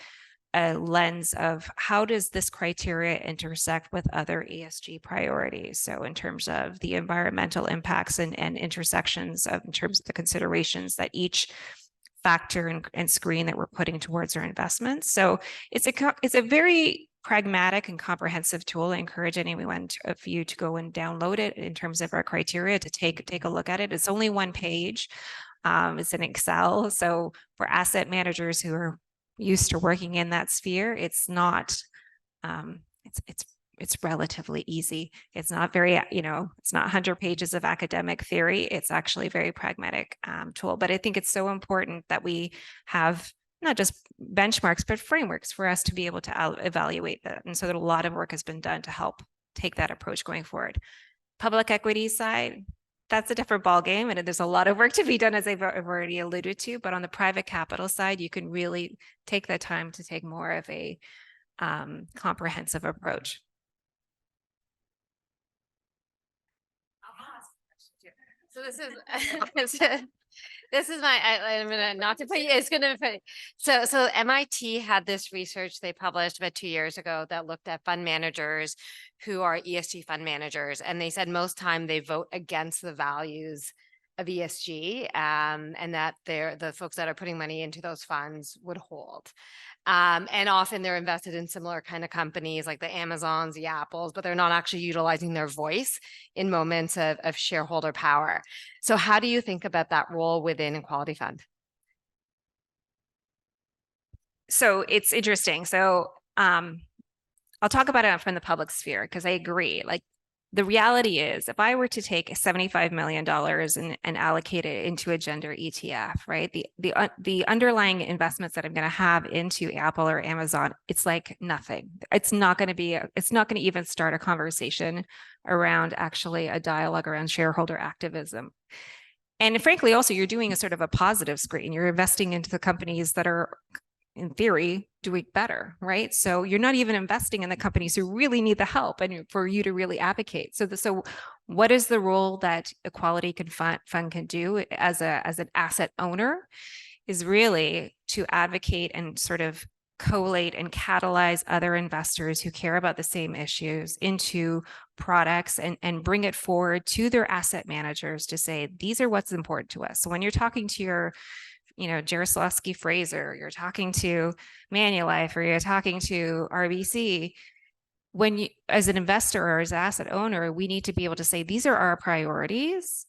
a lens of how does this criteria intersect with other ESG priorities. So in terms of the environmental impacts and intersections in terms of the considerations that each factor and screen that we're putting towards our investments. So it's a very pragmatic and comprehensive tool. I encourage anyone of you to go and download it in terms of our criteria, to take a look at it. It's only one page. It's in Excel. So for asset managers who are used to working in that sphere, it's not, it's relatively easy. It's not very, it's not 100 pages of academic theory. It's actually a very pragmatic tool. But I think it's so important that we have not just benchmarks, but frameworks for us to be able to evaluate that. And so that a lot of work has been done to help take that approach going forward. Public equity side, that's a different ballgame, and there's a lot of work to be done, as I've already alluded to. But on the private capital side, you can really take the time to take more of a comprehensive approach. So this is this is my, I'm gonna, not to put you, it's gonna put, so MIT had this research they published about 2 years ago that looked at fund managers who are ESG fund managers. And they said most time they vote against the values of ESG, and that the folks that are putting money into those funds would hold. And often they're invested in similar kind of companies like the Amazons, the Apples, but they're not actually utilizing their voice in moments of shareholder power. So how do you think about that role within a quality fund? So it's interesting. So I'll talk about it from the public sphere, because I agree. Like, the reality is, if I were to take $75 million and allocate it into a gender ETF, right? The underlying investments that I'm going to have into Apple or Amazon, it's like nothing. It's not going to even start a conversation around actually a dialogue around shareholder activism. And frankly, also, you're doing a sort of a positive screen. You're investing into the companies that are, in theory, doing better, right? So you're not even investing in the companies who really need the help and for you to really advocate. So what is the role that Equality Fund can do as an asset owner is really to advocate and sort of collate and catalyze other investors who care about the same issues into products and bring it forward to their asset managers to say, these are what's important to us. So when you're talking to your Jarislowsky Fraser, you're talking to Manulife, or you're talking to RBC, when you, as an investor or as an asset owner, we need to be able to say, these are our priorities.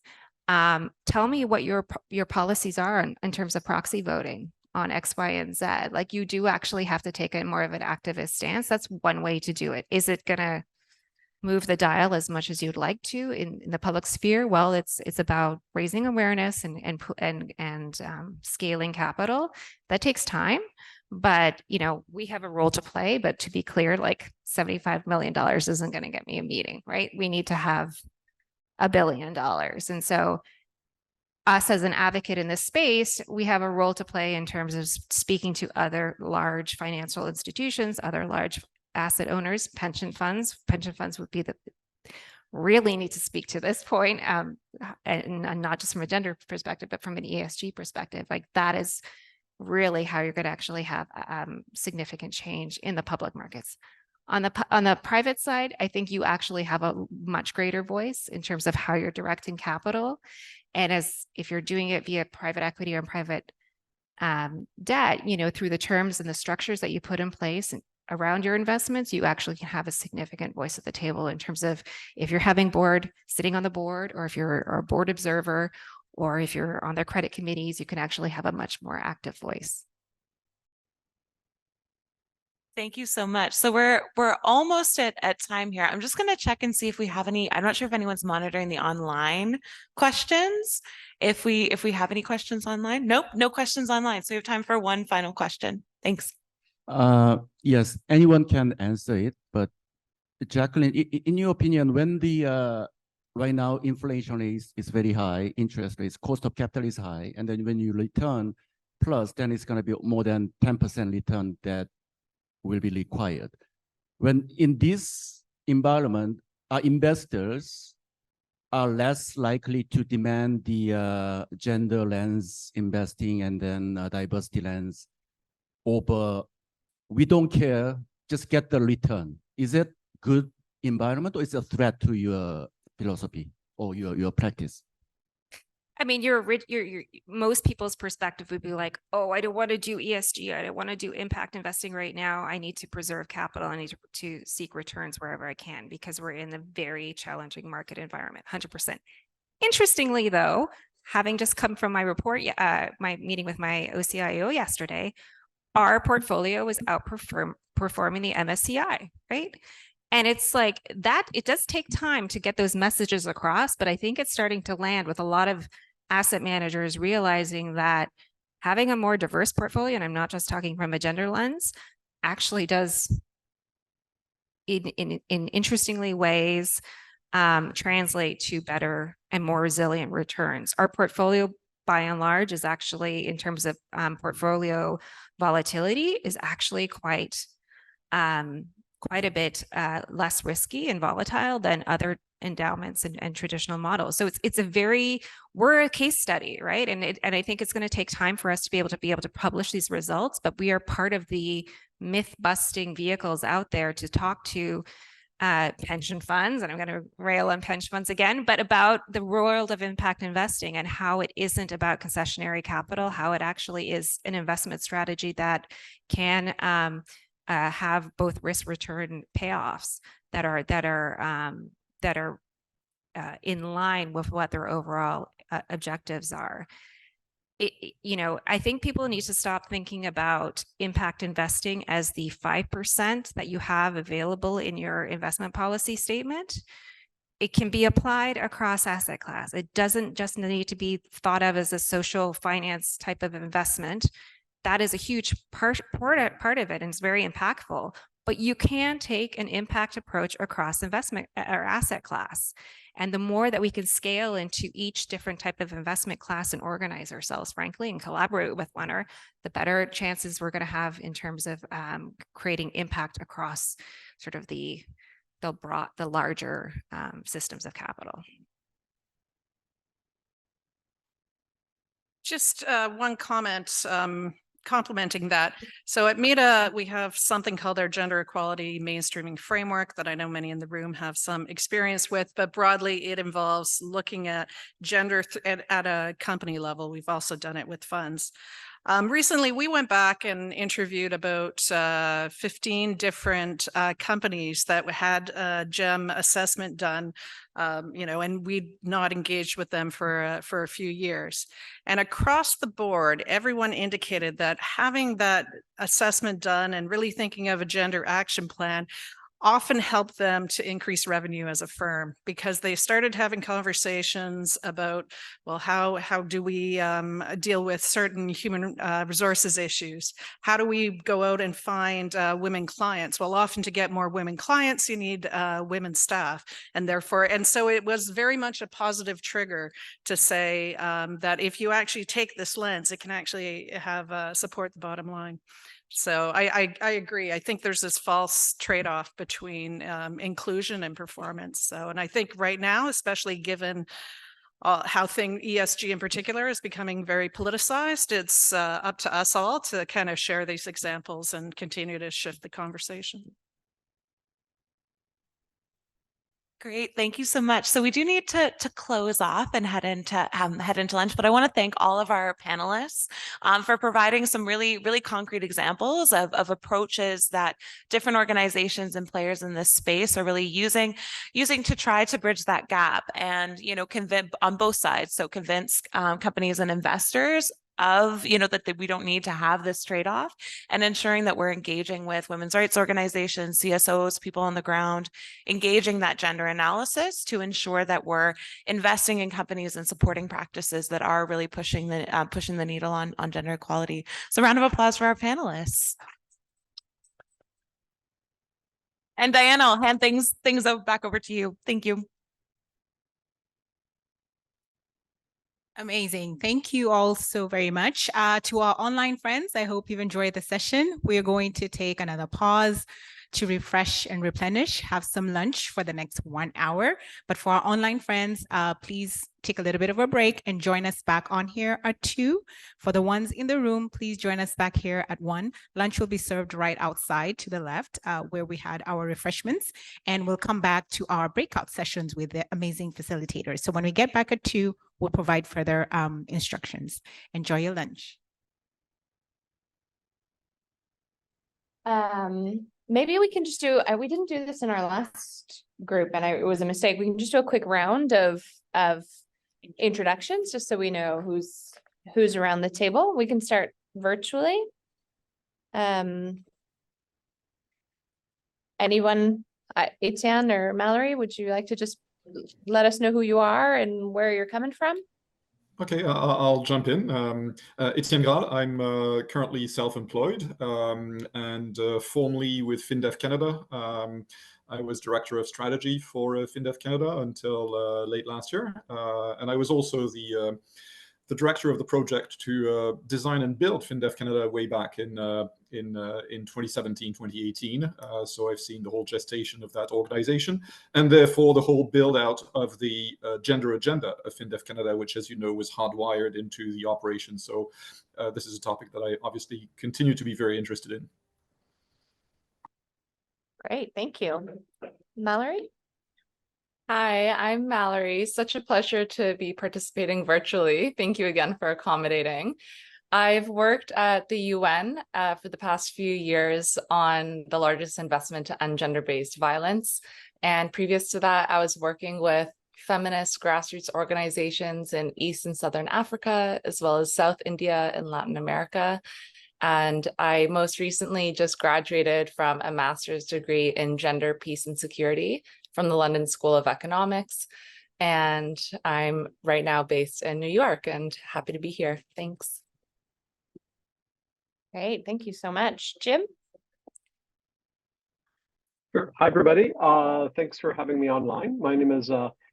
Tell me what your policies are in terms of proxy voting on X, Y, and Z. Like, you do actually have to take a more of an activist stance. That's one way to do it. Is it going to move the dial as much as you'd like to in the public sphere? Well, it's about raising awareness and scaling capital. That takes time, but we have a role to play. But to be clear, like, $75 million isn't going to get me a meeting, right? We need to have $1 billion. And so us as an advocate in this space, we have a role to play in terms of speaking to other large financial institutions, other large asset owners, pension funds. Pension funds would be really need to speak to this point, and not just from a gender perspective, but from an ESG perspective. Like, that is really how you're going to actually have significant change in the public markets. On the private side, I think you actually have a much greater voice in terms of how you're directing capital. And if you're doing it via private equity or private debt, through the terms and the structures that you put in place around your investments, you actually can have a significant voice at the table in terms of if you're having sitting on the board, or if you're a board observer, or if you're on their credit committees, you can actually have a much more active voice.
Thank you so much. So we're almost at time here. I'm just going to check and see if we have any. I'm not sure if anyone's monitoring the online questions. If we have any questions online. Nope, no questions online. So we have time for one final question. Thanks.
Yes, anyone can answer it, but Jacqueline, in your opinion, when the right now inflation is very high, interest rates, cost of capital is high, and then when you return plus, then it's going to be more than 10% return that will be required. When in this environment, our investors are less likely to demand the gender lens investing and then diversity lens over, we don't care, just get the return. Is it good environment, or is it a threat to your philosophy or your practice?
I mean, most people's perspective would be like, oh, I don't want to do ESG. I don't want to do impact investing right now. I need to preserve capital. I need to seek returns wherever I can, because we're in a very challenging market environment, 100%. Interestingly, though, having just come from my report, my meeting with my OCIO yesterday, our portfolio was outperforming the MSCI, right? And it's like that, it does take time to get those messages across, but I think it's starting to land with a lot of asset managers realizing that having a more diverse portfolio, and I'm not just talking from a gender lens, actually does in interestingly ways translate to better and more resilient returns. Our portfolio, by and large, is actually, in terms of portfolio volatility, is actually quite a bit less risky and volatile than other endowments and traditional models. So we're a case study, right? And I think it's going to take time for us to be able to publish these results, but we are part of the myth busting vehicles out there to talk to pension funds, and I'm going to rail on pension funds again, but about the world of impact investing and how it isn't about concessionary capital, how it actually is an investment strategy that can have both risk return payoffs that are in line with what their overall objectives are. I think people need to stop thinking about impact investing as the 5% that you have available in your investment policy statement. It can be applied across asset class. It doesn't just need to be thought of as a social finance type of investment. That is a huge part of it and it's very impactful. But you can take an impact approach across investment or asset class. And the more that we can scale into each different type of investment class and organize ourselves, frankly, and collaborate with one another, the better chances we're going to have in terms of creating impact across sort of the larger systems of capital.
Just one comment complementing that. So at MEDA, we have something called our Gender Equality Mainstreaming Framework that I know many in the room have some experience with, but broadly it involves looking at gender at a company level. We've also done it with funds. Recently, we went back and interviewed about 15 different companies that had a GEM assessment done, and we'd not engaged with them for a few years. And across the board, everyone indicated that having that assessment done and really thinking of a gender action plan often helped them to increase revenue as a firm, because they started having conversations about, well, how do we deal with certain human resources issues? How do we go out and find women clients? Well, often to get more women clients, you need women staff, and so it was very much a positive trigger to say that if you actually take this lens, it can actually have support the bottom line. So I agree. I think there's this false trade-off between inclusion and performance. So, and I think right now, especially given how ESG in particular is becoming very politicized, it's up to us all to kind of share these examples and continue to shift the conversation.
Great, thank you so much. So we do need to close off and head into lunch, but I want to thank all of our panelists for providing some really concrete examples of approaches that different organizations and players in this space are really using to try to bridge that gap and convince on both sides. So convince companies and investors of that we don't need to have this trade-off, and ensuring that we're engaging with women's rights organizations, CSOs, people on the ground, engaging that gender analysis to ensure that we're investing in companies and supporting practices that are really pushing the needle on gender equality. So round of applause for our panelists. And Diana, I'll hand things back over to you. Thank you.
Amazing. Thank you all so very much. To our online friends, I hope you've enjoyed the session. We're going to take another pause to refresh and replenish, have some lunch for the next 1 hour. But for our online friends, please take a little bit of a break and join us back on here at 2. For the ones in the room, please join us back here at 1. Lunch will be served right outside to the left where we had our refreshments, and we'll come back to our breakout sessions with the amazing facilitators. So when we get back at 2, we'll provide further instructions. Enjoy your lunch.
Maybe we can just do, we didn't do this in our last group and it was a mistake. We can just do a quick round of introductions just so we know who's around the table. We can start virtually. Anyone, Etienne or Mallory, would you like to just let us know who you are and where you're coming from?
Okay, I'll jump in. Etienne Graal, I'm currently self-employed and formerly with FinDev Canada. I was director of strategy for FinDev Canada until late last year, and I was also the director of the project to design and build FinDev Canada way back in 2017, 2018. So I've seen the whole gestation of that organization, and therefore the whole build out of the gender agenda of FinDev Canada, which, as you know, was hardwired into the operation. So this is a topic that I obviously continue to be very interested in.
Great, thank you. Mallory?
Hi, I'm Mallory. Such a pleasure to be participating virtually. Thank you again for accommodating. I've worked at the UN for the past few years on the largest investment to end gender-based violence. And previous to that, I was working with feminist grassroots organizations in East and Southern Africa, as well as South India and Latin America. And I most recently just graduated from a master's degree in gender, peace, and security from the London School of Economics. And I'm right now based in New York and happy to be here. Thanks.
Great, thank you so much. Jim?
Sure. Hi, everybody. Thanks for having me online. My name is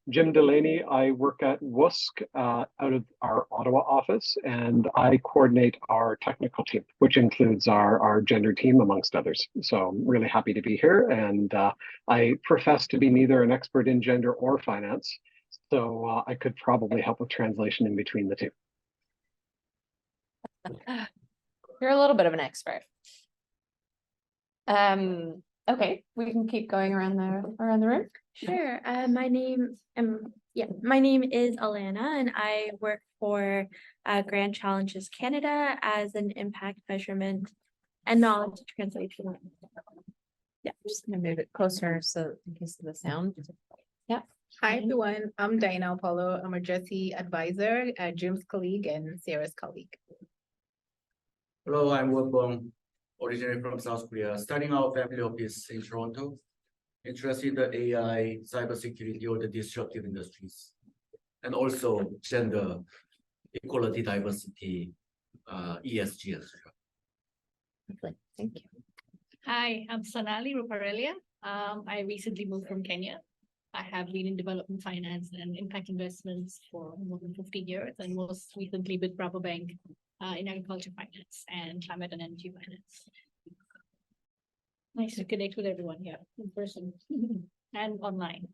Jim Delaney. I work at WUSC out of our Ottawa office, and I coordinate our technical team, which includes our gender team, amongst others. So I'm really happy to be here. And I profess to be neither an expert in gender or finance, so I could probably help with translation in between the two.
You're a little bit of an expert. Okay, we can keep going around the room.
Sure. My name is Alana, and I work for Grand Challenges Canada as an impact measurement and knowledge translation.
Yeah, I'm just gonna move it closer so in case of the sound. Yeah.
Hi everyone, I'm Diana Apollo. I'm a Jesse advisor, Jim's colleague and Sarah's colleague.
Hello, I'm Won, originally from South Korea, starting our family office in Toronto. Interested in the AI, cybersecurity, or the disruptive industries, and also gender equality, diversity, ESG as well.
Thank you.
Hi, I'm Sonali Ruparelia. I recently moved from Kenya. I have been in development finance and impact investments for more than 15 years, and most recently with Rabobank in agriculture finance and climate and energy finance. Nice to connect with everyone here in person and online.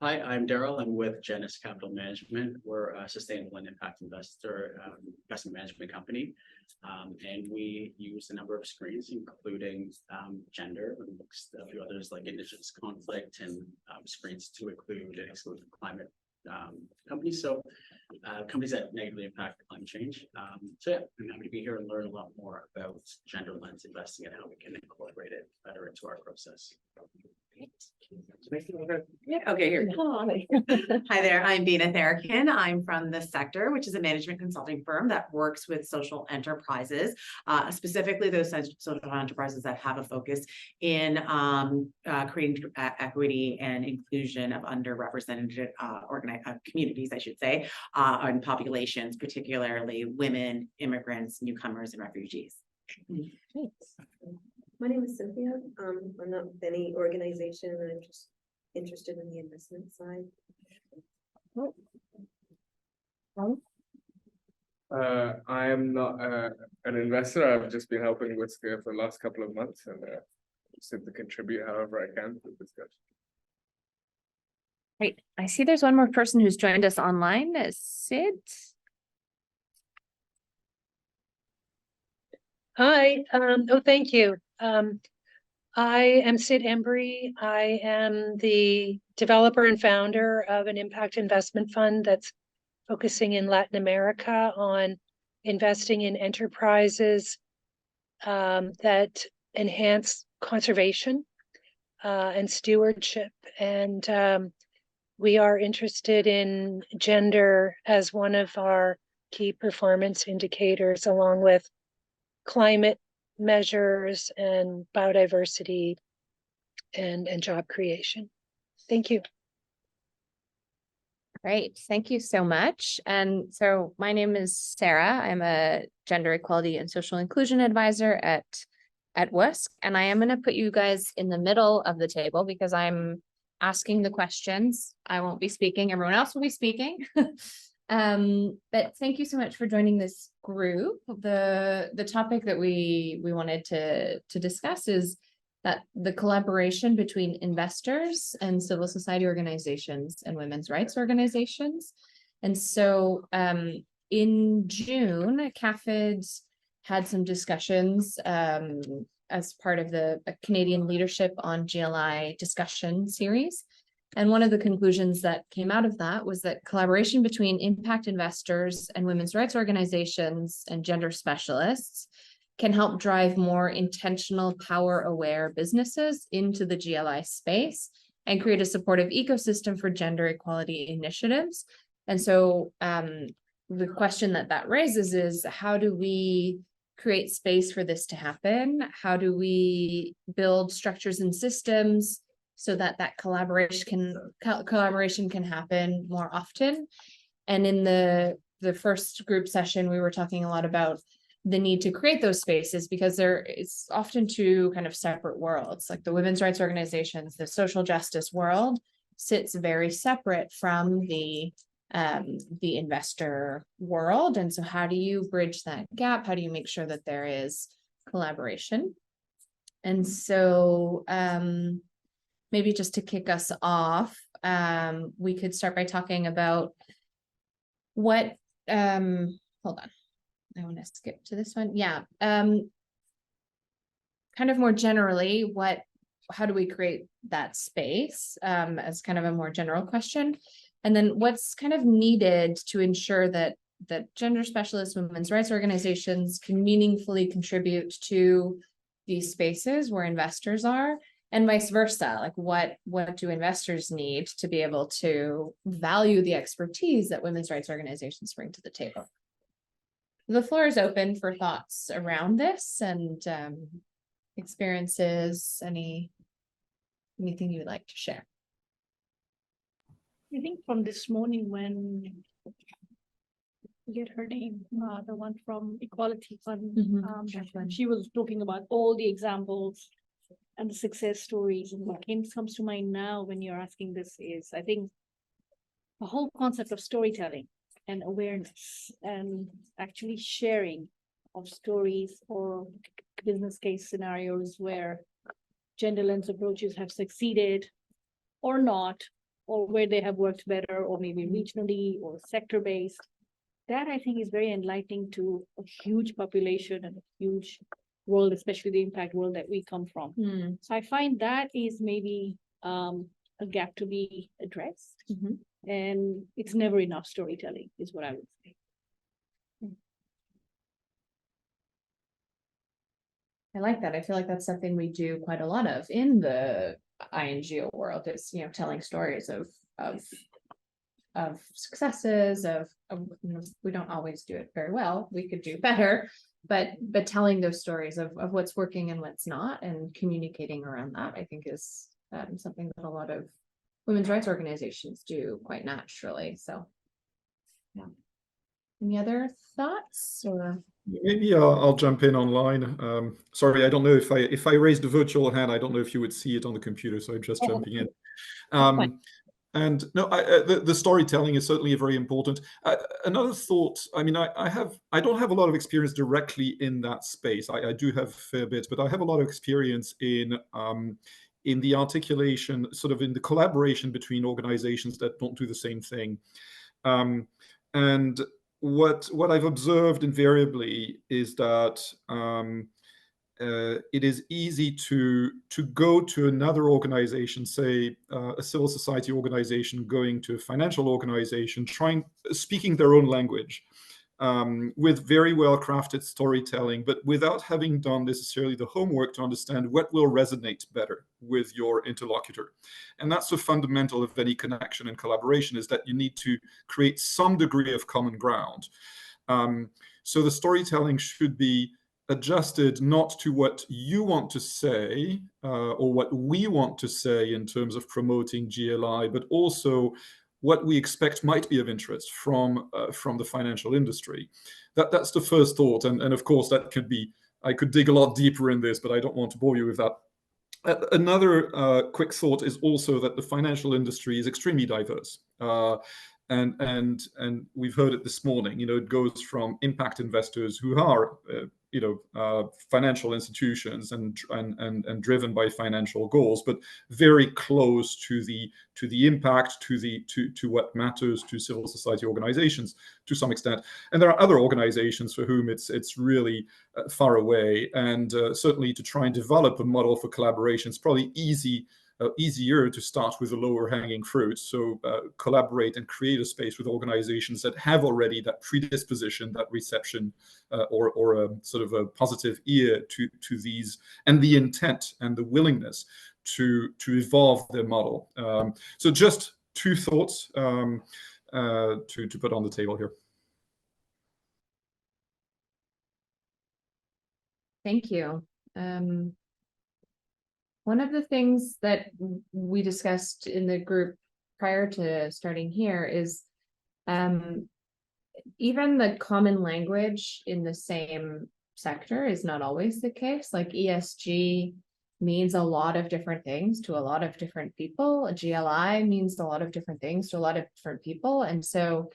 Hi, I'm Daryl. I'm with Genesis Capital Management. We're a sustainable and impact investor investment management company. And we use a number of screens, including gender, and a few others like indigenous conflict, and screens to include and exclude climate companies. So companies that negatively impact climate change. So yeah, I'm happy to be here and learn a lot more about gender lens investing and how we can incorporate it better into our process.
Yeah, okay, here. Hi there, I'm Bina Therakin. I'm from The Sector, which is a management consulting firm that works with social enterprises, specifically those social enterprises that have a focus in creating equity and inclusion of underrepresented communities, I should say, and populations, particularly women, immigrants, newcomers, and refugees.
My name is Cynthia. I'm not with any organization, and I'm just interested in the investment side.
I am not an investor. I've just been helping with Scale for the last couple of months, and just to contribute however I can to the discussion.
Great. I see there's one more person who's joined us online. Sid.
Hi. Oh, thank you. I am Sid Embry. I am the developer and founder of an impact investment fund that's focusing in Latin America on investing in enterprises that enhance conservation and stewardship. And we are interested in gender as one of our key performance indicators, along with climate measures and biodiversity and job creation. Thank you.
Great. Thank you so much. And so my name is Sarah. I'm a gender equality and social inclusion advisor at at WUSC, and I am going to put you guys in the middle of the table because I'm asking the questions. I won't be speaking. Everyone else will be speaking. But thank you so much for joining this group. The topic that we wanted to discuss is that the collaboration between investors and civil society organizations and women's rights organizations. And so in June, CAFIID had some discussions as part of the Canadian Leadership on GLI discussion series. And one of the conclusions that came out of that was that collaboration between impact investors and women's rights organizations and gender specialists can help drive more intentional, power-aware businesses into the GLI space and create a supportive ecosystem for gender equality initiatives. And so the question that raises is, how do we create space for this to happen? How do we build structures and systems so that collaboration can happen more often? And in the first group session, we were talking a lot about the need to create those spaces because it's often two kind of separate worlds. Like the women's rights organizations, the social justice world sits very separate from the investor world. And so how do you bridge that gap? How do you make sure that there is collaboration? And so maybe just to kick us off, we could start by talking about what, hold on, I want to skip to this one. Yeah. Kind of more generally, how do we create that space as kind of a more general question? And then what's kind of needed to ensure that gender specialist women's rights organizations can meaningfully contribute to these spaces where investors are, and vice versa? Like what do investors need to be able to value the expertise that women's rights organizations bring to the table? The floor is open for thoughts around this and experiences, anything you would like to share.
I think from this morning when I forget her name, the one from Equality Fund, she was talking about all the examples and the success stories. And what comes to mind now when you're asking this is, I think, the whole concept of storytelling and awareness and actually sharing of stories or business case scenarios where gender lens approaches have succeeded or not, or where they have worked better, or maybe regionally or sector-based. That I think is very enlightening to a huge population and a huge world, especially the impact world that we come from. So I find that is maybe a gap to be addressed. And it's never enough storytelling is what I would say.
I like that. I feel like that's something we do quite a lot of in the INGO world, is, telling stories of successes, we don't always do it very well. We could do better, but telling those stories of what's working and what's not, and communicating around that, I think is something that a lot of women's rights organizations do quite naturally. So, yeah. Any other thoughts or?
Maybe I'll jump in online. Sorry, I don't know if I raised a virtual hand, I don't know if you would see it on the computer, so I'm just jumping in. And no, the storytelling is certainly very important. Another thought, I mean, I don't have a lot of experience directly in that space. I do have a fair bit, but I have a lot of experience in the articulation, sort of in the collaboration between organizations that don't do the same thing. And what I've observed invariably is that it is easy to go to another organization, say a civil society organization going to a financial organization, speaking their own language, with very well crafted storytelling, but without having done necessarily the homework to understand what will resonate better with your interlocutor. And that's the fundamental of any connection and collaboration, is that you need to create some degree of common ground. So the storytelling should be adjusted not to what you want to say or what we want to say in terms of promoting GLI, but also what we expect might be of interest from the financial industry. That's the first thought, and of course that could be I could dig a lot deeper in this, but I don't want to bore you with that. Another quick thought is also that the financial industry is extremely diverse. And we've heard it this morning. It goes from impact investors who are financial institutions and driven by financial goals, but very close to the impact, to what matters to civil society organizations to some extent. And there are other organizations for whom it's really far away. And certainly to try and develop a model for collaboration, it's probably easier to start with the lower hanging fruit. So collaborate and create a space with organizations that have already that predisposition, that reception, or a sort of a positive ear to these, and the intent and the willingness to evolve their model. So just two thoughts to put on the table here.
Thank you. One of the things that we discussed in the group prior to starting here is even the common language in the same sector is not always the case. Like ESG means a lot of different things to a lot of different people. A GLI means a lot of different things to a lot of different people. And so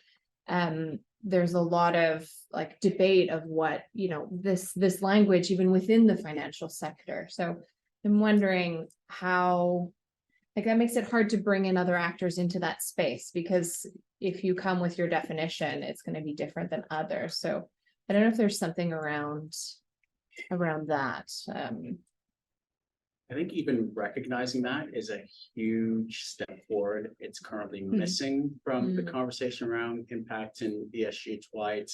there's a lot of like debate of what, this language, even within the financial sector. So I'm wondering how, that makes it hard to bring in other actors into that space, because if you come with your definition, it's going to be different than others. So I don't know if there's something around that.
I think even recognizing that is a huge step forward. It's currently missing from the conversation around impact and ESG. It's why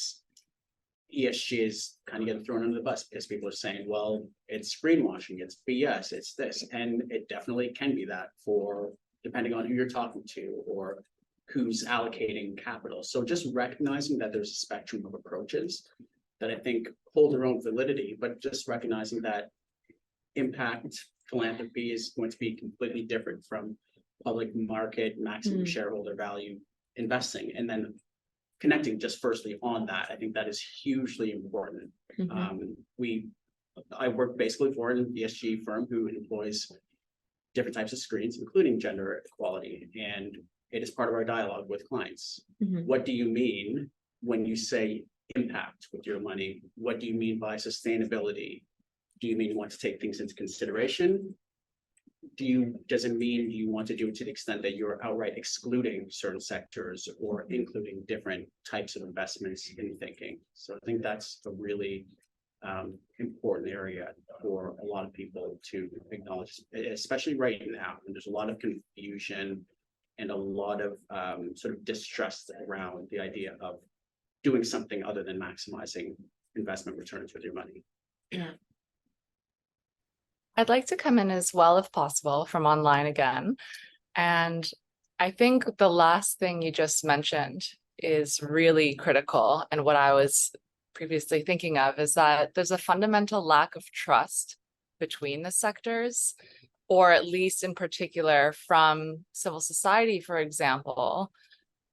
ESG is kind of getting thrown under the bus, because people are saying, well, it's greenwashing, it's BS, it's this. And it definitely can be that for depending on who you're talking to or who's allocating capital. So just recognizing that there's a spectrum of approaches that I think hold their own validity, but just recognizing that impact philanthropy is going to be completely different from public market maximum shareholder value investing. And then connecting just firstly on that, I think that is hugely important. I work basically for an ESG firm who employs different types of screens, including gender equality, and it is part of our dialogue with clients. What do you mean when you say impact with your money? What do you mean by sustainability? Do you mean you want to take things into consideration? Does it mean you want to do it to the extent that you're outright excluding certain sectors or including different types of investments in thinking? So I think that's a really important area for a lot of people to acknowledge, especially right now. And there's a lot of confusion and a lot of sort of distrust around the idea of doing something other than maximizing investment returns with your money.
Yeah. I'd like to come in as well, if possible, from online again. And I think the last thing you just mentioned is really critical. And what I was previously thinking of is that there's a fundamental lack of trust between the sectors, or at least in particular from civil society, for example,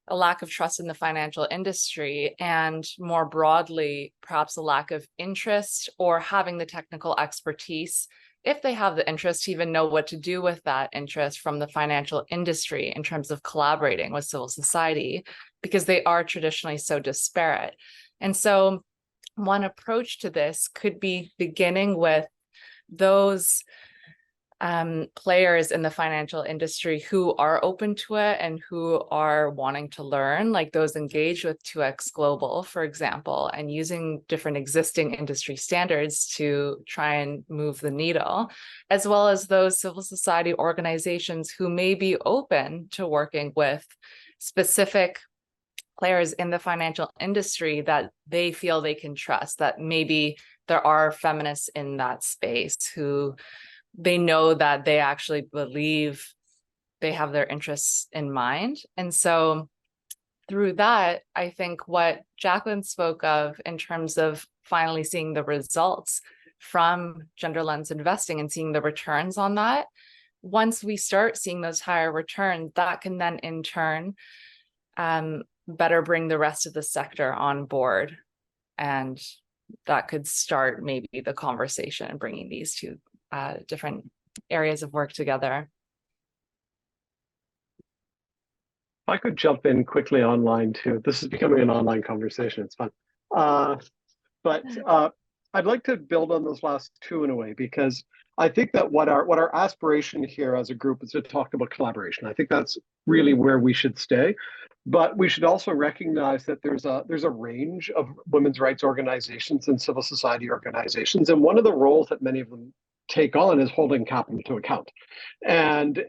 a lack of trust in the financial industry, and more broadly, perhaps a lack of interest or having the technical expertise, if they have the interest, to even know what to do with that interest from the financial industry in terms of collaborating with civil society, because they are traditionally so disparate. And so one approach to this could be beginning with those players in the financial industry who are open to it and who are wanting to learn, like those engaged with 2X Global, for example, and using different existing industry standards to try and move the needle, as well as those civil society organizations who may be open to working with specific players in the financial industry that they feel they can trust, that maybe there are feminists in that space who they know that they actually believe they have their interests in mind. And so through that, I think what Jacqueline spoke of in terms of finally seeing the results from gender lens investing and seeing the returns on that, once we start seeing those higher returns, that can then in turn better bring the rest of the sector on board and that could start maybe the conversation and bringing these two different areas of work together.
If I could jump in quickly online too. This is becoming an online conversation. It's fun. But I'd like to build on those last two in a way, because I think that what our aspiration here as a group is to talk about collaboration. I think that's really where we should stay. But we should also recognize that there's a range of women's rights organizations and civil society organizations. And one of the roles that many of them take on is holding capital to account. And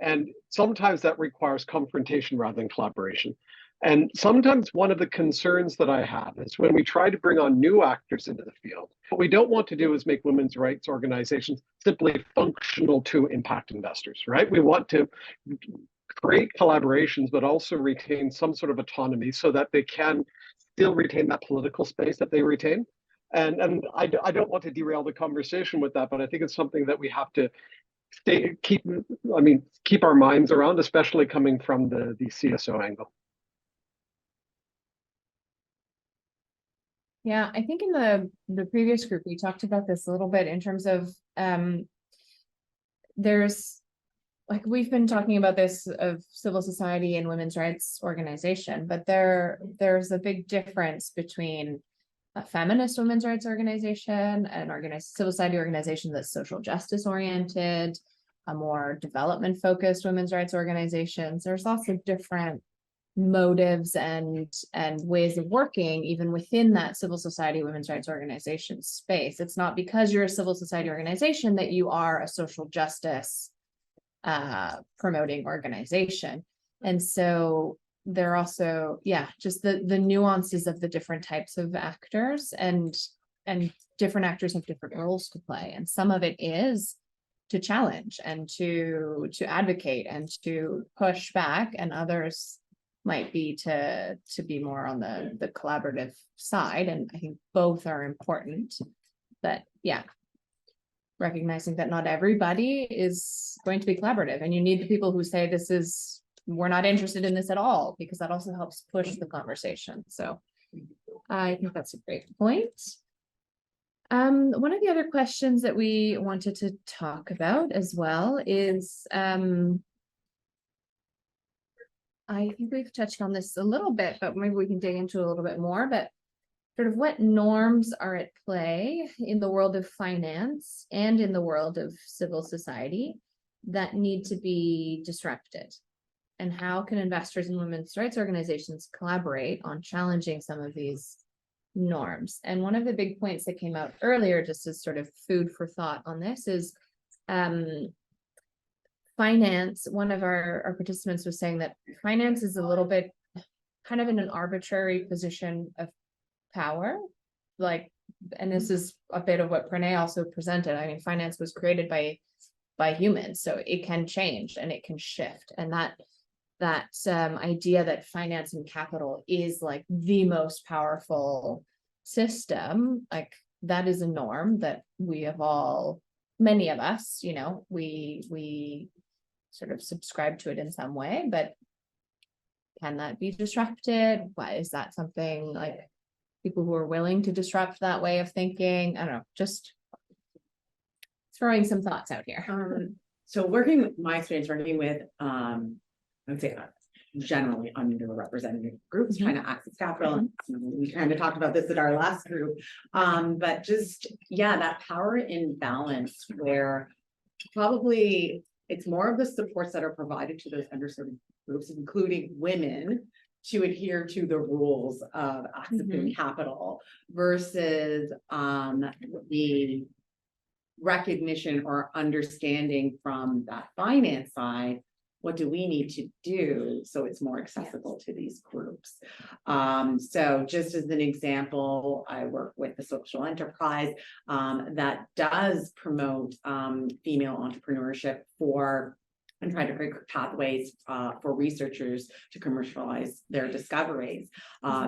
sometimes that requires confrontation rather than collaboration. And sometimes one of the concerns that I have is when we try to bring on new actors into the field, what we don't want to do is make women's rights organizations simply functional to impact investors, right? We want to create collaborations, but also retain some sort of autonomy so that they can still retain that political space that they retain. And I don't want to derail the conversation with that, but I think it's something that we have to keep our minds around, especially coming from the CSO angle.
Yeah, I think in the previous group, we talked about this a little bit in terms of there's, like, we've been talking about this of civil society and women's rights organization, but there's a big difference between a feminist women's rights organization, an civil society organization that's social justice oriented, a more development focused women's rights organizations. There's also different motives and ways of working even within that civil society women's rights organization space. It's not because you're a civil society organization that you are a social justice promoting organization. And so they're also, just the nuances of the different types of actors, and different actors have different roles to play. And some of it is to challenge and to advocate and to push back, and others might be to be more on the collaborative side. And I think both are important, but recognizing that not everybody is going to be collaborative, and you need the people who say we're not interested in this at all, because that also helps push the conversation. So I think that's a great point. One of the other questions that we wanted to talk about as well is, I think we've touched on this a little bit, but maybe we can dig into it a little bit more, but sort of what norms are at play in the world of finance and in the world of civil society that need to be disrupted? And how can investors and women's rights organizations collaborate on challenging some of these norms? And one of the big points that came out earlier, just as sort of food for thought on this, is finance. One of our participants was saying that finance is a little bit kind of in an arbitrary position of power, and this is a bit of what Pranay also presented. I mean, finance was created by humans, so it can change and it can shift. And that idea that finance and capital is like the most powerful system, like that is a norm that we have all, many of us, we sort of subscribe to it in some way, but can that be disrupted? Why is that something, like, people who are willing to disrupt that way of thinking? I don't know, just throwing some thoughts out here.
So my experience working with, I would say generally underrepresented groups trying to access capital. And we kind of talked about this at our last group, but just, that power imbalance where probably it's more of the supports that are provided to those underserved groups, including women, to adhere to the rules of accessing capital versus the recognition or understanding from that finance side. What do we need to do so it's more accessible to these groups? So just as an example, I work with the social enterprise that does promote female entrepreneurship and try to create pathways for researchers to commercialize their discoveries.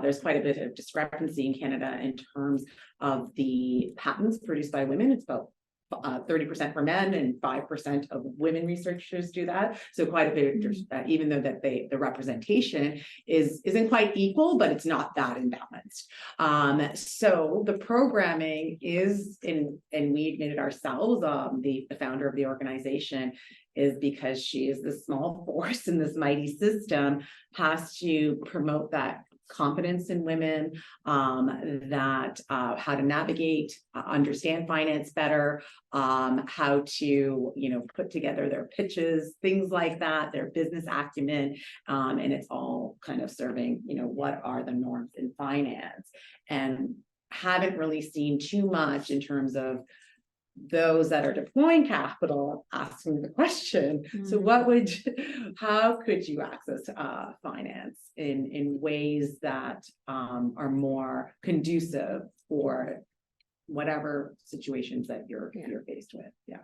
There's quite a bit of discrepancy in Canada in terms of the patents produced by women. It's about 30% for men and 5% of women researchers do that. So quite a bit, even though that the representation isn't quite equal, but it's not that imbalanced. So the programming is and we admitted ourselves, the founder of the organization, is because she is the small force in this mighty system, has to promote that confidence in women, that how to navigate, understand finance better, how to, put together their pitches, things like that, their business acumen, and it's all kind of serving, what are the norms in finance, and haven't really seen too much in terms of those that are deploying capital asking the question. So how could you access finance in ways that are more conducive for whatever situations that you're faced with?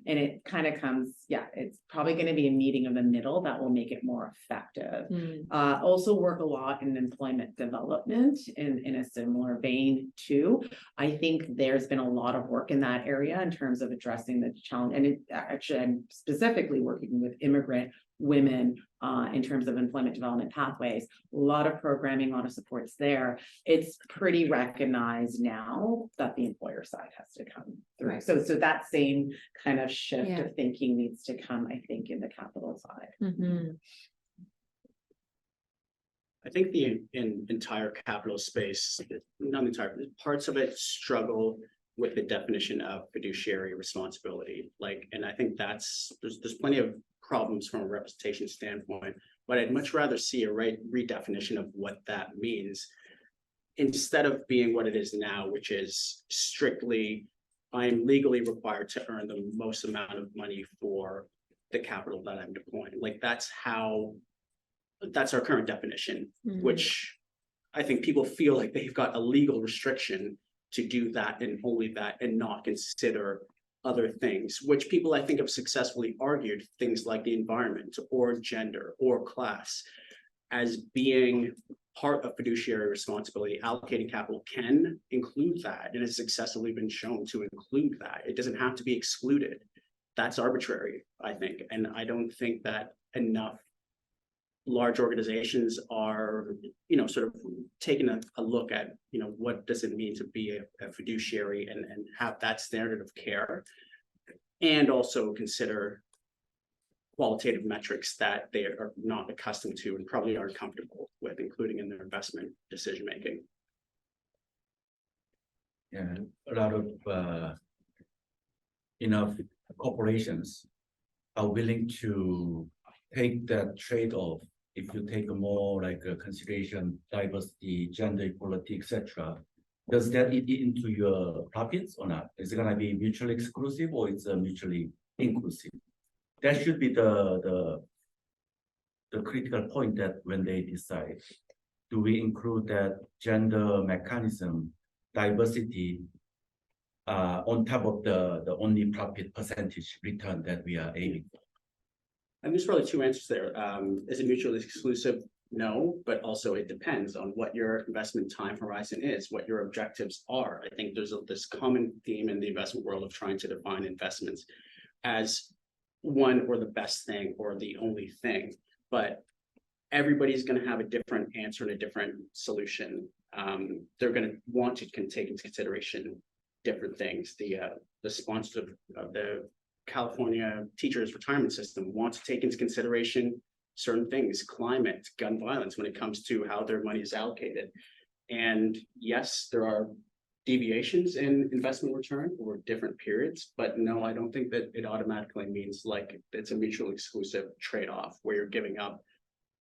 And it kind of comes, it's probably going to be a meeting of the middle that will make it more effective. Also work a lot in employment development in a similar vein too. I think there's been a lot of work in that area in terms of addressing the challenge. And actually, I'm specifically working with immigrant women in terms of employment development pathways. A lot of programming, a lot of supports there. It's pretty recognized now that the employer side has to come through. Right. So that same kind of shift of thinking needs to come, I think, in the capital side.
I think the entire capital space, not the entire, parts of it struggle with the definition of fiduciary responsibility. And I think there's plenty of problems from a representation standpoint, but I'd much rather see a redefinition of what that means instead of being what it is now, which is strictly, I'm legally required to earn the most amount of money for the capital that I'm deploying. That's our current definition, which I think people feel like they've got a legal restriction to do that and only that and not consider other things, which people I think have successfully argued things like the environment or gender or class as being part of fiduciary responsibility. Allocating capital can include that and has successfully been shown to include that. It doesn't have to be excluded. That's arbitrary, I think. And I don't think that enough large organizations are, sort of taking a look at, what does it mean to be a fiduciary and have that standard of care, and also consider qualitative metrics that they are not accustomed to and probably aren't comfortable with including in their investment decision-making.
Yeah, a lot of corporations are willing to take that trade-off. If you take a more consideration, diversity, gender equality, etc., does that eat into your profits or not? Is it going to be mutually exclusive or it's mutually inclusive? That should be the critical point, that when they decide, do we include that gender mechanism, diversity, on top of the only profit percentage return that we are aiming for?
And there's probably two answers there. Is it mutually exclusive? No, but also it depends on what your investment time horizon is, what your objectives are. I think there's this common theme in the investment world of trying to define investments as one or the best thing or the only thing, but everybody's going to have a different answer and a different solution. They're going to want to take into consideration different things. The sponsor of the California teachers retirement system want to take into consideration certain things, climate, gun violence, when it comes to how their money is allocated. And yes, there are deviations in investment return over different periods, but no, I don't think that it automatically means it's a mutually exclusive trade-off where you're giving up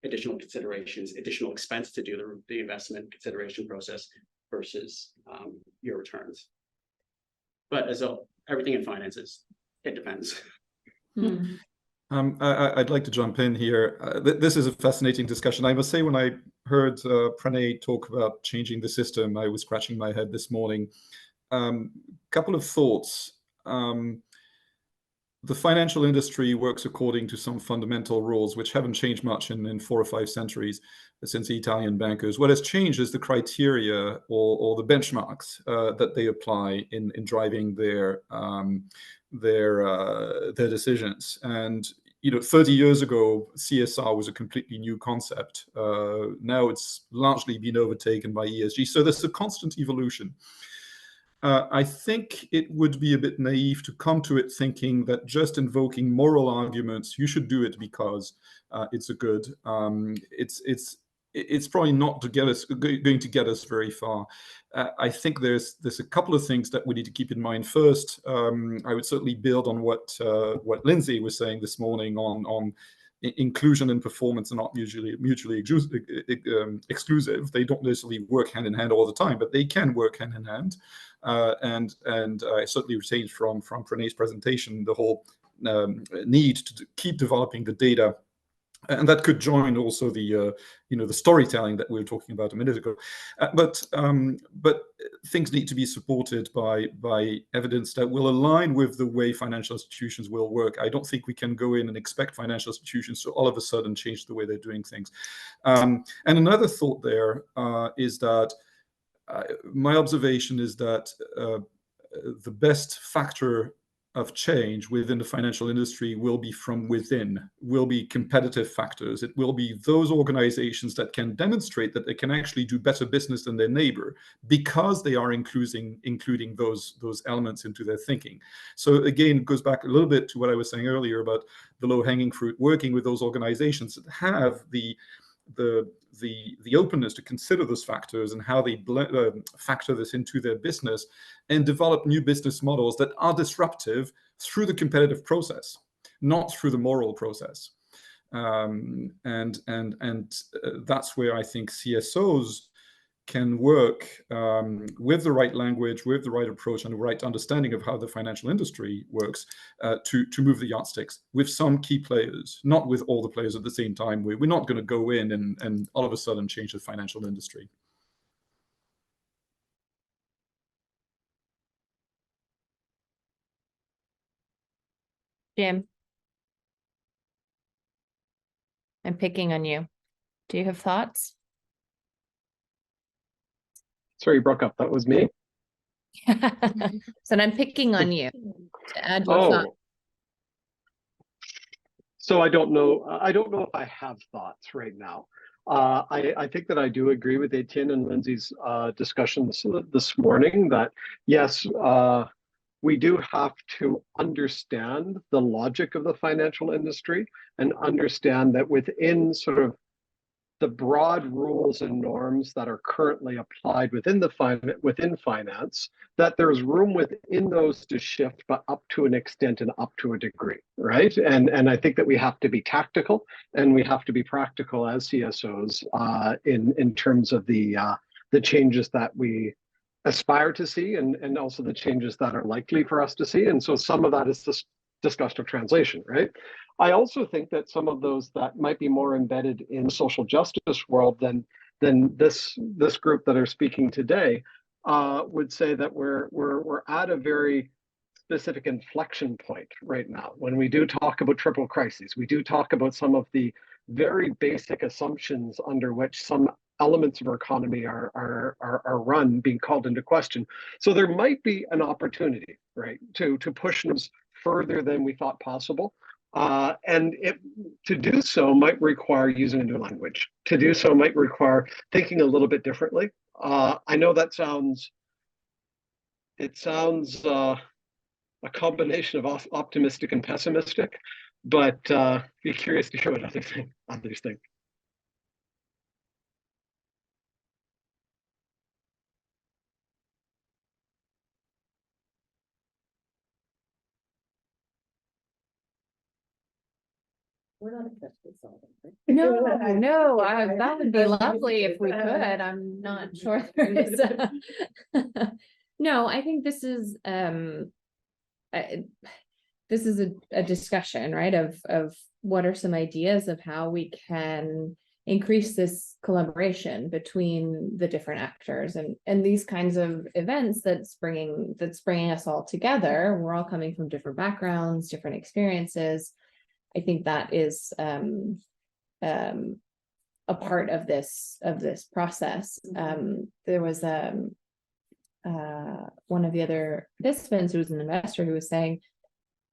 additional considerations, additional expense to do the investment consideration process versus your returns. But as everything in finances, it depends.
I'd like to jump in here. This is a fascinating discussion. I must say, when I heard Pranay talk about changing the system, I was scratching my head this morning. Couple of thoughts. the financial industry works according to some fundamental rules, which haven't changed much in 4 or 5 centuries since the Italian bankers. What has changed is the criteria or the benchmarks that they apply in driving their decisions. And 30 years ago, CSR was a completely new concept. Now it's largely been overtaken by ESG. So there's a constant evolution. I think it would be a bit naive to come to it thinking that just invoking moral arguments, you should do it because it's a good. It's probably not going to get us very far. I think there's a couple of things that we need to keep in mind. First, I would certainly build on what Lindsay was saying this morning on inclusion and performance are not mutually exclusive. They don't necessarily work hand in hand all the time, but they can work hand in hand. And I certainly retained from Pranay's presentation the whole need to keep developing the data. And that could join also the the storytelling that we were talking about a minute ago, but things need to be supported by evidence that will align with the way financial institutions will work. I don't think we can go in and expect financial institutions to all of a sudden change the way they're doing things. And another thought there is that my observation is that the best factor of change within the financial industry will be from within, will be competitive factors. It will be those organizations that can demonstrate that they can actually do better business than their neighbor because they are including those elements into their thinking. So again, it goes back a little bit to what I was saying earlier about the low-hanging fruit, working with those organizations that have the openness to consider those factors and how they factor this into their business and develop new business models that are disruptive through the competitive process, not through the moral process. And that's where I think CSOs can work with the right language, with the right approach, and the right understanding of how the financial industry works to move the yardsticks with some key players, not with all the players at the same time. We're not going to go in and all of a sudden change the financial industry.
Jim, I'm picking on you. Do you have thoughts?
Sorry, you broke up. That was me.
So I'm picking on you to add your thoughts.
So I don't know if I have thoughts right now. I think that I do agree with Etienne and Lindsay's discussions this morning that yes, we do have to understand the logic of the financial industry and understand that within sort of the broad rules and norms that are currently applied within finance, that there's room within those to shift, but up to an extent and up to a degree, right? And I think that we have to be tactical and we have to be practical as CSOs in terms of the changes that we aspire to see and also the changes that are likely for us to see. And so some of that is this discussion of translation, right? I also think that some of those that might be more embedded in social justice world than this group that are speaking today would say that we're at a very specific inflection point right now. When we do talk about triple crises, we do talk about some of the very basic assumptions under which some elements of our economy are run being called into question. So there might be an opportunity, right, to push us further than we thought possible. And to do so might require using a new language. To do so might require thinking a little bit differently. I know that sounds a combination of optimistic and pessimistic, but be curious to hear what others think.
We're not interested solving, right?
No, that would be lovely if we could. I'm not sure there is. No, I think this is a discussion, right? Of what are some ideas of how we can increase this collaboration between the different actors, and these kinds of events that's bringing us all together. We're all coming from different backgrounds, different experiences. I think that is a part of this process. There was one of the other participants who was an investor who was saying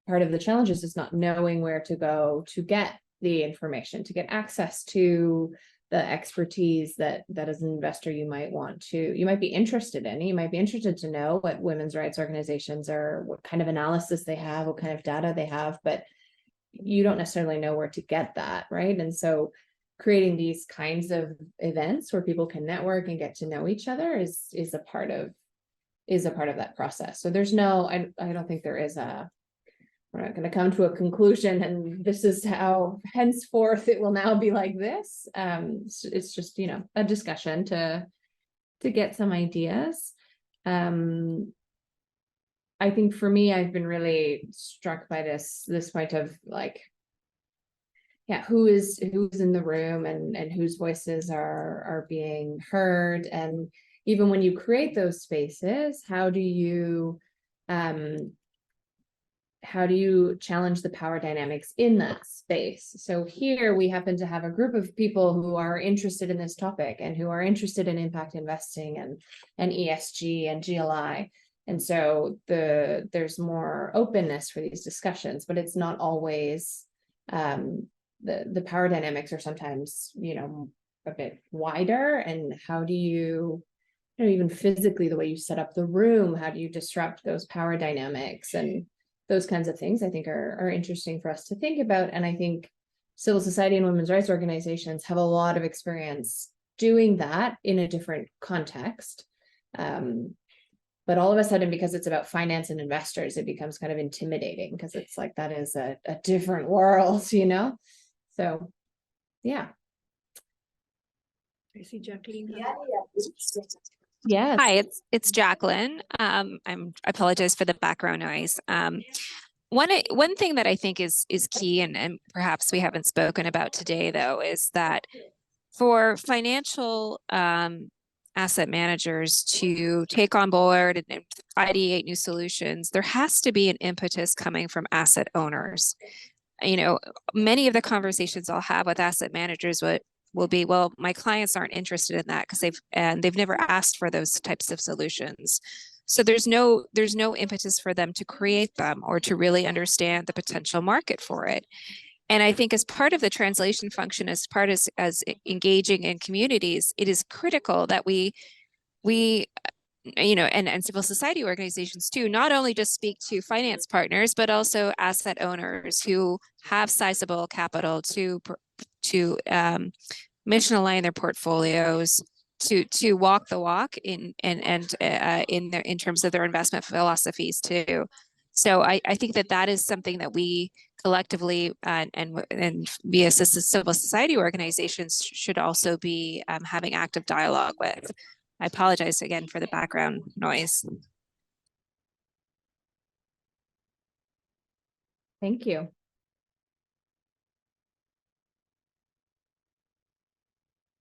part of the challenge is just not knowing where to go to get the information, to get access to the expertise that as an investor you might be interested in. You might be interested to know what women's rights organizations are, what kind of analysis they have, what kind of data they have, but you don't necessarily know where to get that, right? And so creating these kinds of events where people can network and get to know each other is a part of that process. So there's no, I don't think there is we're not going to come to a conclusion and this is how henceforth it will now be like this. It's just, a discussion to get some ideas. I think for me, I've been really struck by this point of like, who's in the room and whose voices are being heard. And even when you create those spaces, how do you challenge the power dynamics in that space? So here we happen to have a group of people who are interested in this topic and who are interested in impact investing and ESG and GLI. And so there's more openness for these discussions, but it's not always, the power dynamics are sometimes, a bit wider. And how do you even physically, the way you set up the room, how do you disrupt those power dynamics? And those kinds of things I think are interesting for us to think about. And I think civil society and women's rights organizations have a lot of experience doing that in a different context. But all of a sudden, because it's about finance and investors, it becomes kind of intimidating because it's like, that is a different world, So, yeah.
I see Jacqueline.
Yes.
Hi, it's Jacqueline. I apologize for the background noise. One thing that I think is key, and perhaps we haven't spoken about today, though, is that for financial asset managers to take on board and ideate new solutions, there has to be an impetus coming from asset owners. Many of the conversations I'll have with asset managers will be, well, my clients aren't interested in that because they've never asked for those types of solutions. So there's no impetus for them to create them or to really understand the potential market for it. And I think as part of the translation function, as engaging in communities, it is critical that we and civil society organizations too, not only just speak to finance partners, but also asset owners who have sizable capital to mission align their portfolios, to walk the walk in terms of their investment philosophies too. So I think that is something that we collectively and via civil society organizations should also be having active dialogue with. I apologize again for the background noise.
Thank you.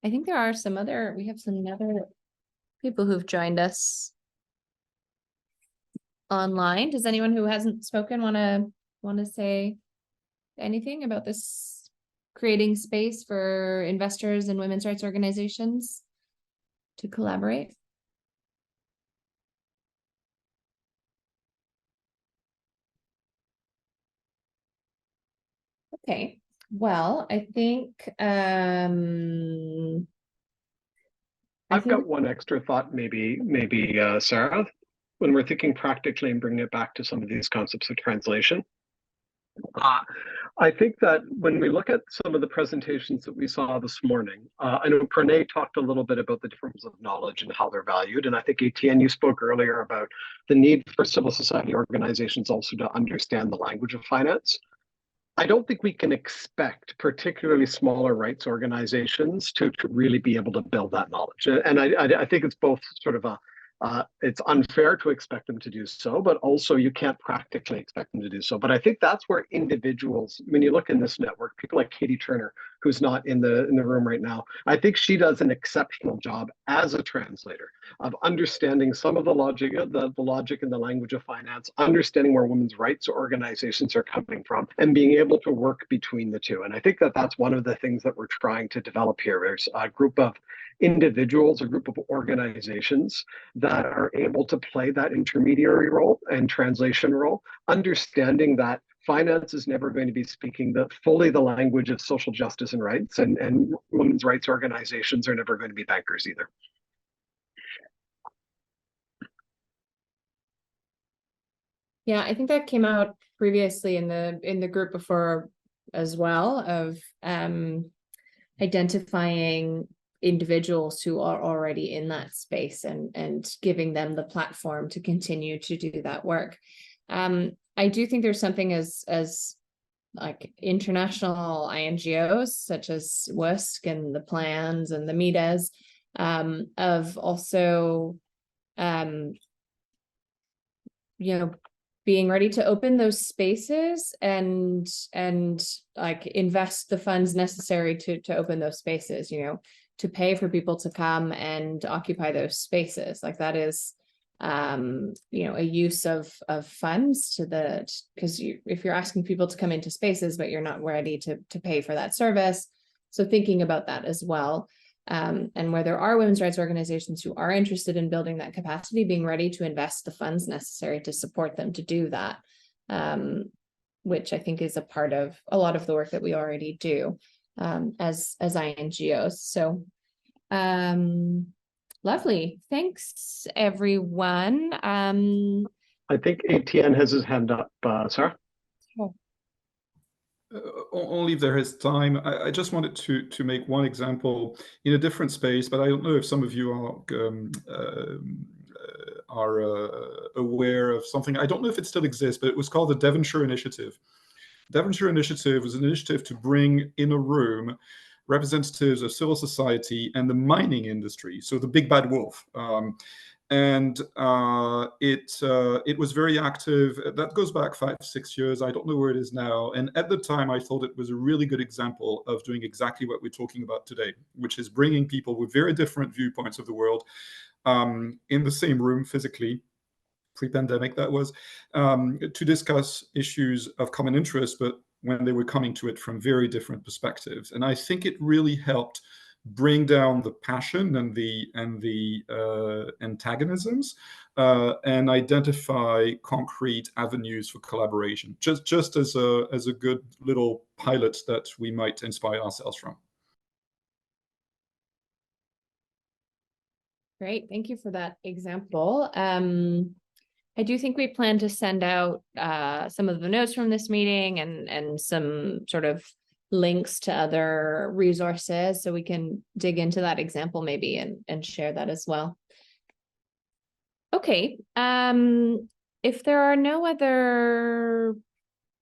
I think we have some other people who've joined us online. Does anyone who hasn't spoken want to say anything about this creating space for investors and women's rights organizations to collaborate? Okay. Well, I think
I've got one extra thought, maybe Sarah, when we're thinking practically and bringing it back to some of these concepts of translation. I think that when we look at some of the presentations that we saw this morning, I know Pranay talked a little bit about the difference of knowledge and how they're valued. And I think Etienne, you spoke earlier about the need for civil society organizations also to understand the language of finance. I don't think we can expect particularly smaller rights organizations to really be able to build that knowledge. And I think it's both sort of it's unfair to expect them to do so, but also you can't practically expect them to do so. But I think that's where individuals, when you look in this network, people like Katie Turner, who's not in the room right now. I think she does an exceptional job as a translator of understanding some of the logic, the logic and the language of finance, understanding where women's rights organizations are coming from, and being able to work between the two. And I think that that's one of the things that we're trying to develop here. There's a group of individuals, a group of organizations that are able to play that intermediary role and translation role, understanding that finance is never going to be speaking fully the language of social justice and rights, and women's rights organizations are never going to be bankers either.
Yeah, I think that came out previously in the group before as well, of identifying individuals who are already in that space and giving them the platform to continue to do that work. I do think there's something as like international INGOs such as WUSC and the plans and the MEDAs of also being ready to open those spaces and like invest the funds necessary to open those spaces, to pay for people to come and occupy those spaces. Like that is a use of funds because if you're asking people to come into spaces but you're not ready to pay for that service, so thinking about that as well, and where there are women's rights organizations who are interested in building that capacity, being ready to invest the funds necessary to support them to do that, which I think is a part of a lot of the work that we already do as INGOs. So lovely. Thanks, everyone.
I think Etienne has his hand up, Sarah.
Oh.
Only if there is time. I just wanted to make one example in a different space, but I don't know if some of you are aware of something. I don't know if it still exists, but it was called the Devonshire Initiative. Devonshire Initiative was an initiative to bring in a room representatives of civil society and the mining industry, so the big bad wolf. It was very active. That goes back 5-6 years. I don't know where it is now. And at the time, I thought it was a really good example of doing exactly what we're talking about today, which is bringing people with very different viewpoints of the world in the same room physically, pre-pandemic that was, to discuss issues of common interest, but when they were coming to it from very different perspectives. And I think it really helped bring down the passion and the antagonisms and identify concrete avenues for collaboration, just as a good little pilot that we might inspire ourselves from.
Great, thank you for that example. I do think we plan to send out some of the notes from this meeting and some sort of links to other resources so we can dig into that example maybe and share that as well. Okay, if there are no other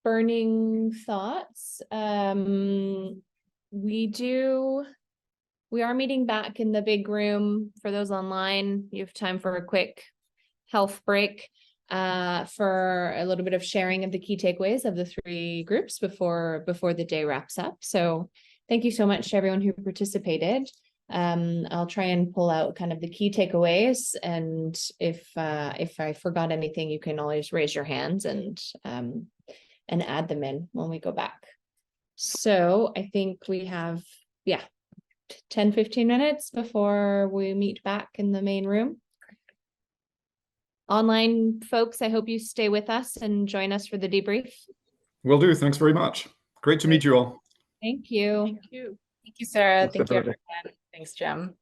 burning thoughts, we are meeting back in the big room. For those online, you have time for a quick health break for a little bit of sharing of the key takeaways of the 3 groups before the day wraps up. So thank you so much to everyone who participated. I'll try and pull out kind of the key takeaways, and if I forgot anything, you can always raise your hands and add them in when we go back. So I think we have 10-15 minutes before we meet back in the main room. Online folks, I hope you stay with us and join us for the debrief.
Will do. Thanks very much. Great to meet you all.
Thank you.
Thank you. Thank you, Sarah.
Thanks,
Thank you,
everybody.
everyone. Thanks, Jim.